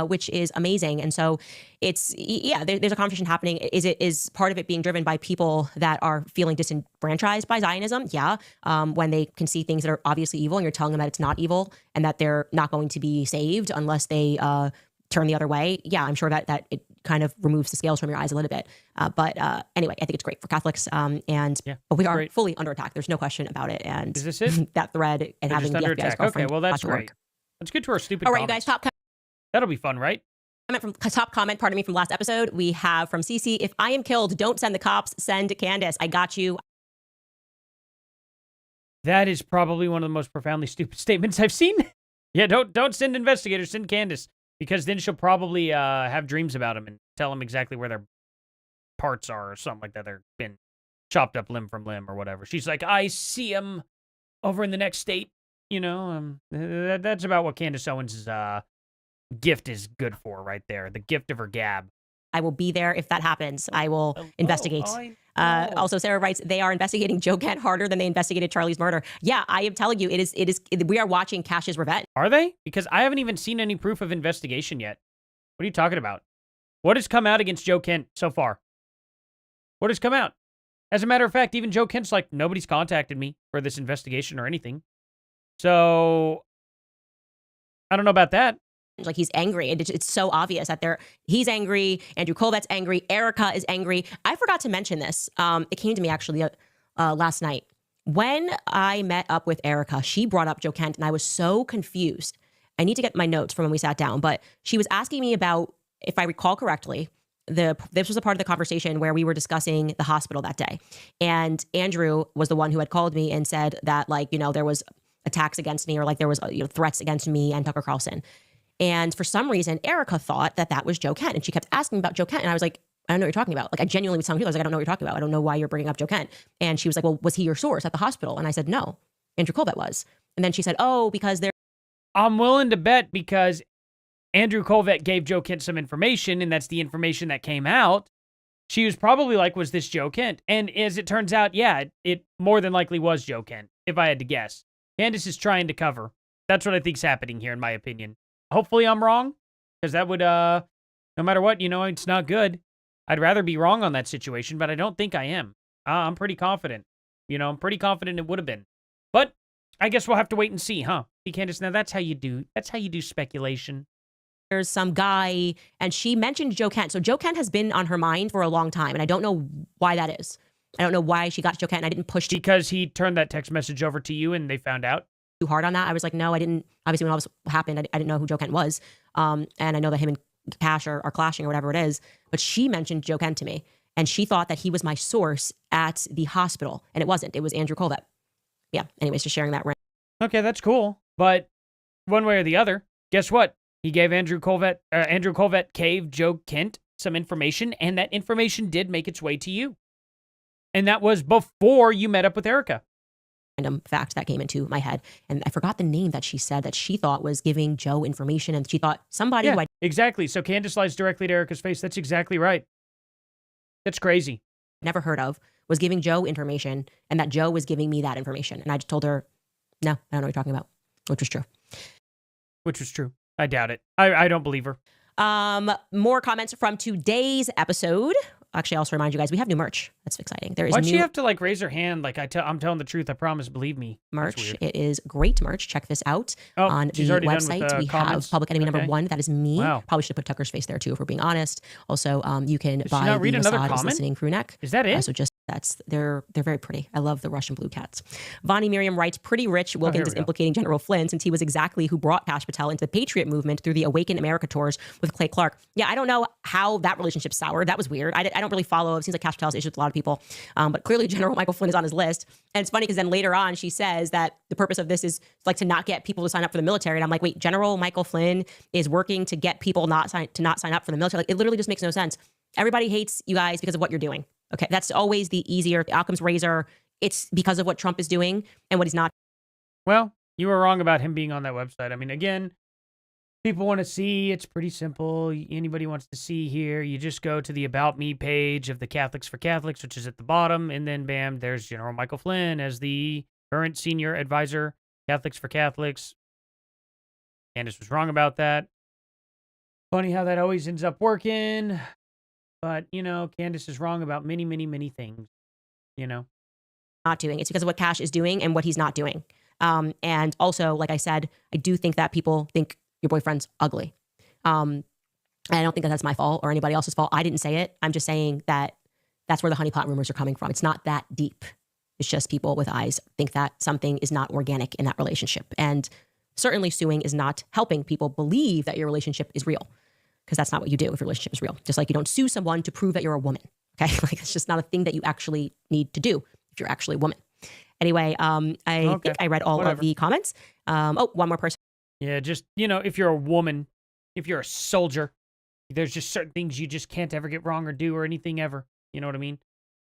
which is amazing. And so it's, there's a conversation happening. Is part of it being driven by people that are feeling disenfranchised by Zionism? Yeah. When they can see things that are obviously evil and you're telling them that it's not evil and that they're not going to be saved unless they turn the other way. Yeah, I'm sure that it kind of removes the scales from your eyes a little bit. But anyway, I think it's great for Catholics. But we are fully under attack. There's no question about it. And is this it? That thread and having the FBI's Okay, well, that's great. Let's get to our stupid All right, comments. you guys, That'll be fun, right? Top comment from last episode. We have from CC, if I am killed, don't send the cops, send Candace. I got you. That is probably one of the most profoundly stupid statements I've seen. Yeah, don't send investigators, send Candace. Because then she'll probably have dreams about him and tell him exactly where their parts are or something like that. They're been chopped up limb from limb or whatever. She's like, I see him over in the next state. You know, that's about what Candace Owens' gift is good for right there. The gift of her gab. I will be there if that happens. I will investigate. Also, Sarah writes, they are investigating Joe Kent harder than they investigated Charlie's murder. Yeah, I am telling you, we are watching Cash's revenge. Are they? Because I haven't even seen any proof of investigation yet. What are you talking about? What has come out against Joe Kent so far? What has come out? As a matter of fact, even Joe Kent's like, nobody's contacted me for this investigation or anything. So, I don't know about that. Like, he's angry, and it's so obvious that he's angry. Andrew Colvette's angry. Erica is angry. I forgot to mention this. It came to me actually last night. When I met up with Erica, she brought up Joe Kent, and I was so confused. I need to get my notes from when we sat down, but she was asking me about, if I recall correctly, this was a part of the conversation where we were discussing the hospital that day. And Andrew was the one who had called me and said that, like, there was attacks against me, or like there was threats against me and Tucker Carlson. And for some reason, Erica thought that was Joe Kent. And she kept asking me about Joe Kent. And I was like, I don't know what you're talking about. Like, I genuinely was telling people, I was like, I don't know what you're talking about. I don't know why you're bringing up Joe Kent. And she was like, well, was he your source at the hospital? And I said, no, Andrew Colvette was. And then she said, oh, because I'm willing to bet because Andrew Colvette gave Joe Kent some information, and that's the information that came out. she was probably like, was this Joe Kent? And as it turns out, yeah, it more than likely was Joe Kent, if I had to guess. Candace is trying to cover. That's what I think's happening here, in my opinion. Hopefully I'm wrong, because that would, no matter what, it's not good. I'd rather be wrong on that situation, but I don't think I am. I'm pretty confident. I'm pretty confident it would have been. But I guess we'll have to wait and see, huh? See, Candace, now that's how you do speculation. There's some guy, and she mentioned Joe Kent. So Joe Kent has been on her mind for a long time, and I don't know why that is. I don't know why she got Joe Kent, and I didn't push Because he turned that text message over to you and they found out? too hard on that. I was like, no, I didn't. Obviously, when all this happened, I didn't know who Joe Kent was. And I know that him and Cash are clashing or whatever it is. But she mentioned Joe Kent to me, and she thought that he was my source at the hospital, and it wasn't. It was Andrew Colvett. Yeah. Anyways, just sharing that. Okay, that's cool. But one way or the other, guess what? He gave Andrew Colvett caved Joe Kent some information, and that information did make its way to you. And that was before you met up with Erica. Random fact that came into my head, and I forgot the name that she said that she thought was giving Joe information, and she thought somebody who I exactly. So Candace lies directly to Erica's face. That's exactly right. That's crazy. never heard of was giving Joe information, and that Joe was giving me that information. And I just told her, no, I don't know what you're talking about, which was true. Which was true. I doubt it. I don't believe her. More comments from today's episode. Actually, I also remind you guys, we have new merch. That's exciting. There is Why'd new she have to raise her hand? I'm telling the truth. I promise. Believe me. merch. It is great merch. Check this out on the she's already done with website. the We comments? have Public Enemy Okay. number 1. That is me. Wow. Probably should have put Tucker's face there too, if we're being honest. Also, you can Did she buy not read the another Mossad is comment? listening crew neck. Is that it? So just they're very pretty. I love the Russian blue cats. Vonnie Miriam writes, pretty rich. Wilkins is we go. implicating General Flynn since he was exactly who brought Kash Patel into the Patriot movement through the Awaken America tours with Clay Clark. Yeah, I don't know how that relationship soured. That was weird. I don't really follow. It seems like Kash Patel's issues with a lot of people. But clearly General Michael Flynn is on his list. And it's funny because then later on she says that the purpose of this is to not get people to sign up for the military. And I'm like, wait, General Michael Flynn is working to get people not sign up for the military. It literally just makes no sense. Everybody hates you guys because of what you're doing. Okay, that's always the easier Occam's razor. It's because of what Trump is doing and what he's not. Well, you were wrong about him being on that website. I mean, again, people want to see. It's pretty simple. Anybody wants to see here, you just go to the About Me page of the Catholics for Catholics, which is at the bottom, and then bam, there's General Michael Flynn as the current senior advisor, Catholics for Catholics. Candace was wrong about that. Funny how that always ends up working. But, Candace is wrong about many, many, many things, Not doing. It's because of what Kash is doing and what he's not doing. And also, like I said, I do think that people think your boyfriend's ugly. And I don't think that that's my fault or anybody else's fault. I didn't say it. I'm just saying that that's where the honeypot rumors are coming from. It's not that deep. It's just people with eyes think that something is not organic in that relationship. And certainly suing is not helping people believe that your relationship is real. Because that's not what you do if your relationship is real. Just like you don't sue someone to prove that you're a woman. Okay, it's just not a thing that you actually need to do if you're actually a woman. Anyway, I think I read all of the comments. One more person. Yeah, just, if you're a woman, if you're a soldier, there's just certain things you just can't ever get wrong or do or anything ever. You know what I mean?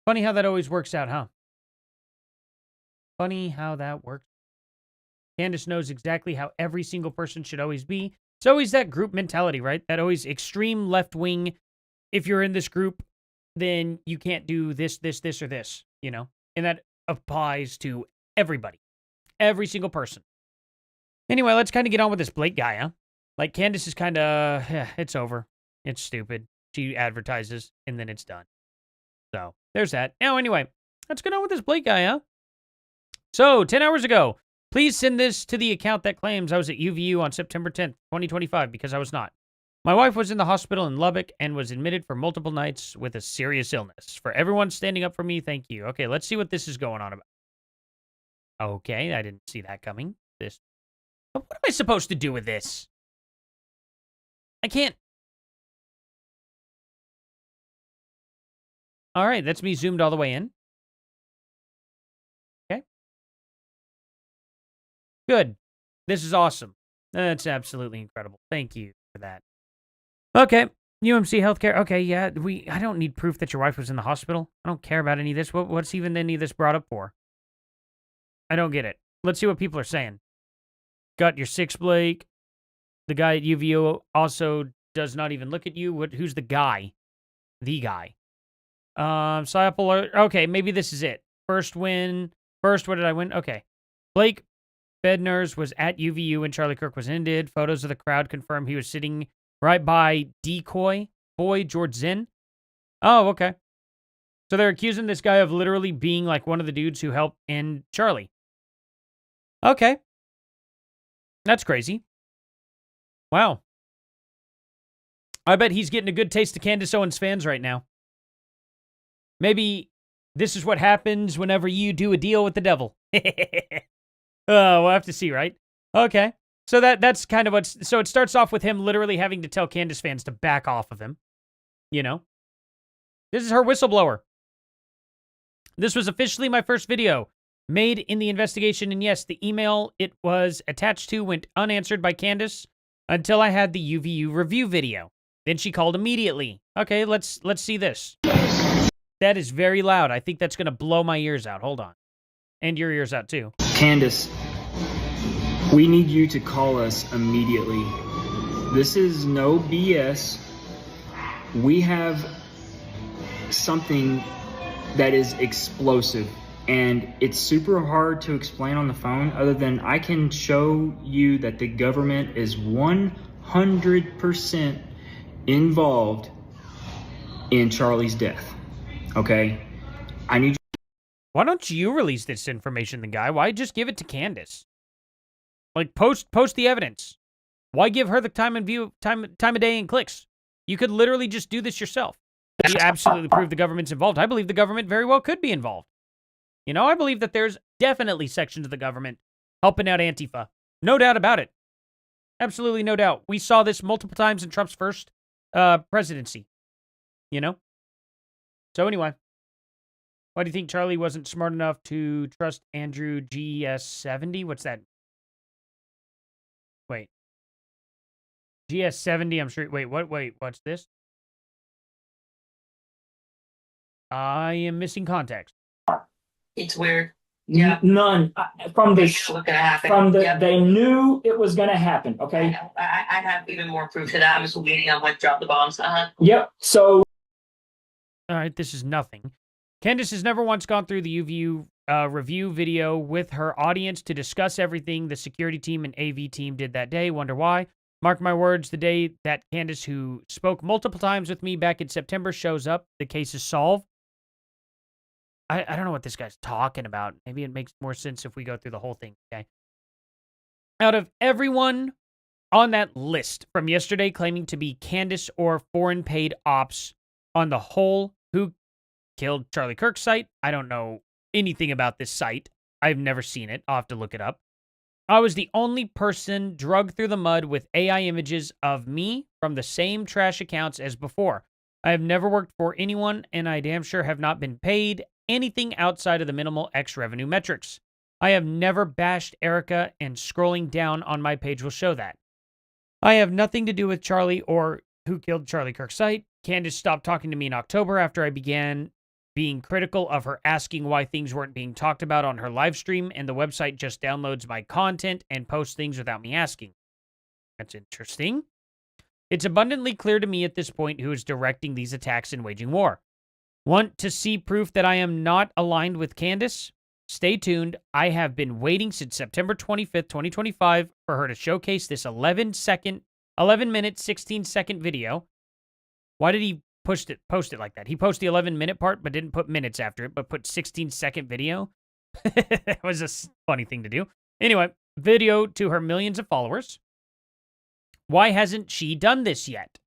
Funny how that always works out, huh? Funny how that works. Candace knows exactly how every single person should always be. It's always that group mentality, right? That always extreme left wing. If you're in this group, then you can't do this, this, this, or this, And that applies to everybody. Every single person. Anyway, let's kind of get on with this Blake guy, huh? Candace is kind of, it's over. It's stupid. She advertises, and then it's done. So, there's that. Now, anyway, let's get on with this Blake guy, huh? So, 10 hours ago, please send this to the account that claims I was at UVU on September 10th, 2025, because I was not. My wife was in the hospital in Lubbock and was admitted for multiple nights with a serious illness. For everyone standing up for me, thank you. Okay, let's see what this is going on about. Okay, I didn't see that coming. What am I supposed to do with this? I can't. All right, that's me zoomed all the way in. Okay. Good. This is awesome. That's absolutely incredible. Thank you for that. Okay. UMC Healthcare. Okay, yeah. I don't need proof that your wife was in the hospital. I don't care about any of this. What's even any of this brought up for? I don't get it. Let's see what people are saying. Got your 6, Blake. The guy at UVU also does not even look at you. Who's the guy? The guy. Psyop alert. Okay, maybe this is it. First win. First, what did I win? Okay. Blake Bednarz was at UVU when Charlie Kirk was ended. Photos of the crowd confirm he was sitting right by decoy boy George Zinn. Oh, okay. So they're accusing this guy of literally being like one of the dudes who helped end Charlie. Okay. That's crazy. Wow. I bet he's getting a good taste of Candace Owens fans right now. Maybe this is what happens whenever you do a deal with the devil. We'll have to see, right? Okay. So that's kind of what's... So it starts off with him literally having to tell Candace fans to back off of him. You know? This is her whistleblower. This was officially my first video made in the investigation, and yes, the email it was attached to went unanswered by Candace until I had the UVU review video. Then she called immediately. Okay, let's see this. That is very loud. I think that's going to blow my ears out. Hold on. And your ears out, too. Candace, we need you to call us immediately. This is no BS. We have something that is explosive, and it's super hard to explain on the phone other than I can show you that the government is 100% involved in Charlie's death. Okay? I need you. Why don't you release this information, the guy? Why just give it to Candace? Like, post the evidence. Why give her the time of day and clicks? You could literally just do this yourself. You absolutely prove the government's involved. I believe the government very well could be involved. You know, I believe that there's definitely sections of the government helping out Antifa. No doubt about it. Absolutely no doubt. We saw this multiple times in Trump's first presidency. You know? So anyway. Why do you think Charlie wasn't smart enough to trust Andrew GS70? What's that? Wait. GS70, I'm sure. Wait, what's this? I am missing context. It's weird. Yeah. None. From the It's gonna happen. from the Yep. they knew it was going to happen. I Okay. know. I have even more proof to that. I'm just waiting on what drop the bombs. Yep. So All right, this is nothing. Candace has never once gone through the UVU review video with her audience to discuss everything the security team and AV team did that day. Wonder why? Mark my words, the day that Candace, who spoke multiple times with me back in September, shows up, the case is solved. I don't know what this guy's talking about. Maybe it makes more sense if we go through the whole thing, okay? Out of everyone on that list from yesterday claiming to be Candace or foreign paid ops on the whole Who Killed Charlie Kirk site, I don't know anything about this site. I've never seen it. I'll have to look it up. I was the only person drugged through the mud with AI images of me from the same trash accounts as before. I have never worked for anyone, and I damn sure have not been paid anything outside of the minimal X revenue metrics. I have never bashed Erica, and scrolling down on my page will show that. I have nothing to do with Charlie or Who Killed Charlie Kirk site. Candace stopped talking to me in October after I began being critical of her asking why things weren't being talked about on her live stream, and the website just downloads my content and posts things without me asking. That's interesting. It's abundantly clear to me at this point who is directing these attacks and waging war. Want to see proof that I am not aligned with Candace? Stay tuned. I have been waiting since September 25th, 2025 for her to showcase this 11-minute, 16-second video. Why did he post it like that? He posted the 11-minute part, but didn't put minutes after it, but put 16-second video. That was a funny thing to do. Anyway, video to her millions of followers. Why hasn't she done this yet?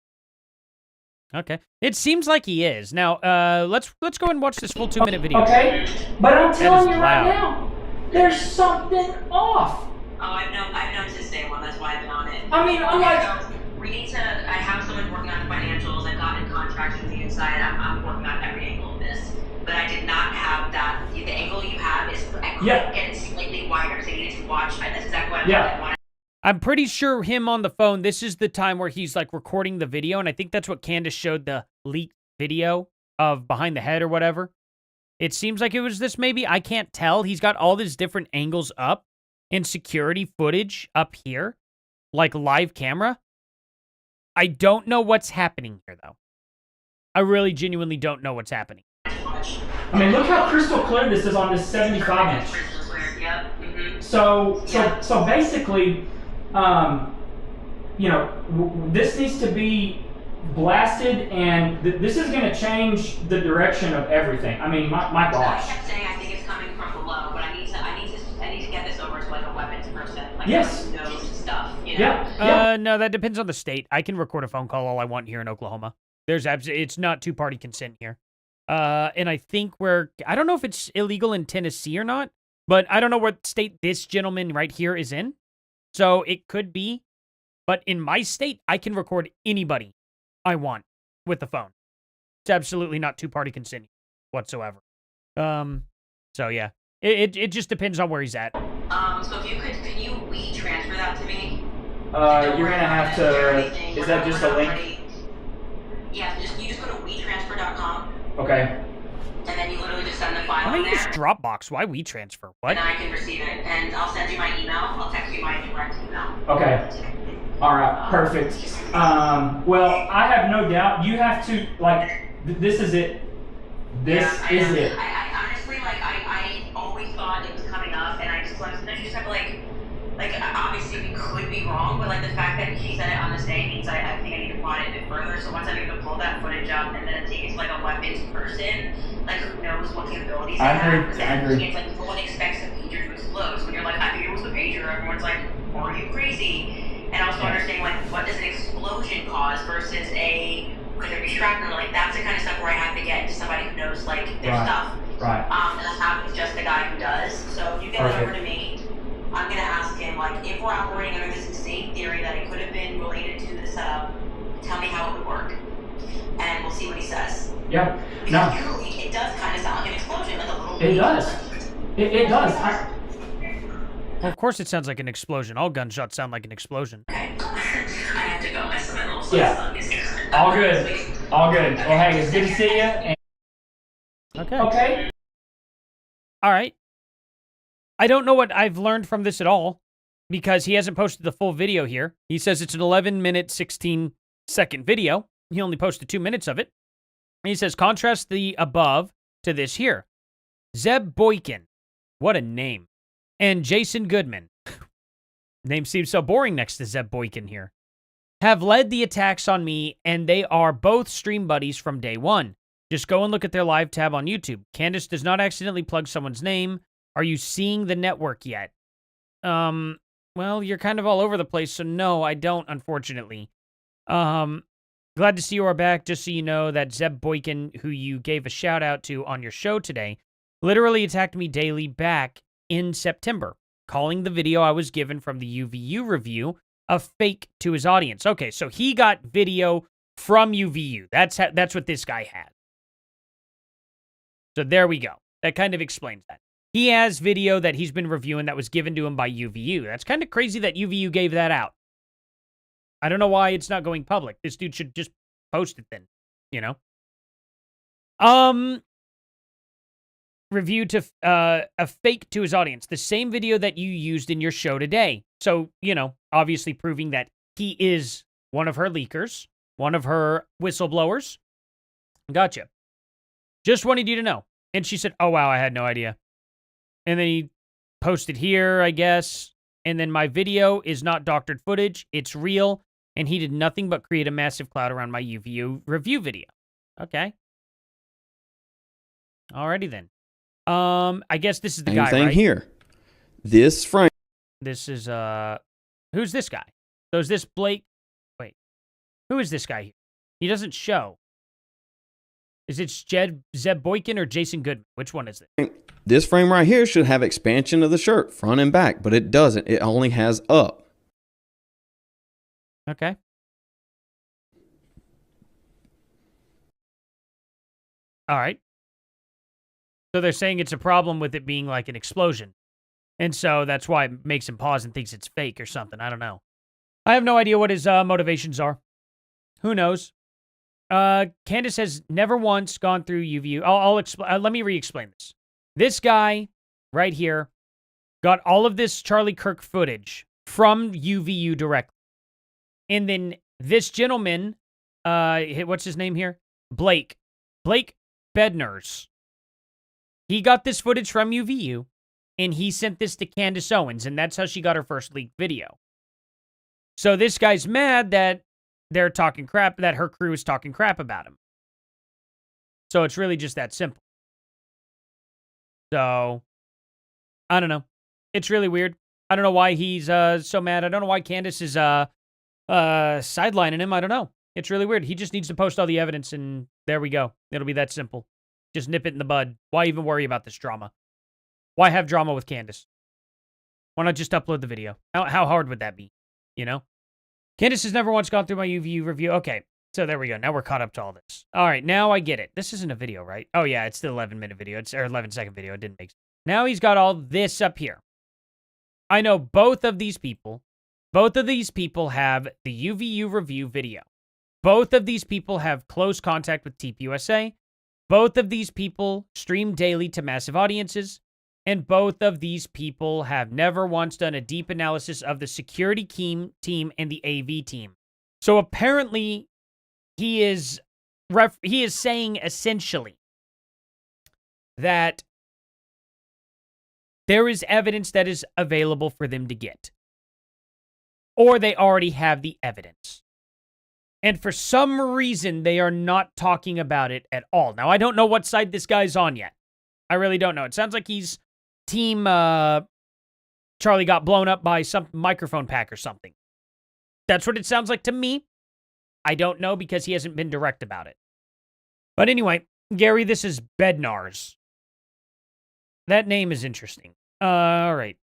Okay. It seems like he is. Now, let's go and watch this full 2-minute video. okay, but I'm telling you right loud. now, there's something off. Oh, I've noticed this day one. That's why I've been on it. I mean, I'm like, I have someone working on financials. I've gotten contracts from the inside. I'm working on every angle of this. But I did not have that. The angle you have is, I couldn't Yeah. get it slightly wider. So you need to watch. That's exactly what Yeah. I wanted. I'm pretty sure him on the phone, this is the time where he's like recording the video, and I think that's what Candace showed the leaked video of behind the head or whatever. It seems like it was this maybe. I can't tell. He's got all these different angles up and security footage up here, like live camera. I don't know what's happening here, though. I really genuinely don't know what's happening. I mean, look how crystal clear this is on this 75 inch. Crystal clear. Yep. Mm-hmm. So basically, this needs to be blasted, and this is going to change the direction of everything. I mean, my I gosh. kept saying I think it's coming from below, but I need to get this over to like a weapons person, like Yes. someone who knows stuff. You know? Yeah. No, that depends on the state. I can record a phone call all I want here in Oklahoma. It's not two-party consent here. And I think I don't know if it's illegal in Tennessee or not, but I don't know what state this gentleman right here is in. So it could be. But in my state, I can record anybody I want with the phone. It's absolutely not two-party consent whatsoever. So yeah, it just depends on where he's at. So if you can you transfer that to me? You're gonna have to. Is that just a link? Yeah, you just go to WeTransfer.com, Okay. and then you literally just send the file Why in use there, Dropbox? Why WeTransfer? What? and I can receive it. And I'll send you my email. I'll text you my direct email. Okay. All right. Perfect. Well, I have no doubt you have to this is it. This is it. I honestly I always thought it was coming up, and I just sometimes you just have to like obviously we could be wrong, but like the fact that he said it on this day means I think I need to plot it a bit further. So once I'm able to pull that footage up and then take it to like a weapons person, like who knows what capabilities they have. I agree. It's like no one expects the pager to explode. So when you're like, I think it was the pager, everyone's like, are you crazy? And also understanding like what does an explosion cause versus could there be shrapnel? Like that's the kind of stuff where I have to get to somebody who knows like their stuff. Right. And I have just the guy who does. So if you get it over to me, I'm gonna ask him like if we're operating under this insane theory that it could have been related to the setup, tell me how it would work, and we'll see what he says. Yeah. Because usually it does kind of sound like an explosion, like a little. It does. It does. Well, of course it sounds like an explosion. All gunshots sound like an explosion. Okay. I have to go. My little Yeah. All good. All good. Well, hey, it's good to see you. And okay. All right. I don't know what I've learned from this at all because he hasn't posted the full video here. He says it's an 11-minute, 16-second video. He only posted 2 minutes of it. And he says, contrast the above to this here. Zeb Boykin. What a name. And Jason Goodman. Name seems so boring next to Zeb Boykin here. Have led the attacks on me, and they are both stream buddies from day one. Just go and look at their live tab on YouTube. Candace does not accidentally plug someone's name. Are you seeing the network yet? Well, you're kind of all over the place, so no, I don't, unfortunately. Glad to see you are back. Just so you know that Zeb Boykin, who you gave a shout out to on your show today, literally attacked me daily back in September, calling the video I was given from the UVU review a fake to his audience. Okay, so he got video from UVU. That's what this guy had. So there we go. That kind of explains that. He has video that he's been reviewing that was given to him by UVU. That's kind of crazy that UVU gave that out. I don't know why it's not going public. This dude should just post it then, you know? Review to a fake to his audience. The same video that you used in your show today. So, you know, obviously proving that he is one of her leakers, one of her whistleblowers. Gotcha. Just wanted you to know. And she said, oh, wow, I had no idea. And then he posted here, I guess. And then my video is not doctored footage. It's real. And he did nothing but create a massive cloud around my UVU review video. Okay. Alrighty then. I guess this is the guy, thing right? Here. This frame. This is, who's this guy? So is this Blake? Wait. Who is this guy here? He doesn't show. Is it Zeb Boykin or Jason Goodman? Which one is it? This frame right here should have expansion of the shirt, front and back, but it doesn't. It only has up. Okay. All right. So they're saying it's a problem with it being like an explosion. And so that's why it makes him pause and thinks it's fake or something. I don't know. I have no idea what his motivations are. Who knows? Candace has never once gone through UVU. I'll explain. Let me re-explain this. This guy right here got all of this Charlie Kirk footage from UVU directly. And then this gentleman, what's his name here? Blake Bednar's. He got this footage from UVU, and he sent this to Candace Owens, and that's how she got her first leaked video. So this guy's mad that they're talking crap, that her crew is talking crap about him. So it's really just that simple. So, I don't know. It's really weird. I don't know why he's so mad. I don't know why Candace is sidelining him. I don't know. It's really weird. He just needs to post all the evidence, and there we go. It'll be that simple. Just nip it in the bud. Why even worry about this drama? Why have drama with Candace? Why not just upload the video? How hard would that be? You know? Candace has never once gone through my UVU review. Okay, so there we go. Now we're caught up to all this. All right, now I get it. This isn't a video, right? Oh, yeah, it's the 11-minute video. It's or 11-second video. It didn't make sense. Now he's got all this up here. I know both of these people have the UVU review video. Both of these people have close contact with TPUSA. Both of these people stream daily to massive audiences. And both of these people have never once done a deep analysis of the security team and the AV team. So apparently, he is saying essentially that there is evidence that is available for them to get. Or they already have the evidence. And for some reason, they are not talking about it at all. Now, I don't know what side this guy's on yet. I really don't know. It sounds like he's team Charlie got blown up by some microphone pack or something. That's what it sounds like to me. I don't know because he hasn't been direct about it. But anyway, Gary, this is Bednar's. That name is interesting. All right.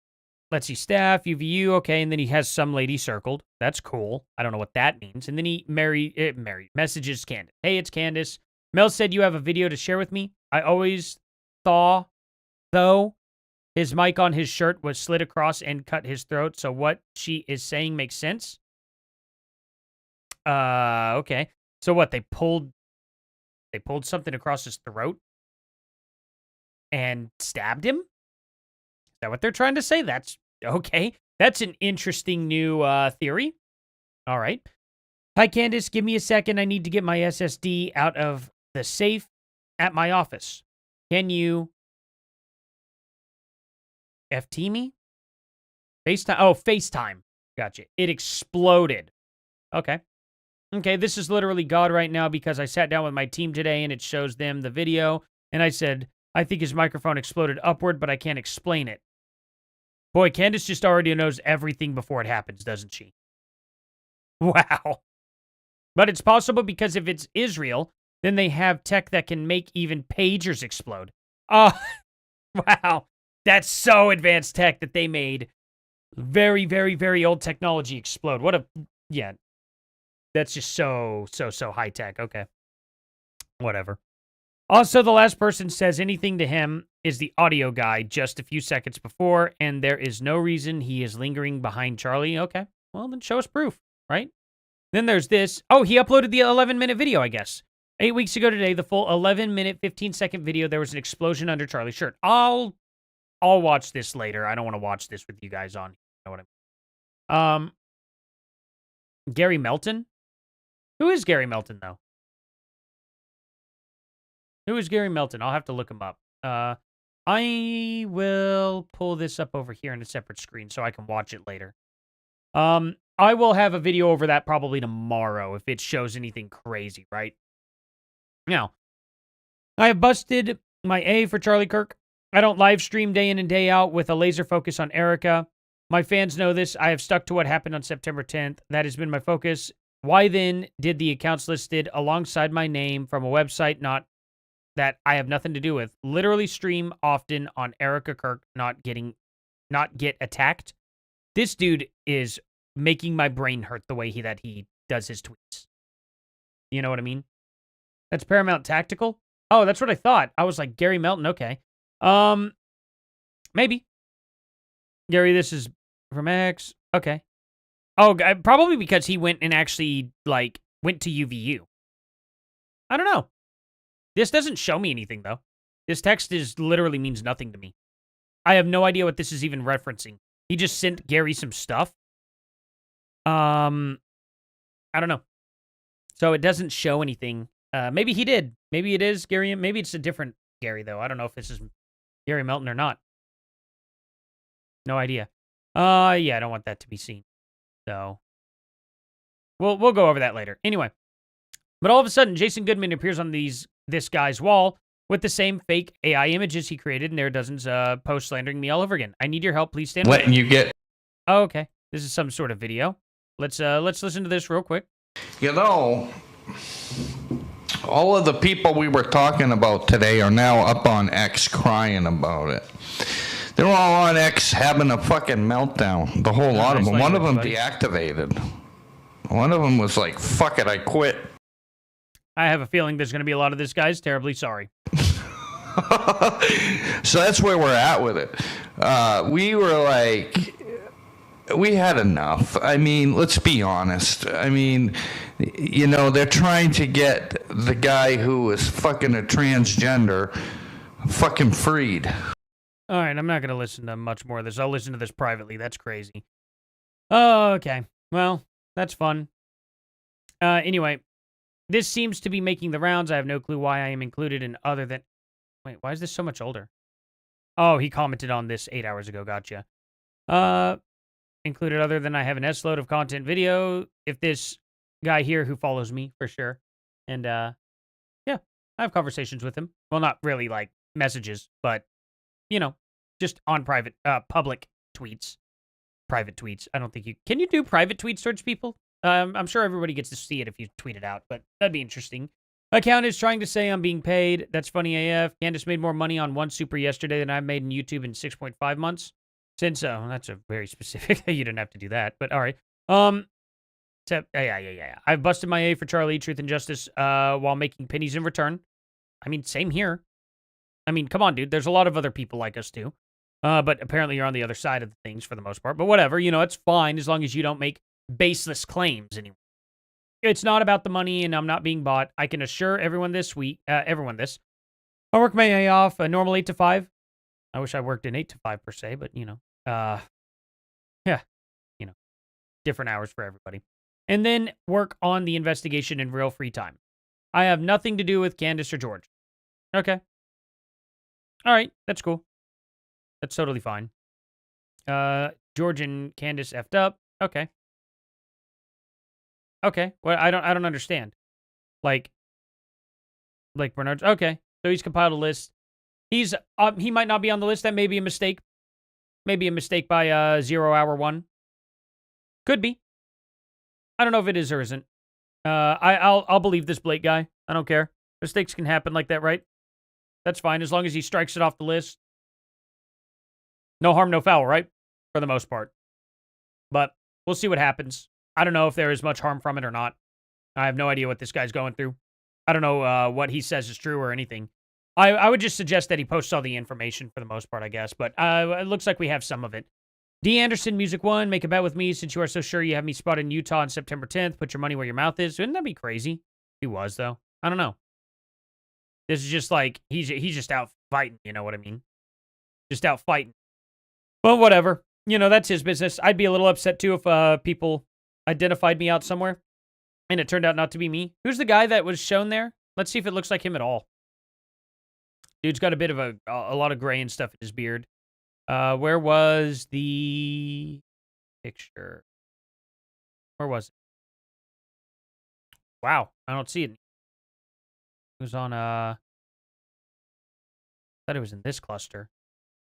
Let's see. Staff, UVU, okay. And then he has some lady circled. That's cool. I don't know what that means. And then he messages Candace. Hey, it's Candace. Mel said you have a video to share with me. I always thought, though, his mic on his shirt was slit across and cut his throat. So what she is saying makes sense. Okay. So what? They pulled something across his throat and stabbed him? Is that what they're trying to say? That's okay. That's an interesting new theory. All right. Hi, Candace. Give me a second. I need to get my SSD out of the safe at my office. Can you FT me? FaceTime? Oh, FaceTime. Gotcha. It exploded. Okay. Okay, this is literally God right now because I sat down with my team today and it shows them the video. And I said, I think his microphone exploded upward, but I can't explain it. Boy, Candace just already knows everything before it happens, doesn't she? Wow. But it's possible because if it's Israel, then they have tech that can make even pagers explode. Oh, wow. That's so advanced tech that they made very, very, very old technology explode. Yeah. That's just so high tech. Okay. Whatever. Also, the last person says anything to him is the audio guy just a few seconds before, and there is no reason he is lingering behind Charlie. Okay. Well, then show us proof, right? Then there's this. Oh, he uploaded the 11-minute video, I guess. 8 weeks ago today, the full 11-minute, 15-second video, there was an explosion under Charlie's shirt. I'll watch this later. I don't want to watch this with you guys on. You know what I mean? Gary Melton? Who is Gary Melton, though? Who is Gary Melton? I'll have to look him up. I will pull this up over here in a separate screen so I can watch it later. I will have a video over that probably tomorrow if it shows anything crazy, right? Now, I have busted my A for Charlie Kirk. I don't live stream day in and day out with a laser focus on Erica. My fans know this. I have stuck to what happened on September 10th. That has been my focus. Why then did the accounts listed alongside my name from a website not that I have nothing to do with literally stream often on Erica Kirk not get attacked? This dude is making my brain hurt the way he does his tweets. You know what I mean? That's Paramount Tactical? Oh, that's what I thought. I was like, Gary Melton, okay. Maybe. Gary, this is from X. Okay. Oh, probably because he went and actually, went to UVU. I don't know. This doesn't show me anything, though. This text literally means nothing to me. I have no idea what this is even referencing. He just sent Gary some stuff. I don't know. So it doesn't show anything. Maybe he did. Maybe it is Gary. Maybe it's a different Gary, though. I don't know if this is Gary Melton or not. No idea. Yeah, I don't want that to be seen. So we'll go over that later. Anyway, but all of a sudden, Jason Goodman appears on this guy's wall with the same fake AI images he created, and there are dozens posts slandering me all over again. I need your help. Please stand. Letting you get. Oh, okay. This is some sort of video. Let's listen to this real quick. You know, all of the people we were talking about today are now up on X crying about it. They're all on X having a fucking meltdown. The whole lot of them. One of them deactivated. One of them was like, fuck it, I quit. I have a feeling there's going to be a lot of this guy's terribly sorry. So that's where we're at with it. We were like, we had enough. I mean, let's be honest. I mean, you know, they're trying to get the guy who is fucking a transgender fucking freed. All right, I'm not going to listen to much more of this. I'll listen to this privately. That's crazy. Oh, okay. Well, that's fun. Anyway, this seems to be making the rounds. I have no clue why I am included in other than... Wait, why is this so much older? Oh, he commented on this 8 hours ago. Gotcha. Included other than I have an S-load of content video. If this guy here who follows me, for sure. And, yeah, I have conversations with him. Well, not really, like, messages, but, you know, just on private, public tweets. Private tweets. I don't think you... Can you do private tweets towards people? I'm sure everybody gets to see it if you tweet it out, but that'd be interesting. Account is trying to say I'm being paid. That's funny AF. Candace made more money on one super yesterday than I've made in YouTube in 6.5 months. Since, that's a very specific... You didn't have to do that, but all right. Yeah. I've busted my A for Charlie, Truth and Justice, while making pennies in return. I mean, same here. I mean, come on, dude. There's a lot of other people like us, too. But apparently you're on the other side of the things for the most part. But whatever, you know, it's fine as long as you don't make baseless claims anymore. It's not about the money, and I'm not being bought. I can assure everyone this. I work my A off a normal 8 to 5. I wish I worked in 8 to 5 per se, but, you know, yeah, you know, different hours for everybody. And then work on the investigation in real free time. I have nothing to do with Candace or George. Okay. All right, that's cool. That's totally fine. George and Candace effed up. Okay. Okay. Well, I don't understand. Like Bernard's. Okay. So he's compiled a list. He might not be on the list. That may be a mistake. Maybe a mistake by 0 hour 1. Could be. I don't know if it is or isn't. I'll believe this Blake guy. I don't care. Mistakes can happen like that, right? That's fine as long as he strikes it off the list. No harm, no foul, right? For the most part. But we'll see what happens. I don't know if there is much harm from it or not. I have no idea what this guy's going through. I don't know what he says is true or anything. I would just suggest that he posts all the information for the most part, I guess. But it looks like we have some of it. D. Anderson, Music 1, make a bet with me since you are so sure you have me spotted in Utah on September 10th. Put your money where your mouth is. Wouldn't that be crazy? He was, though. I don't know. This is just like, he's just out fighting, you know what I mean? Just out fighting. Well, whatever. You know, that's his business. I'd be a little upset, too, if people identified me out somewhere and it turned out not to be me. Who's the guy that was shown there? Let's see if it looks like him at all. Dude's got a bit of a lot of gray and stuff in his beard. Where was the picture? Where was it? Wow, I don't see it. It was on, I thought it was in this cluster.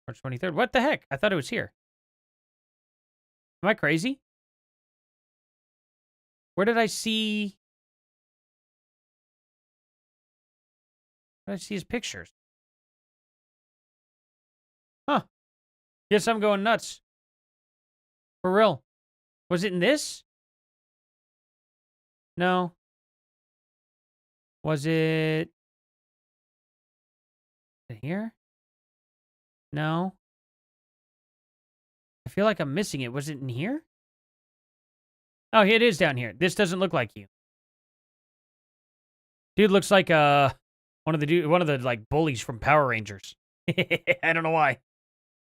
March 23rd. What the heck? I thought it was here. Am I crazy? Where did I see... Where did I see his pictures? Huh. Guess I'm going nuts. For real. Was it in this? No. Was it... here? No. I feel like I'm missing it. Was it in here? Oh, it is down here. This doesn't look like you. Dude looks like one of the like bullies from Power Rangers. I don't know why.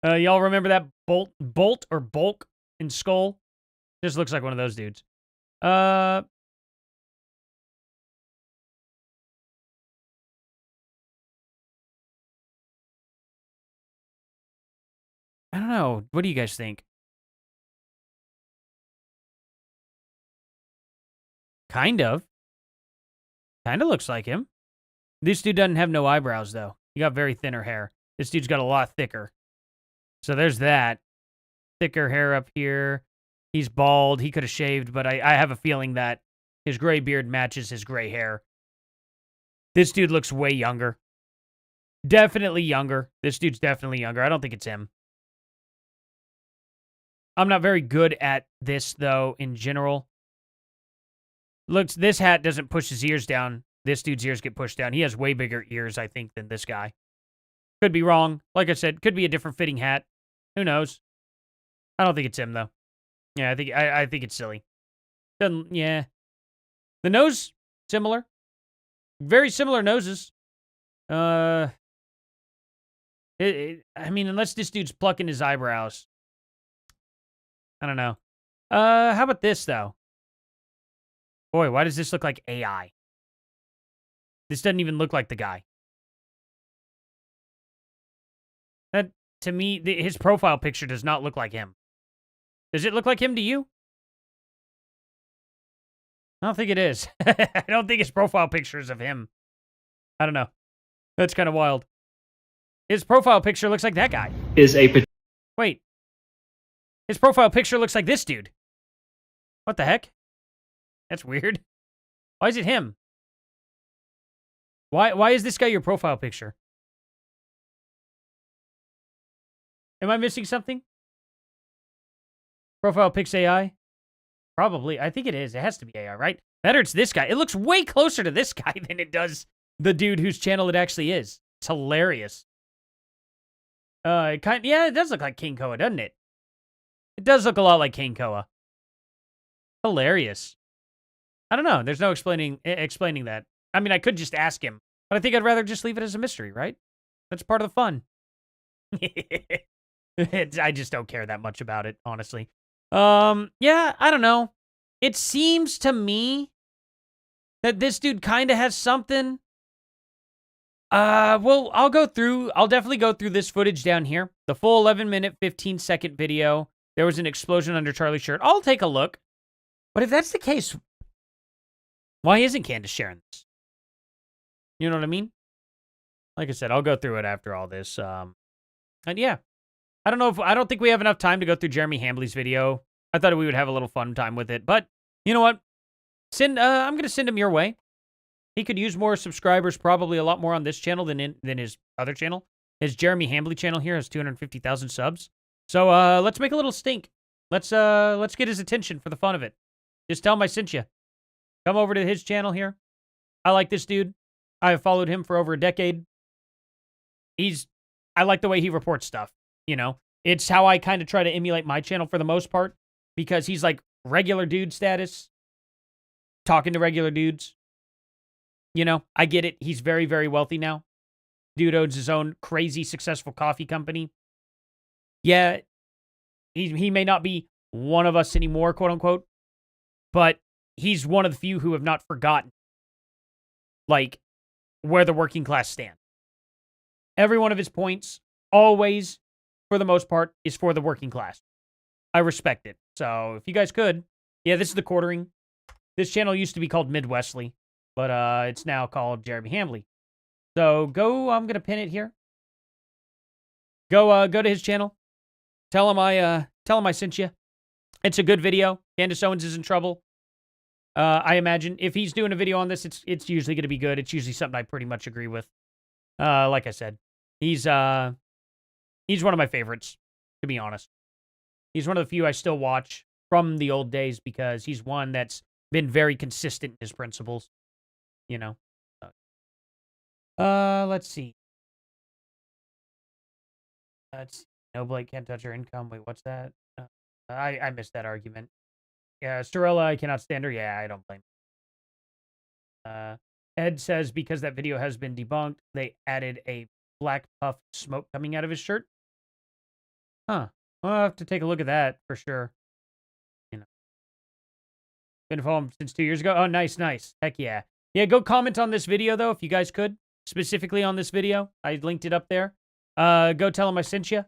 Y'all remember that Bolt or Bulk in Skull? Just looks like one of those dudes. I don't know. What do you guys think? Kind of. Kind of looks like him. This dude doesn't have no eyebrows, though. He got very thinner hair. This dude's got a lot thicker. So there's that. Thicker hair up here. He's bald. He could have shaved, but I have a feeling that his gray beard matches his gray hair. This dude looks way younger. Definitely younger. This dude's definitely younger. I don't think it's him. I'm not very good at this, though, in general. Looks, this hat doesn't push his ears down. This dude's ears get pushed down. He has way bigger ears, I think, than this guy. Could be wrong. Like I said, could be a different fitting hat. Who knows? I don't think it's him, though. Yeah, I think it's silly. Doesn't, yeah. The nose, similar. Very similar noses. I mean, unless this dude's plucking his eyebrows. I don't know. How about this, though? Boy, why does this look like AI? This doesn't even look like the guy. That, to me, his profile picture does not look like him. Does it look like him to you? I don't think it is. I don't think his profile picture is of him. I don't know. That's kind of wild. His profile picture looks like that guy. Wait. His profile picture looks like this dude. What the heck? That's weird. Why is it him? Why is this guy your profile picture? Am I missing something? Profile pics AI? Probably. I think it is. It has to be AI, right? That or it's this guy. It looks way closer to this guy than it does the dude whose channel it actually is. It's hilarious. Yeah, it does look like King Koa, doesn't it? It does look a lot like King Koa. Hilarious. I don't know. There's no explaining that. I mean, I could just ask him, but I think I'd rather just leave it as a mystery, right? That's part of the fun. I just don't care that much about it, honestly. Yeah, I don't know. It seems to me that this dude kind of has something. Well, I'll definitely go through this footage down here. The full 11-minute, 15-second video. There was an explosion under Charlie's shirt. I'll take a look. But if that's the case, why isn't Candace sharing this? You know what I mean? Like I said, I'll go through it after all this. And yeah. I don't think we have enough time to go through Jeremy Hambley's video. I thought we would have a little fun time with it. But, you know what? I'm going to send him your way. He could use more subscribers, probably a lot more on this channel than his other channel. His Jeremy Hambley channel here has 250,000 subs. So, let's make a little stink. Let's get his attention for the fun of it. Just tell him I sent you. Come over to his channel here. I like this dude. I have followed him for over a decade. I like the way he reports stuff, you know? It's how I kind of try to emulate my channel for the most part, because he's like regular dude status, talking to regular dudes. You know, I get it. He's very, very wealthy now. Dude owns his own crazy successful coffee company. Yeah, he may not be one of us anymore, quote unquote, but he's one of the few who have not forgotten, like, where the working class stand. Every one of his points, always, for the most part, is for the working class. I respect it. So, if you guys could, yeah, this is the quartering. This channel used to be called Midwesley, but it's now called Jeremy Hambley. So, I'm going to pin it here. Go to his channel. Tell him I sent you. It's a good video. Candace Owens is in trouble. I imagine if he's doing a video on this, it's usually going to be good. It's usually something I pretty much agree with. Like I said, he's one of my favorites, to be honest. He's one of the few I still watch from the old days because he's one that's been very consistent in his principles, you know. Let's see. No, Blake can't touch her income. Wait, what's that? I missed that argument. Yeah, Storella, I cannot stand her. Yeah, I don't blame her. Ed says because that video has been debunked, they added a black puff smoke coming out of his shirt. Huh. I'll have to take a look at that for sure. You know. Been following him since 2 years ago. Oh, nice. Heck yeah. Yeah, go comment on this video, though, if you guys could. Specifically on this video. I linked it up there. Go tell him I sent you.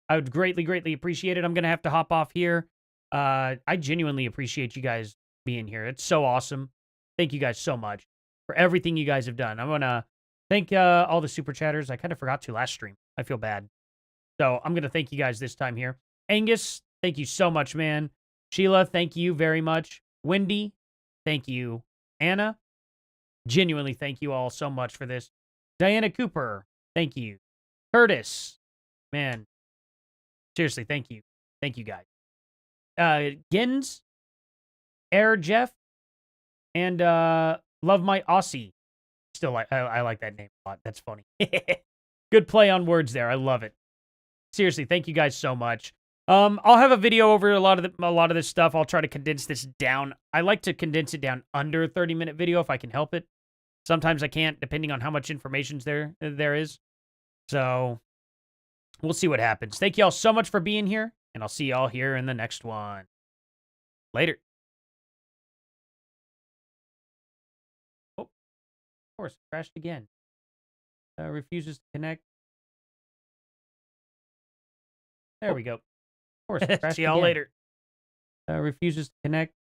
I would greatly, greatly appreciate it. I'm going to have to hop off here. I genuinely appreciate you guys being here. It's so awesome. Thank you guys so much for everything you guys have done. I'm going to thank all the super chatters. I kind of forgot to last stream. I feel bad. So I'm going to thank you guys this time here. Angus, thank you so much, man. Sheila, thank you very much. Wendy, thank you. Anna, genuinely thank you all so much for this. Diana Cooper, thank you. Curtis, man, seriously, thank you. Thank you, guys. Gins, Air Jeff, and Love My Aussie. Still, I like that name a lot. That's funny. Good play on words there. I love it. Seriously, thank you guys so much. I'll have a video over a lot of this stuff. I'll try to condense this down. I like to condense it down under a 30-minute video if I can help it. Sometimes I can't, depending on how much information there is. So we'll see what happens. Thank you all so much for being here, and I'll see y'all here in the next one. Later. Oh, of course, it crashed again. Refuses to connect. There we go. Of course, it crashed See y'all again. later. Refuses to connect.